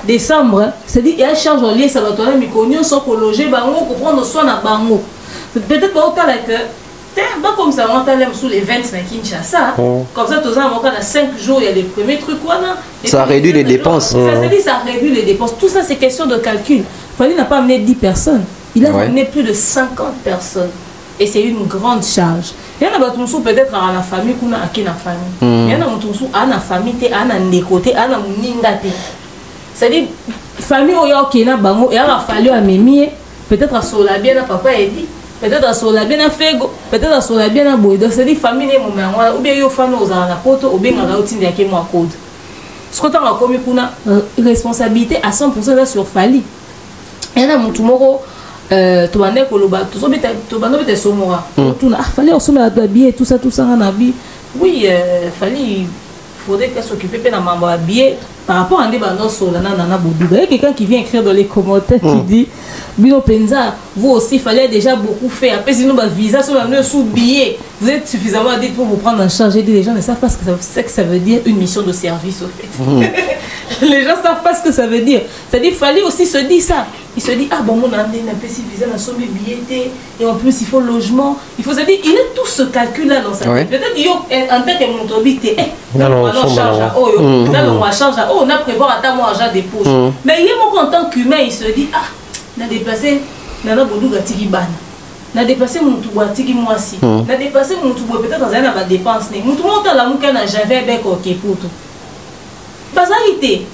décembre, c'est-à-dire qu'il y a un charge en lien, ça va tourner, mais qu'on y a un loger, qu'on prend soin à Bango. Peut-être pas autant que, pas comme ça, on est sous les 20 à Kinshasa. Comme ça, tout ça, on a 5 jours, il y a les premiers trucs. Ça réduit les dépenses. Ça réduit les dépenses. Tout ça, c'est question de calcul. Fally n'a pas amené 10 personnes. Il a amené plus de 50 personnes. Et c'est une grande charge. Il y en a peut-être à la famille qu'on a qui la famille. Il y en a à la famille, à la nécoté, à la ningate. C'est-à-dire, famille qui a bango, il a fallu à Mémie, peut-être à Sola bien à papa Edi, peut-être à Sola bien à Fego, peut-être à Sola bien à Boy. Donc c'est-à-dire, famille, ou bien il famille aux la poto, ou bien à la routine de moi code. Ce qu'on a commis pour une responsabilité à 100% sur Fally. Il y en a mon tomorrow. Tu vas aller koloba tu vas somora tu na fallait on sommer la billet tout ça on a dit oui fallait faudrait qu'elle s'occupe de na mamba billet par rapport à des bandes sur la nana boudou. Il y a quelqu'un qui vient écrire dans les commentaires qui dit Bino Penza vous aussi fallait déjà beaucoup faire après sinon bah visa sur la sous billet vous êtes suffisamment adepte pour vous prendre en charge et les gens ne savent pas ce que ça veut dire une mission de service au fait. Les gens savent pas ce que ça veut dire. C'est-à-dire fallait aussi se dire ça. Il se dit ah bon mon année n'a pas si visa n'a somme billetté et en plus il faut logement. Il faut se dire il a tout ce calcul là dans sa tête. Peut-être yo en tant que mon tobité on va charger on a prévoir à ta moi argent des poches. Mais il est en tant qu'humain il se dit ah n'a déplacé n'a boudou gatiki bana. N'a déplacé mon tout gatiki moi si. N'a déplacé mon tout peut-être dans un à dépense né. Mon tout montant la mouka n'a jamais bec OK pour tout. Bazarité.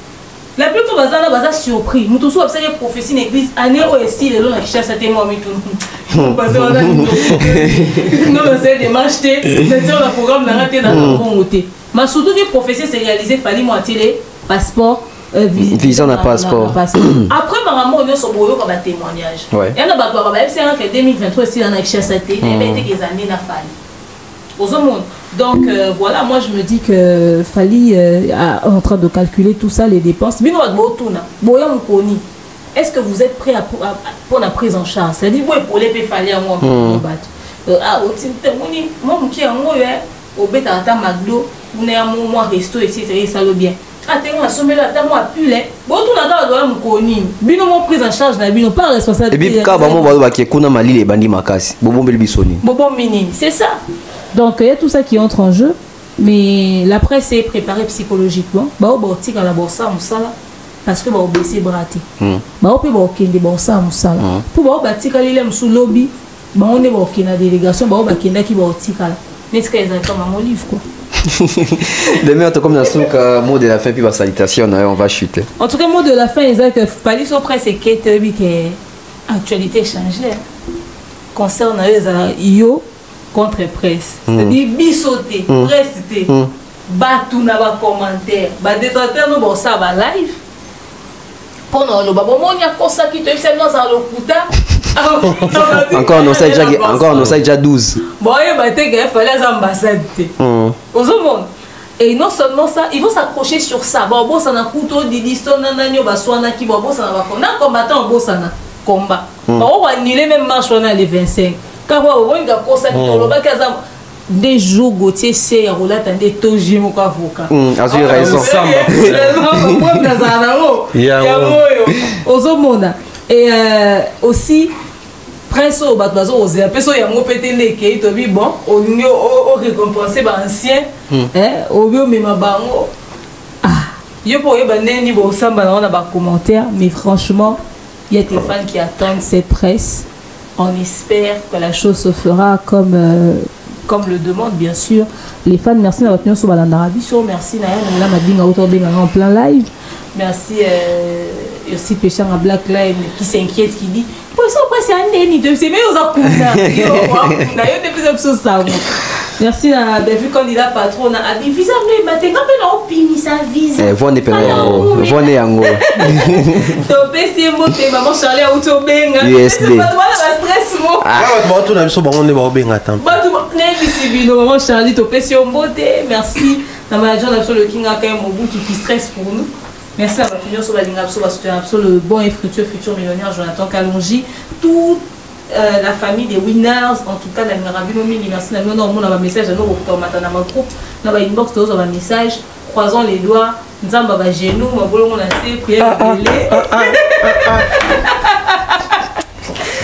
La plupart bazar bazar surpris. Nous tous observer prophétie dans l'église année aussi les gens qui cherchent à témoigner tout. Bazar on a nous essayer de m'acheter, mettre le programme n'a raté dans le bon côté. Mais surtout que prophétie c'est réalisé fallait moi télé passeport visa n'a passeport. Après maman on est sur boyo comme un témoignage. Il y en a pas c'est en 2023 si on a cherché à télé mais des années n'a fallu. Aux monde. Donc voilà, moi je me dis que Fally est en train de calculer tout ça, les dépenses. Est-ce que vous êtes prêt pour la prise en charge? C'est-à-dire, oui, pour les Fally à moi, ah, moi, qui est en haut, au bête à ta magdo, vous n'avez moi resto, etc. Ça le bien. Ah, t'es moi, sommet là, t'as moi, pull, bon, tout n'a pas de connu. Bino, mon prise en charge, n'a bino pas responsable. Et puis, quand on va qui kuna mali les bandits makasi, bobo belbisoni. Bobo minime, c'est ça. Donc il y a tout ça qui entre en jeu, mais la presse est préparée psychologiquement. Bah au boutique à la bourse à Moussala parce que bah au baisser braté. Bah au peut bah au kende bourse à Moussala. Pour bah au boutique à l'île sous lobby, bah on est bah au kende délégation, bah au bah kende qui bah au tique à la. Mais ce qu'ils attendent à mon livre quoi. Demain, comme dans le mot de la fin puis la salutation, on va chuter. En tout cas, mot de la fin, ils ont que Fally sur presse et que actualité changée concerne les yo. contre presse. C'est-à-dire bisoté, presse, batou na ba commentaire, ba détracteur nous bon ça va live. Pendant le babo monia kosa qui te fait dans un locuta. Encore on sait déjà 12. Bon, il va être qu'il fallait les ambassades. Aux hommes. Et non seulement ça, ils vont s'accrocher sur ça. Bon, bon, ça n'a couteau, didiston, nananio, baswana, qui bon, ça n'a pas combat. Non, combattant, bon, ça n'a combat. Bon, on va annuler même marche, on a les 25. Car on va dire que ça, des jours, Gauthier, c'est à rouler, attendez, tout j'ai mon avocat. As-tu raison. Aux hommes. Et aussi, prince au bateau osé un peu so ya mo pété neke to bi bon au récompenser ba ancien au bio même bango yo pour ba neni bo samba na ba commentaire mais franchement il y a des fans qui attendent cette presse. On espère que la chose se fera comme le demande bien sûr les fans. Merci d'avoir tenu sur Balandarabi show, merci na la madinga autour de en plein live. Merci aussi Péchant à Black Line qui s'inquiète, qui dit c'est un déni de c'est meilleur aux merci à vu candidat patron a dit visa mais maintenant on pini sa visa vonne yango to pesi moté maman Charlie auto benga USD pas stress mo ba to na biso ba on ne ba benga tant ba to ne bisi maman Charlie to pesi moté merci na manager na le king a quand même Mobutu qui stresse pour nous. Merci à votre sur la ligne le bon et fructueux futur millionnaire Jonathan Kalonji, toute la famille des winners, en tout cas la merci à nous, on a un message à nous, on a un groupe, on a une inbox, on a un message, croisons les doigts, nous avons un genou, on a un prière,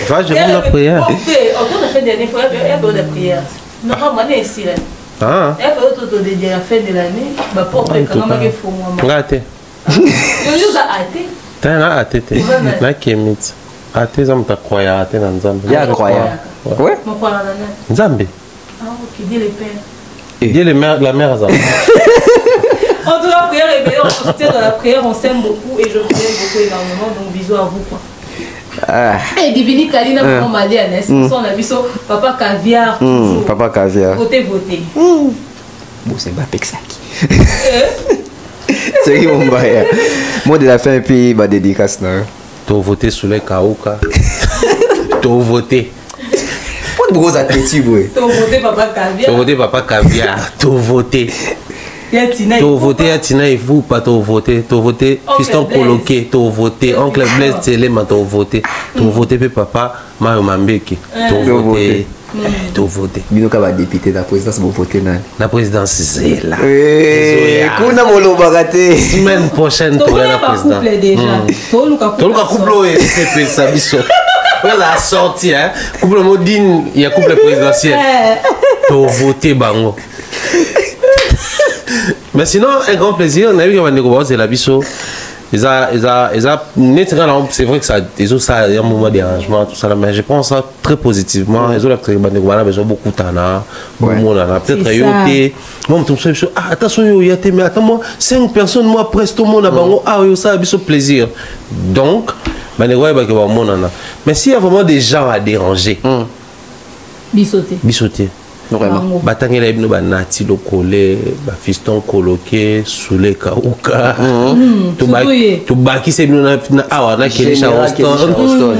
va, je vous la prière. On a fait dernière fois, il y a peu de prière. Non, moi, je suis ici. Il y a peu de la fin de l'année, ma porte est quand même fou. Tana atete na kemit ate za mtakwaya ate na nzambe ya kwaya ouais nzambe ok Dieu le père Dieu le mère la mère za en tout cas prière et bien on soutient dans la prière on s'aime beaucoup et je vous aime beaucoup énormément donc bisous à vous quoi. Et Divini Kalina pour Malia n'est-ce pas on a vu son papa caviar toujours papa caviar voter bon c'est pas Pexaki c'est qui mon bail moi de la fin et puis ma dédicace non tu voté sur les Kauka tu voté pas de gros appétit boy tu voté papa caviar tu voté papa caviar tu voté tu voté à Tina et vous pas tu voté fiston coloqué tu voté oncle Blaise Télé ma tu voté papa Mario Mambeki tu voté tout voté. Binoka va député la présidence pour voter la présidence c'est là. Kuna molo bagaté. Semaine prochaine pour la présidence. Couple déjà. Toluka couple c'est ça biso. La sortie hein. Couple modine, il y a couple présidentiel. Tout voté bango. Mais sinon un grand plaisir, on a vu qu'on va négocier la biso. C'est vrai que ça a un moment d'arrangement, tout ça, mais je pense ça très positivement. Ils ont besoin beaucoup de temps. Peut-être attention, mais attends, moi, 5 personnes, moi, presque tout le monde, ça a plaisir. Donc, mais s'il y a vraiment des gens à déranger, bissoter. Vraiment. Batangela ibno banati lokole ba fiston coloqué sous les kauka to baki c'est na awa na kelisha Houston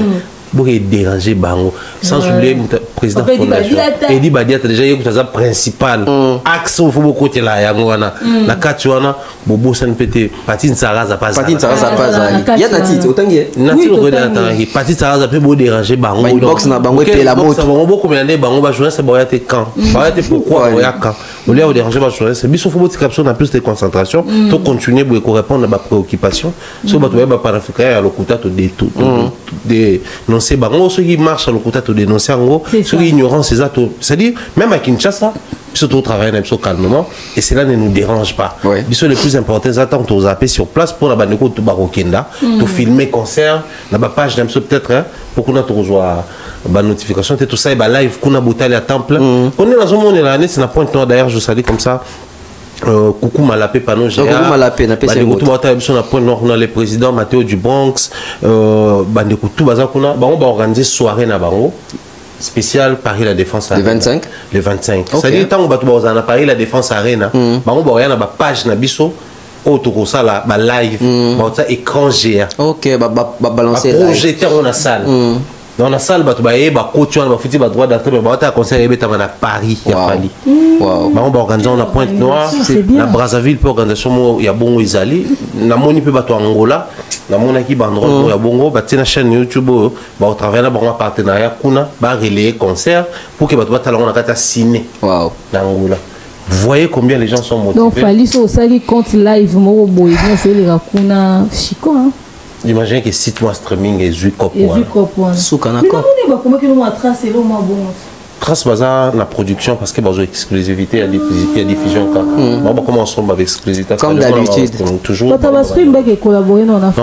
pour déranger bango sans oublier le président fondation Edi Badiata déjà il est principal axe faut beaucoup de la yango wana na katuana bobo san pété patine saraza pas il y a natite autant que natite autant patine saraza peut beau déranger bango box na bango et la moto bango combien de bango ba jouer c'est ba yate quand ba yate pourquoi ba yate quand au lieu de déranger ba jouer c'est biso faut beaucoup caption na plus de concentration to continuer pour répondre à ba préoccupation so ba to ba panafricain ya lokuta to de non c'est bango ceux qui marchent à lokuta to dénoncer en gros ceux qui ignorent ces actes c'est-à-dire même à Kinshasa surtout travailler calmement et cela ne nous dérange pas. Bisous le plus important c'est attendre aux appels sur place pour la bandeko to barokenda to filmer concert la page d'un peut-être pour qu'on a toujours la notification tout ça et ba live qu'on a botali à temple on est dans un monde l'année c'est la pointe d'ailleurs je salue comme ça coucou Malapé Pano Géa coucou Malapé na PC tout bata biso na point nord on a le président Mathéo du Bronx bandeko tout baza kuna bango ba organiser soirée na bango spécial Paris La Défense Le 25. Le 25. Ok. C'est-à-dire tant que tu vas Paris La Défense Arena, on va une page na biso autour ça là, live, ça écran géant. Ok, balancer projecteur dans la salle. Dans la salle, tu vas coach, tu vas droit d'entrée, mais tu as conseillé à Paris, il y a Paris. On va organiser la Pointe Noire, la Brazzaville, pour organisation, il y a bon Isali, na moni peut battre Angola, na mon équipe endroit, il y a bon, battre la chaîne YouTube, au travers de un partenariat, kuna, relayer concert pour que tu vas talon la carte ciné. Wow. Angola. Vous voyez combien les gens sont motivés. Donc, Fali, sur ça, compte live, moi, bien sûr, les Rakuna, Chico, hein. Imaginez que site moi streaming et Zucop. Soukanako. Mais comment que nous tracer là, moi, bon. Trace bazar la production parce que bazar exclusivité à diffusion quand. On va commencer avec exclusivité. Comme d'habitude. Toujours. Tu vas stream back et collaborer dans la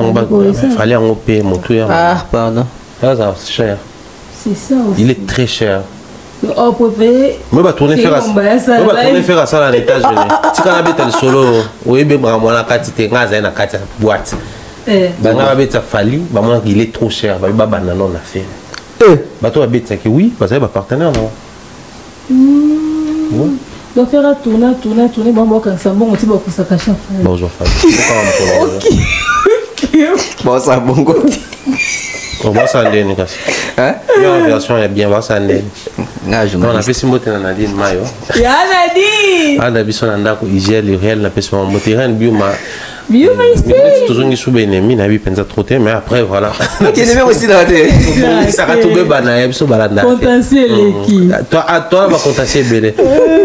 Il fallait en payer mon truc. Ah, pardon. C'est cher. C'est ça aussi. Il est très cher. Oh, préféré. Moi, va tourner faire à ça à l'étage. Si on habite le solo, oui, mais moi la carte était ngazé na carte boîte. Ben on habite ça Fali, bah moi il est trop cher, bah banana on a fait. Bah toi habite ça que oui, parce que bah partenaire non. Donc faire à tourner, bon quand ça bon, on va ça cacher. Bon je Fali. OK. Bon ça bon go. On va ça aller Nicolas. Hein? La version est bien, va ça aller. On a fait si moté na Nadine Mayo. Ya Nadine. Ah d'habitude on anda ko IGL le réel na pèse mon moteur bio ma Bio mais c'est toujours une sous ennemi na bi penza trop mais après voilà. Tu es aussi dans la télé. Ça va tout bana yebso balanda. Potentiel qui. Toi va potentiel belé.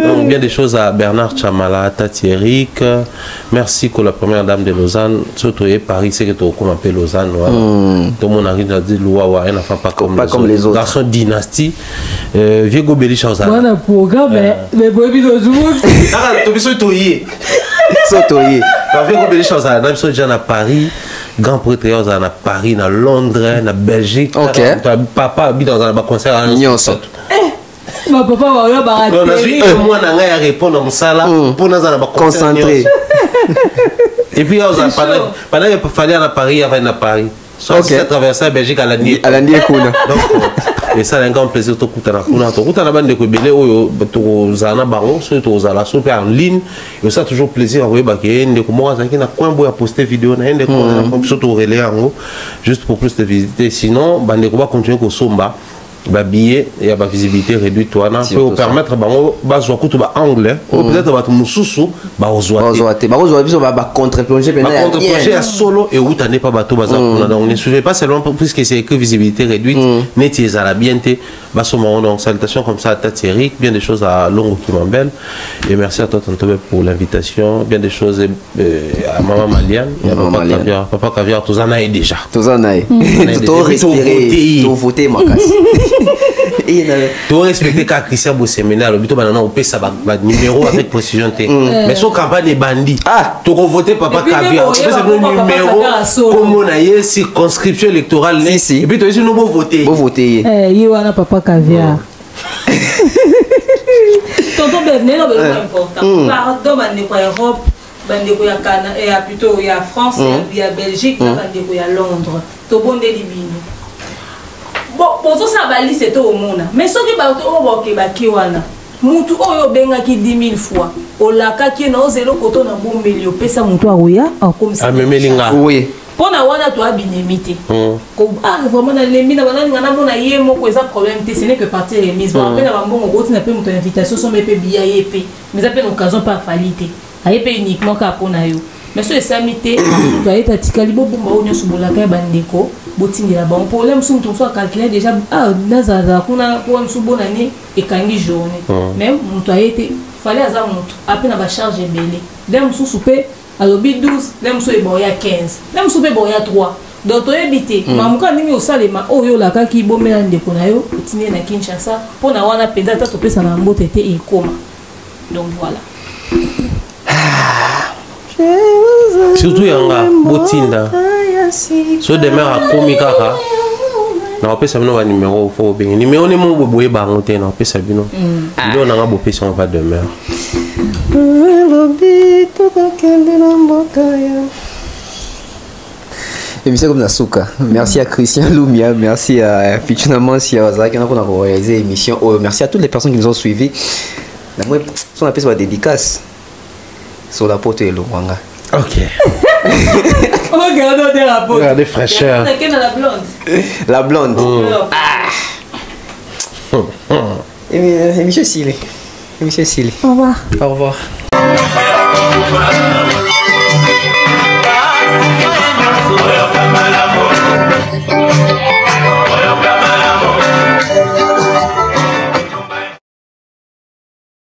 Donc bien des choses à Bernard Chamala, Tati Eric. Merci pour la première dame de Lausanne, surtout Paris c'est que tu comme appelle Lausanne voilà. Tout le monde arrive à dire loi rien enfin pas comme les autres. Garçon dynastie Viego Beli Chauza. Voilà programme mais bobi do jour. Ah, tu biso toyé. Sotoyé. Viego Beli Chauza, na biso déjà à Paris. Grand prêtre à Paris, à Londres, à Belgique. Ok. Papa habite dans un concert à Nyonso. Ma papa va là barater. On a vu un mois na ngaya répondre comme ça là pour nous en concentré. Et puis pendant qu'il fallait à Paris, il y avait à Paris. Soit c'est traversé la Belgique à la nuit. À la nuit kuna. Donc et ça c'est un grand plaisir de kutana kuna. To kutana bande ko belé oyo to zana bango, so to zala so pe en ligne. Et ça toujours plaisir à voir ba ke ndeko mo azaki na coin boya poster vidéo na ndeko comme so to relayer yango juste pour plus de visiter. Sinon bande ko ba continuer ko somba. Ba billet et ba visibilité réduite toi na peut permettre bango ba zo kutu ba anglais ou peut-être ba mususu ba ozoate biso ba contre-plongée à solo et où t'en pas bateau bazar donc ne suivez pas seulement puisque c'est que visibilité réduite net à la bienté ba somo donc salutations comme ça à Tati Eric bien des choses à Longo qui m'embelle et merci à toi Tantobe pour l'invitation bien des choses à maman Maliane et à papa Caviar tous en a déjà tout respirer tout voter ma casse. Tu respecter qu'à Christian Bousséménal, le buto banana, on paie ça numéro avec précision. Mais son campagne est bandit. Tu vas voter papa Caviar. C'est le numéro comme on a eu circonscription électorale. Et puis tu as nous voter. Il y a papa Caviar. Tonton Bernard, c'est important. Pardon, Europe. Il y a plutôt il y a France, il y a Belgique, il y a Londres. Tout bon délibine. Bon, pour ça, c'est au monde. Mais ce qui est mutu oyo benga ki 10 000 fois. Olaka ki na ozelo koto na bombeli opesa mutu aroya comme ça. Amemelinga. Oui. Pona wana to abinemité. Ko vraiment na lembi na bana ngana mona yemo ko eza problème te ce n'est que partie remise. Bon après na bambongo goti na pe mutu invitation so mepe biya yepe. Mais ça peut une occasion pas falite. Ayepe uniquement ka pona yo. Mais ce samité to ayeta tikali bo bomba onyo subolaka bandeko. Botindela bon problème sous ton soit calculé déjà nazaza kuna kwa msubona ni ekangi journée même mutu ayete fallait azar mutu après na ba charge belé dem sous souper alobi 12 dem sous eboya 15 dem sous eboya 3 donc to ebité mamuka ndimi osalema oyo la kaki bomela ndeko na yo otine na Kinshasa pona wana penda ta to pesa na mbote te ekoma donc voilà surtout yanga botinda so demain à komikaka na opesa bino ba numéro fo bengi numéro ne mo boye bango te na opesa bino ndo na nga bopesa on va demain émission comme Nasuka. Merci à Christian Lumia, merci à Pichuna Mansi, à Zaki, on a réalisé l'émission. Merci à toutes les personnes qui nous ont suivis. On appelle ça la dédicace sur la pote et le manga. Ok. Regardez des rapports. Regardez fraîcheur. La blonde. La blonde. Émission Silly. Émission Silly. Au revoir. Au revoir.